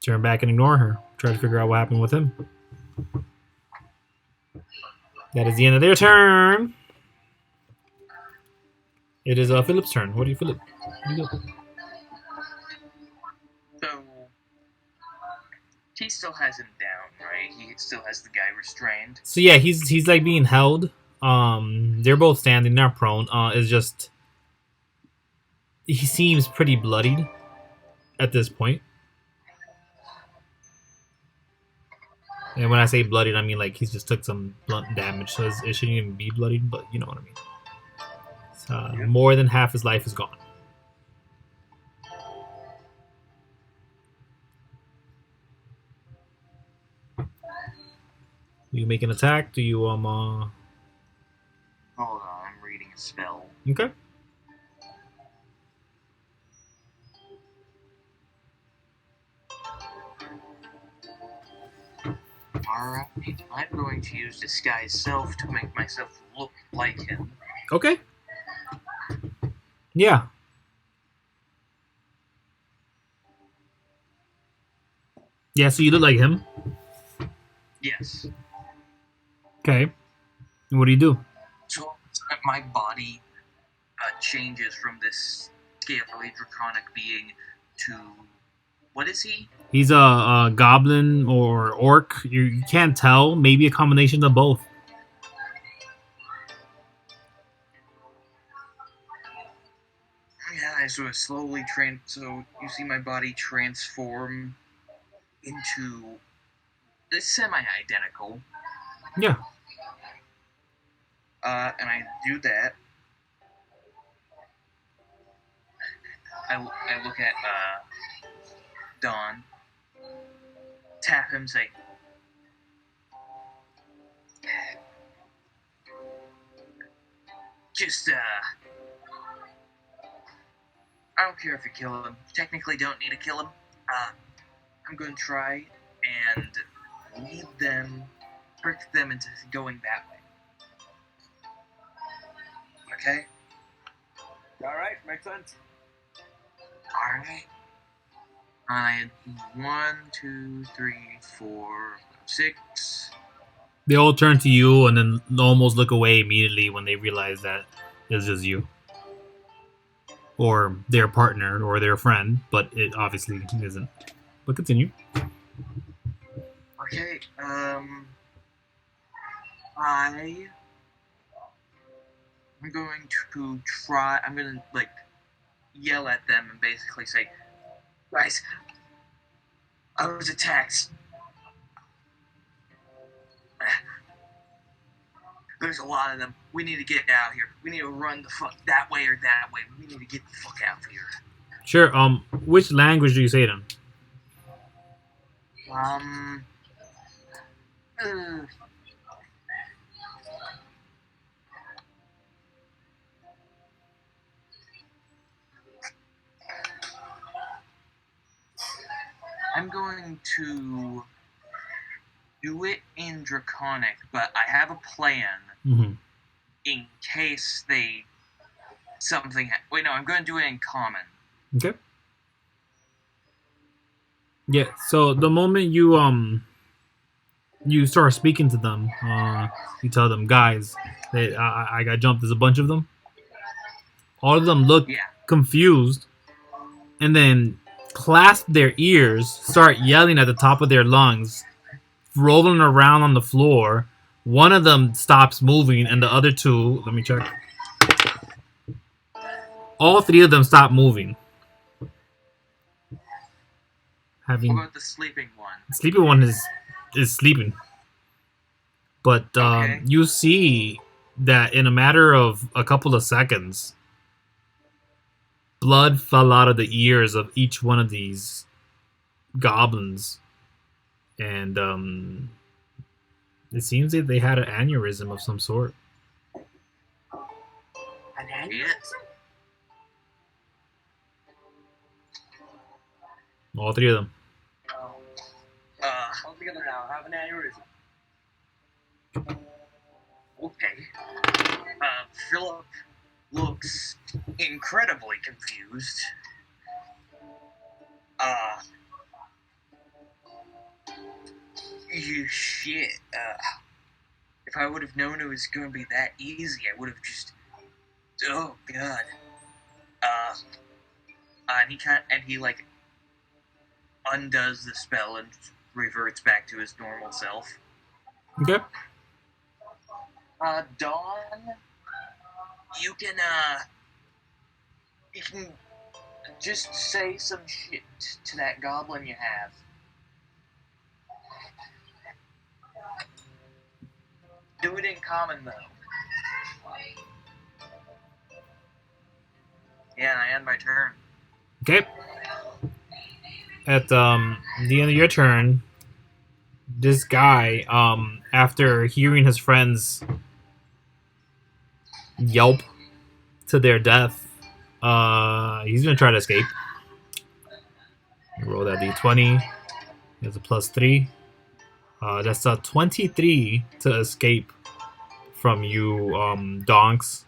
turn back and ignore her. Try to figure out what happened with him. That is the end of their turn. It is Philip's turn. What do you, Philip? What do you do? So he still has him down, right? He still has the guy restrained. So yeah, he's like being held. They're both standing. They're prone. It's just he seems pretty bloodied at this point. And when I say bloodied, I mean like he's just took some blunt damage, so it shouldn't even be bloodied, but you know what I mean. More than half his life is gone. You make an attack? Do you Hold on, I'm reading a spell. Okay. Alright, I'm going to use Disguise Self to make myself look like him. Okay. Yeah. Yeah, so you look like him. Yes. Okay. And what do you do? So my body changes from this scaly draconic being to What is he? He's a goblin or orc. You can't tell. Maybe a combination of both. Yeah, I sort of slowly so you see my body transform into this semi-identical. Yeah. And I do that. I look at Don, tap him, say, just I don't care if you kill him. Technically, don't need to kill him. I'm going to try and lead them, trick them into going that way. Okay? Alright, makes sense. Alright. I had 1, 2, 3, 4, 6. They all turn to you and then almost look away immediately when they realize that it's just you. Or their partner or their friend, but it obviously isn't. But continue. Okay, I'm going to try, I'm going to, like, yell at them and basically say, guys, I was attacked. There's a lot of them. We need to get out of here. We need to run the fuck that way or that way. We need to get the fuck out of here. Sure, which language do you say them? I'm going to do it in Draconic, but I have a plan in case something. Wait, no, I'm going to do it in Common. Okay. Yeah. So the moment you start speaking to them, you tell them, guys, that I got jumped. There's a bunch of them. All of them look confused, and then clasp their ears, start yelling at the top of their lungs, rolling around on the floor. One of them stops moving, and the other two, let me check. All three of them stop moving. What about the sleeping one? The sleeping one is sleeping. But you see that in a matter of a couple of seconds, blood fell out of the ears of each one of these goblins. And it seems that they had an aneurysm of some sort. An aneurysm? All three of them. All together now. Have an aneurysm. Okay. Phillip looks incredibly confused. You shit. If I would have known it was going to be that easy, I would have just. Oh god. And he like undoes the spell and reverts back to his normal self. Okay. Dawn, you can just say some shit to that goblin you have. Do it in Common, though. Yeah, and I end my turn. Okay. At the end of your turn, this guy, after hearing his friends yelp to their death, he's gonna try to escape. Roll that d20. He has a +3. That's a 23 to escape from you, Donkz.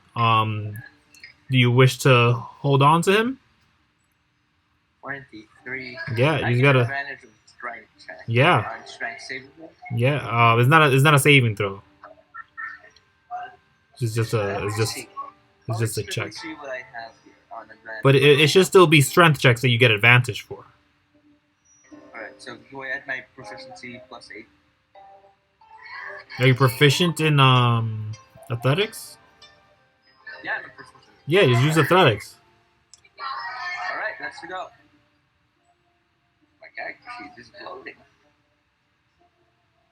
Do you wish to hold on to him? 23. Yeah, you gotta. Advantage of strength check. Yeah. Strength saving throw? Yeah. It's not a saving throw. It's just a check. See what I have here on advantage. But it should still be strength checks that you get advantage for. So do I add my proficiency +8? Are you proficient in athletics? Yeah, I'm proficient. Yeah, just use athletics. Alright, let's go. My character sheet is loading.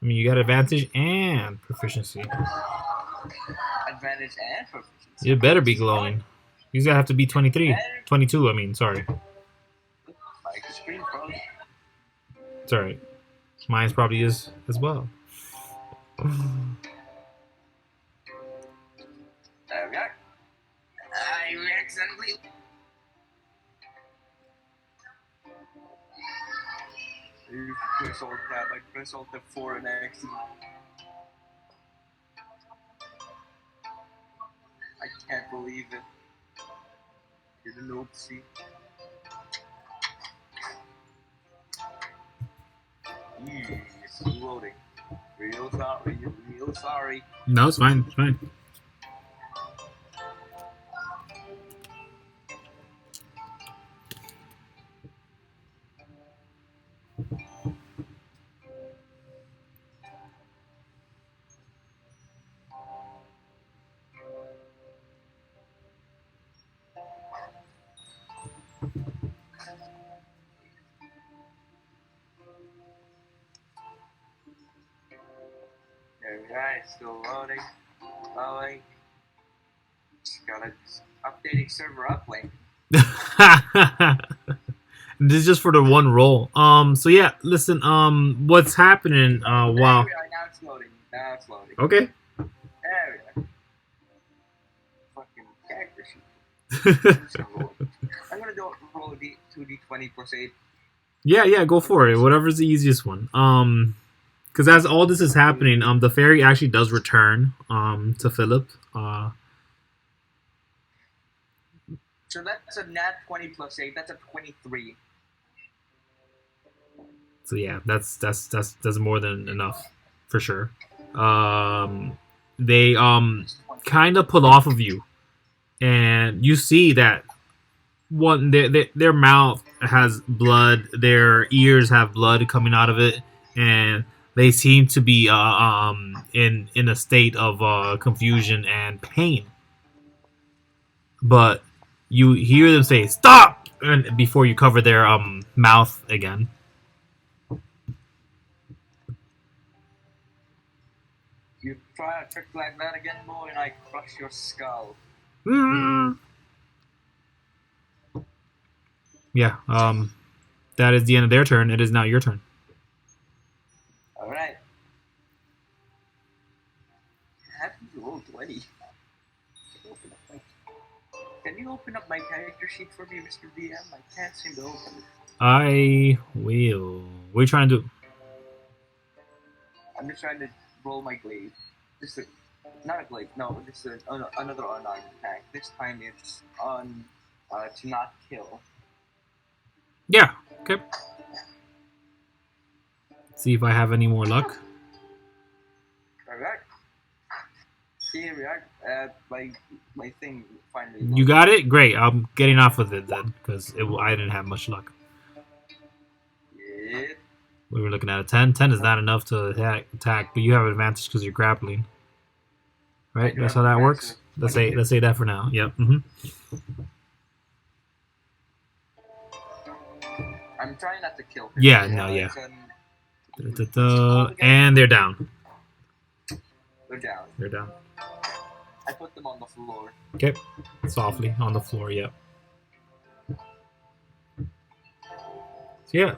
I mean, you got advantage and proficiency. Advantage and proficiency. It better be glowing. These gotta have to be 23. 22, I mean, sorry. My screen froze. It's alright. Mine's probably is as well. There we are. I accidentally. You press Alt Tab, I press Alt F4 and I accidentally. I can't believe it. You're the oopsie. It's loading. Real sorry, real sorry. No, it's fine. It's fine. There we are, it's still loading. Loading. Just gotta updating server uplink. This is just for the one roll. So yeah, listen, what's happening, There wow. we are, now it's loading. Now it's loading. Okay. There we are. Fucking character sheet. I'm gonna do roll a 2d20 +8. Yeah, go for it. Whatever's the easiest one. Because as all this is happening, the fairy actually does return, to Philip. So that's a nat 20 +8. That's a 23. So yeah, that's more than enough, for sure. They kind of pull off of you, and you see that one their mouth has blood, their ears have blood coming out of it, and they seem to be in a state of confusion and pain. But you hear them say "stop" and before you cover their mouth again. You try a trick like that again, boy, and I crush your skull. Yeah, that is the end of their turn. It is now your turn. Alright. Happy to roll 20. Can you open up my character sheet for me, Mr. DM? I can't seem to open it. I will. What are you trying to do? I'm just trying to roll my glaive. Not a glaive, no, this is another unarmed attack. This time it's on to not kill. Yeah, okay. See if I have any more luck. Alright. Here we are. My thing finally. You got it? Great. I'm getting off of it then, because I didn't have much luck. Yeah. We were looking at a 10. 10 is not enough to attack, but you have advantage because you're grappling. Right? That's how that works? Let's say that for now. Yep. I'm trying not to kill him. Yeah, no, yeah. And they're down. They're down. They're down. I put them on the floor. Okay. Softly on the floor, yep. So yeah.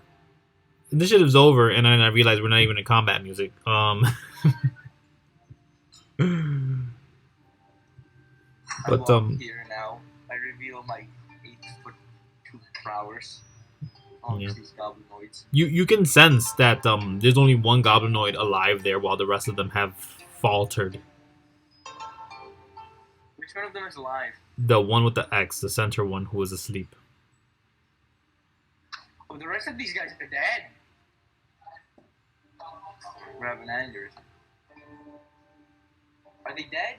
Initiative's over, and then I realized we're not even in combat music. But here now, I reveal my 8'2" prowess on these goblinoids. You can sense that there's only one goblinoid alive there, while the rest of them have faltered. Which one of them is alive? The one with the X, the center one, who is asleep. Oh, the rest of these guys are dead. We're having aneurysm. Are they dead?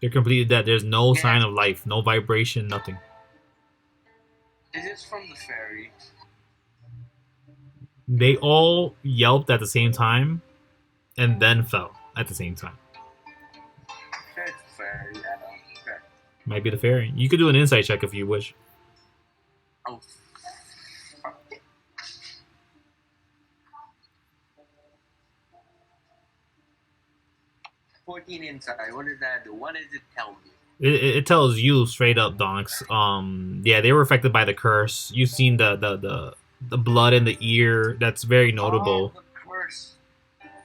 They're completely dead. There's no sign of life, no vibration, nothing. Is this from the fairy? They all yelped at the same time, and then fell at the same time. Sure, it's fair. Yeah, no. Okay. Might be the fairy. You could do an insight check if you wish. Oh, fuck. 14 inside. What does that do? What does it tell me? It tells you straight up, Donkz. Yeah, they were affected by the curse. You've seen the blood in the ear. That's very notable. Oh, the curse.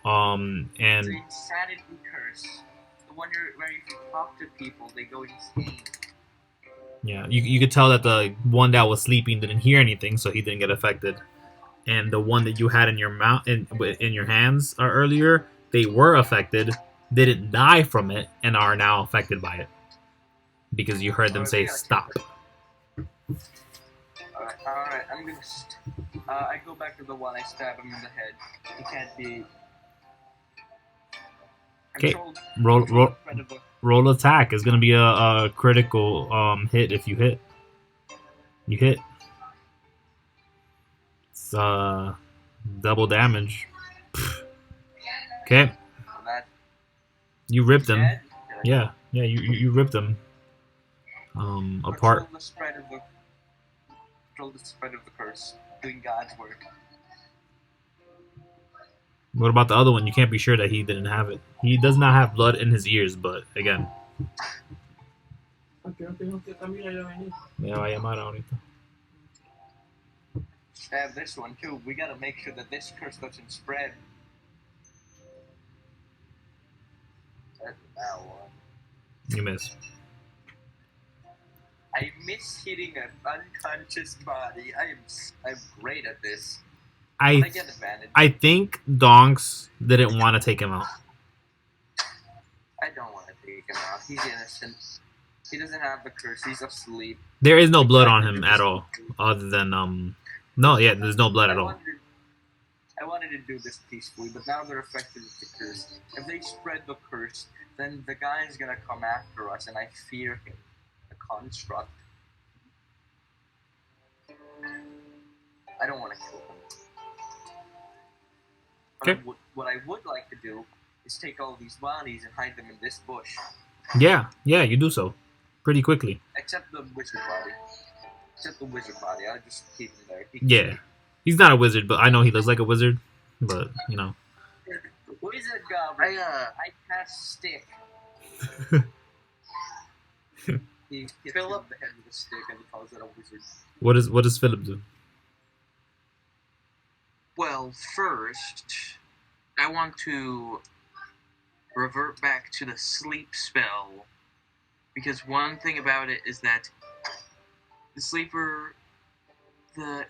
And The insanity curse. The one where if you talk to people, they go insane. yeah, you could tell that the one that was sleeping didn't hear anything, so he didn't get affected. And the one that you had in your mouth in your hands earlier, they were affected, didn't die from it, and are now affected by it because you heard them say stop. Alright, I'm gonna. I go back to the one, I stab him in the head. He can't be. Okay, roll attack is gonna be a critical hit if you hit. You hit. It's double damage. Okay. You ripped him. Yeah, you ripped him. Apart. Control the spread of the curse. Doing God's work. What about the other one? You can't be sure that he didn't have it. He does not have blood in his ears, but again. Me va a llamar ahorita. Stab this one too. We gotta make sure that this curse doesn't spread. That's that one. You miss. I miss hitting an unconscious body. I'm great at this. I get advantage. I think Donkz didn't want to take him out. I don't want to take him out. He's innocent. He doesn't have the curse. He's asleep. There is no blood on him at all, other than no, yeah, there's no blood at all. I wanted to do this peacefully, but now they're affected with the curse. If they spread the curse, then the guy's gonna come after us, and I fear him. The construct. I don't want to kill him. Okay. What I would like to do is take all these bodies and hide them in this bush. Yeah, you do so. Pretty quickly. Except the wizard body. I'll just keep him there. Yeah. He's not a wizard, but I know he looks like a wizard. But, you know. Wizard goblin. I cast stick. He hits Phillip the head with a stick and he calls it a wizard. What does Phillip do? Well, first, I want to revert back to the sleep spell, because one thing about it is that the sleeper,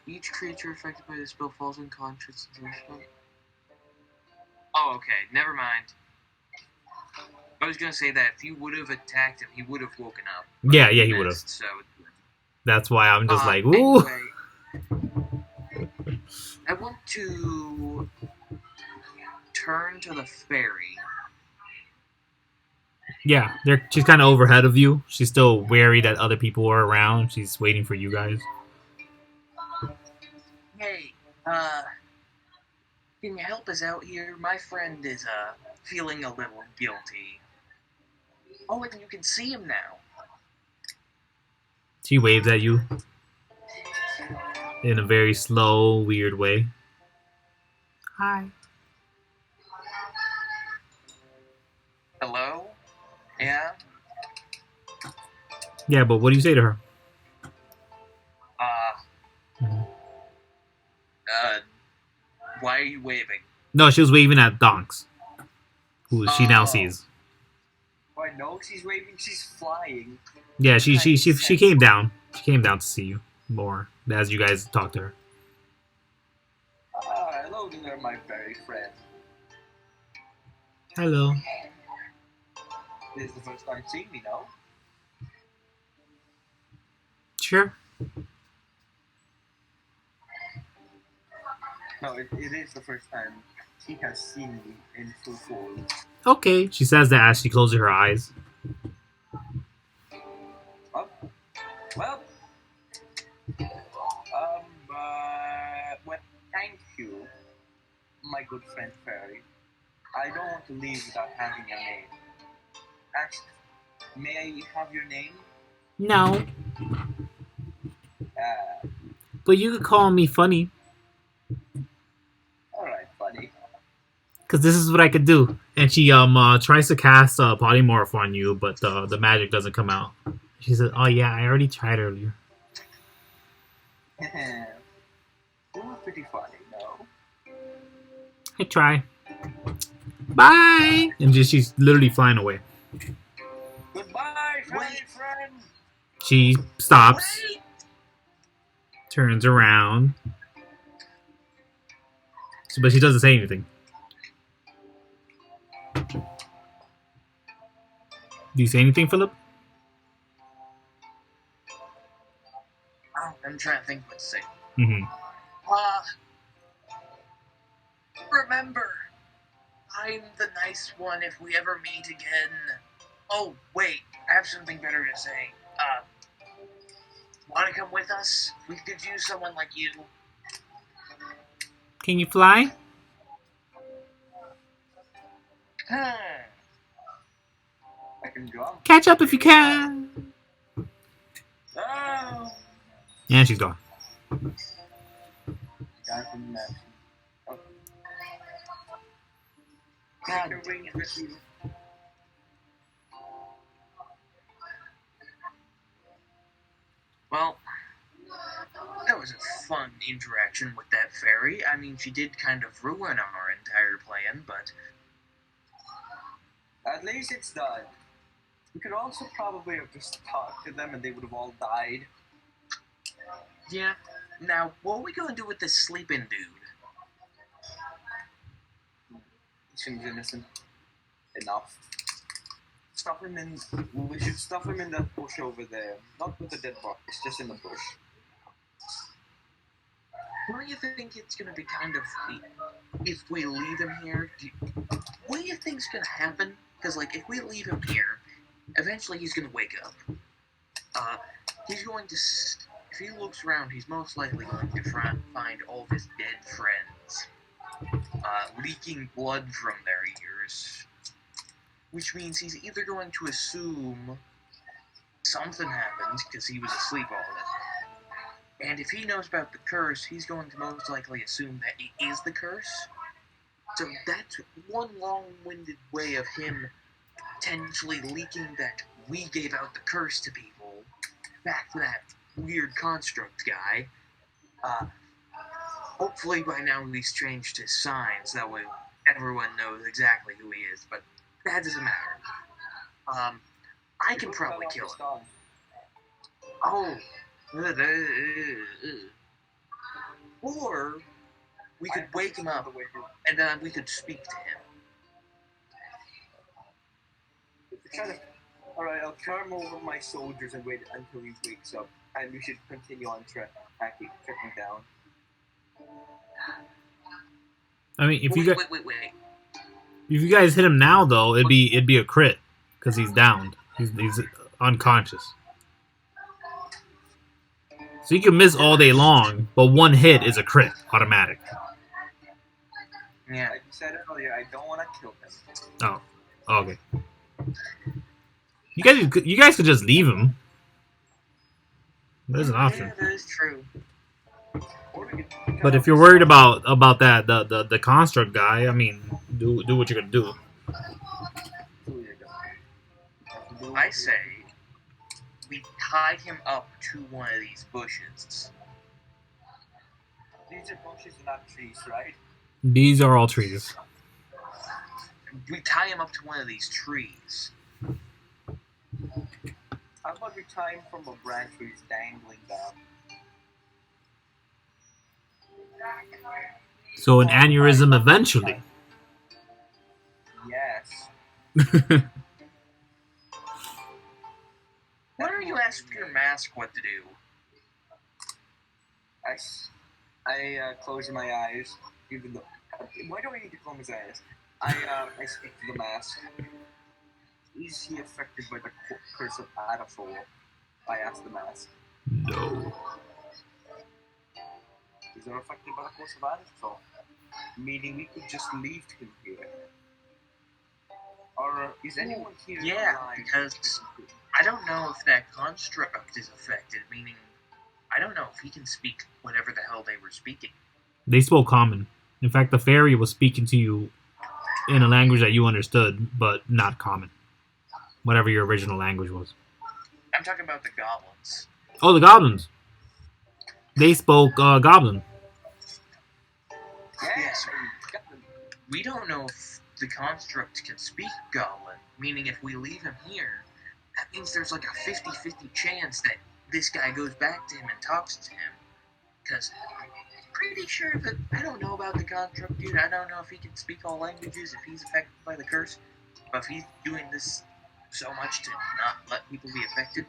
each creature affected by the spell falls unconscious. Oh, okay, never mind. I was gonna say that if you would have attacked him, he would have woken up. Yeah, he would have. So that's why I'm just like, ooh. Anyway, I want to turn to the fairy. Yeah, she's kind of overhead of you. She's still wary that other people are around. She's waiting for you guys. Hey, can you help us out here? My friend is, feeling a little guilty. Oh, and you can see him now. She waves at you in a very slow, weird way. Hi. Hello? Yeah? Yeah, but what do you say to her? Why are you waving? No, she was waving at Donkz, who she now sees. Oh, I know she's waving. She's flying. Yeah, she came down. She came down to see you more as you guys talked to her. Hello there, my fairy friend. Hello. This is the first time seeing me, no? Sure. No, it is the first time she has seen me in full form. Okay, she says that as she closes her eyes. Oh, well, thank you. my good friend Fairy, I don't want to leave without having your name. Actually, may I have your name? No. Uh, But you could call me Funny. Alright, buddy. Because this is what I could do. And she tries to cast Polymorph on you, but the magic doesn't come out. She says, oh yeah, I already tried earlier. You were pretty funny, no? I try. Bye! And just she's literally flying away. Goodbye, friend! She stops, Wait! turns around. But she doesn't say anything. Do you say anything, Philip? Oh, I'm trying to think what to say. Mm-hmm. Remember, I'm the nice one if we ever meet again. Oh, wait, I have something better to say. Want to come with us? We could use someone like you. Can you fly? I can jump. Catch up if you can. Oh! And she's gone. Guy from the map. Oh. God Your wing with you. Well, that was a fun interaction with that fairy. I mean, she did kind of ruin our entire plan, but... At least it's done. We could also probably have just talked to them and they would have all died. Yeah. Now, what are we going to do with this sleeping dude? He seems innocent enough. Stuff him in. We should stuff him in that bush over there. Not with the dead body. It's just in the bush. What do you think it's going to be kind of... If we leave him here, what do you think's going to happen? Because, like, if we leave him here, eventually he's going to wake up. He's going to... If he looks around, he's most likely going to find all of his dead friends. Leaking blood from their ears. Which means he's either going to assume something happened, because he was asleep all of it. And if he knows about the curse, he's going to most likely assume that it is the curse. So that's one long-winded way of him potentially leaking that we gave out the curse to people. Back to that weird construct guy. Hopefully by now he's changed his signs, that way everyone knows exactly who he is, but that doesn't matter. I can probably kill him. Oh. Or we could wake him up and then we could speak to him. Alright, I'll charm over my soldiers and wait until he wakes up. And we should continue on tracking down. I mean, if wait, you guys, wait. if you guys hit him now, though, it'd be a crit because he's downed. He's unconscious. So you can miss all day long, but one hit is a crit automatic. Yeah. Like you said earlier, I don't want to kill him. Oh, okay. You guys could just leave him. There's an option. Yeah, that is true. But if you're worried about that the construct guy, I mean, do what you're gonna do. I say we tie him up to one of these bushes. These are bushes and not trees, right? These are all trees. We tie him up to one of these trees. How about we tie him from a branch where he's dangling down? So an aneurysm eventually. Yes. Why don't you ask your mask what to do? I close my eyes, even though... why do I need to close my eyes? I speak to the mask. Is he affected by the curse of Adafol? I ask the mask. No. Is he affected by the curse of Adafol? Meaning we could just leave him here. Or is anyone here Yeah, alive? because I don't know if that construct is affected, meaning I don't know if he can speak whatever the hell they were speaking. They spoke common. In fact, the fairy was speaking to you in a language that you understood, but not common. Whatever your original language was. I'm talking about the goblins. Oh, the goblins. They spoke goblin. Yes. We don't know if the construct can speak goblin, meaning if we leave him here, that means there's like a 50-50 chance that this guy goes back to him and talks to him. Because I'm pretty sure that I don't know about the construct, dude. I don't know if he can speak all languages, if he's affected by the curse. But if he's doing this so much to not let people be affected,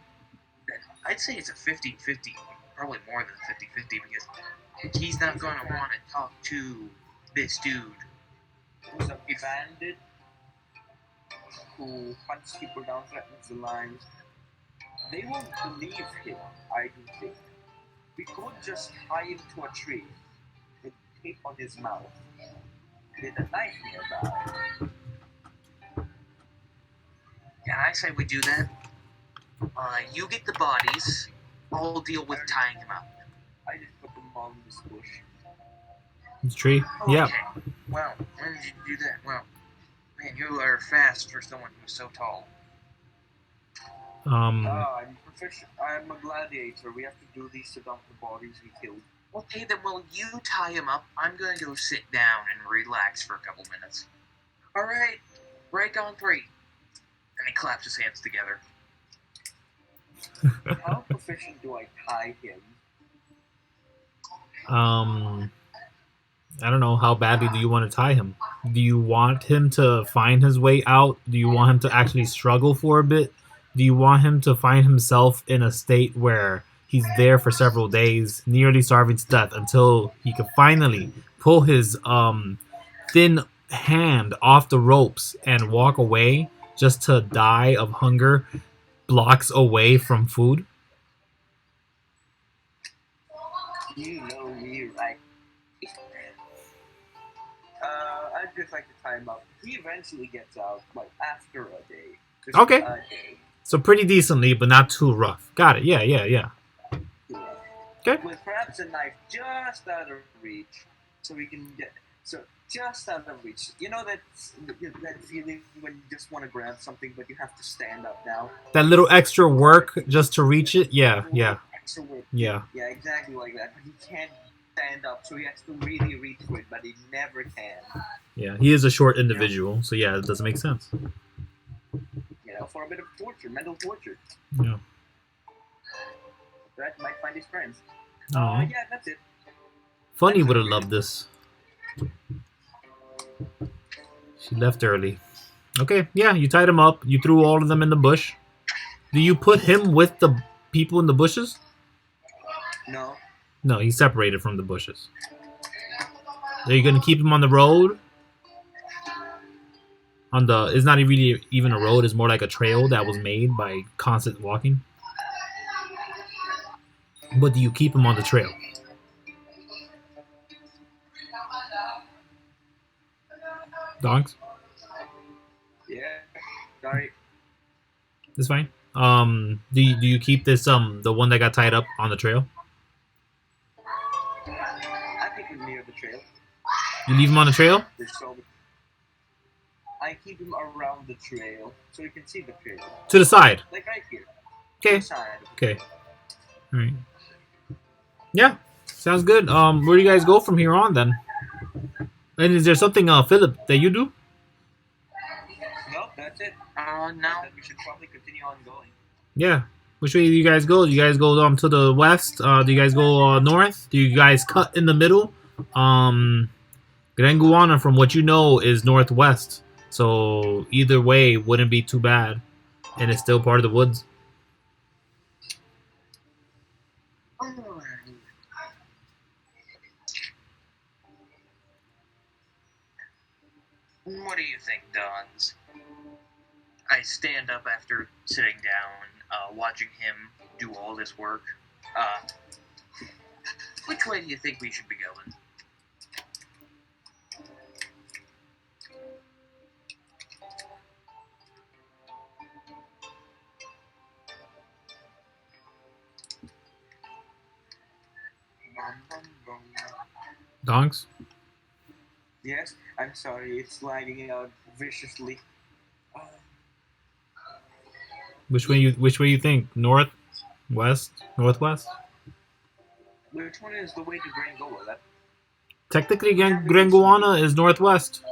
then I'd say it's a 50-50, probably more than 50-50, because he's not going to want to talk to this dude. Who's a bandit who hunts people down, threatens the lines. They won't believe him, I do think. We could just tie him to a tree with tape on his mouth with a knife nearby. Yeah, I say we do that. You get the bodies. I'll deal with tying him up. I just put them all in this bush. The tree? Okay. Yeah. Well, when did you do that? Well, man, you are fast for someone who's so tall. I'm proficient. I'm a gladiator. We have to do these to dump the bodies we killed. Okay, then will you tie him up? I'm gonna go sit down and relax for a couple minutes. Alright, break on 3. And he claps his hands together. How proficient do I tie him? I don't know. How badly do you want to tie him? Do you want him to find his way out? Do you want him to actually struggle for a bit? Do you want him to find himself in a state where he's there for several days, nearly starving to death, until he can finally pull his thin hand off the ropes and walk away just to die of hunger blocks away from food? You know me, right? I'd just like to tie him up. He eventually gets out, like, after a day. Just Okay. A day. So pretty decently, but not too rough. Got it. Yeah. Yeah. Okay. With perhaps a knife just out of reach, so we can get... So, just out of reach. You know that feeling when you just want to grab something, but you have to stand up now? That little extra work just to reach it? Yeah. Extra work. Yeah. Yeah, exactly like that. But he can't stand up, so he has to really reach for it, but he never can. Yeah, he is a short individual, so yeah, it doesn't make sense. You know, for a bit of torture, mental torture. Yeah. That might find his friends. Aw. Yeah, that's it. Funny would have loved this. She left early. Okay, yeah, you tied him up. You threw all of them in the bush. Do you put him with the people in the bushes? No. No, he's separated from the bushes. Are you gonna keep him on the road? It's not really even a road. It's more like a trail that was made by constant walking. But do you keep him on the trail? Donkz? Yeah. Sorry. That's fine. Do you keep this the one that got tied up on the trail? I keep him near the trail. You leave him on the trail? I keep him around the trail so you can see the trail. To the side. Like right here. Okay. Side. Okay. All right. Yeah, sounds good. Where do you guys go from here on then? And is there something, Philip, that you do? Nope, that's it. No. Then we should probably continue on going. Yeah. Which way do you guys go? Do you guys go to the west? Do you guys go north? Do you guys cut in the middle? Graenguana, from what you know, is northwest. So either way wouldn't be too bad. And it's still part of the woods. What do you think, Donz? I stand up after sitting down, watching him do all this work. Which way do you think we should be going? Donkz? Yes, I'm sorry, it's sliding out viciously. Which way you think? North, west, northwest? Which one is the way to Graenguana? Technically, Graenguana is northwest.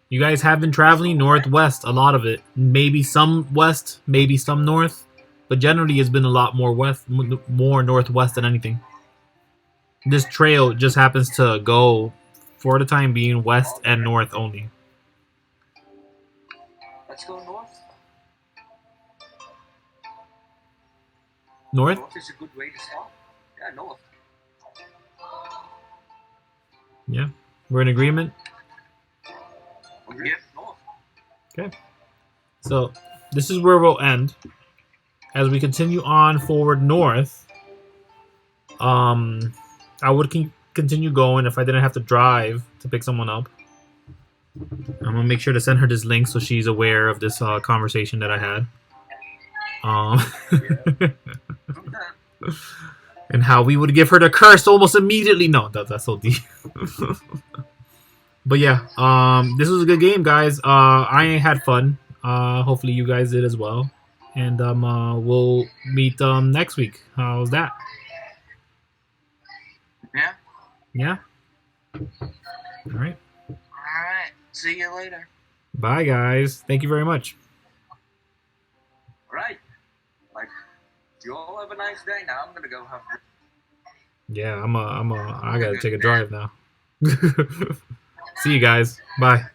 You guys have been traveling northwest, a lot of it. Maybe some west, maybe some north, but generally it's been a lot more west, more northwest than anything. This trail just happens to go, for the time being, west and north only. Let's go north. North? North is a good way to start. Yeah, north. Yeah, we're in agreement. Yep, north. Okay. So this is where we'll end. As we continue on forward north, I would continue going if I didn't have to drive to pick someone up. I'm gonna make sure to send her this link so she's aware of this conversation that I had. And how we would give her the curse almost immediately. No, that's so deep. But yeah, this was a good game, guys. I had fun. Hopefully you guys did as well. And we'll meet next week. How's that? Yeah. Yeah? Alright. Alright. See you later. Bye, guys. Thank you very much. Right. Like, you all have a nice day. Now I'm gonna go have. Yeah, I gotta take a drive now. See you guys. Bye.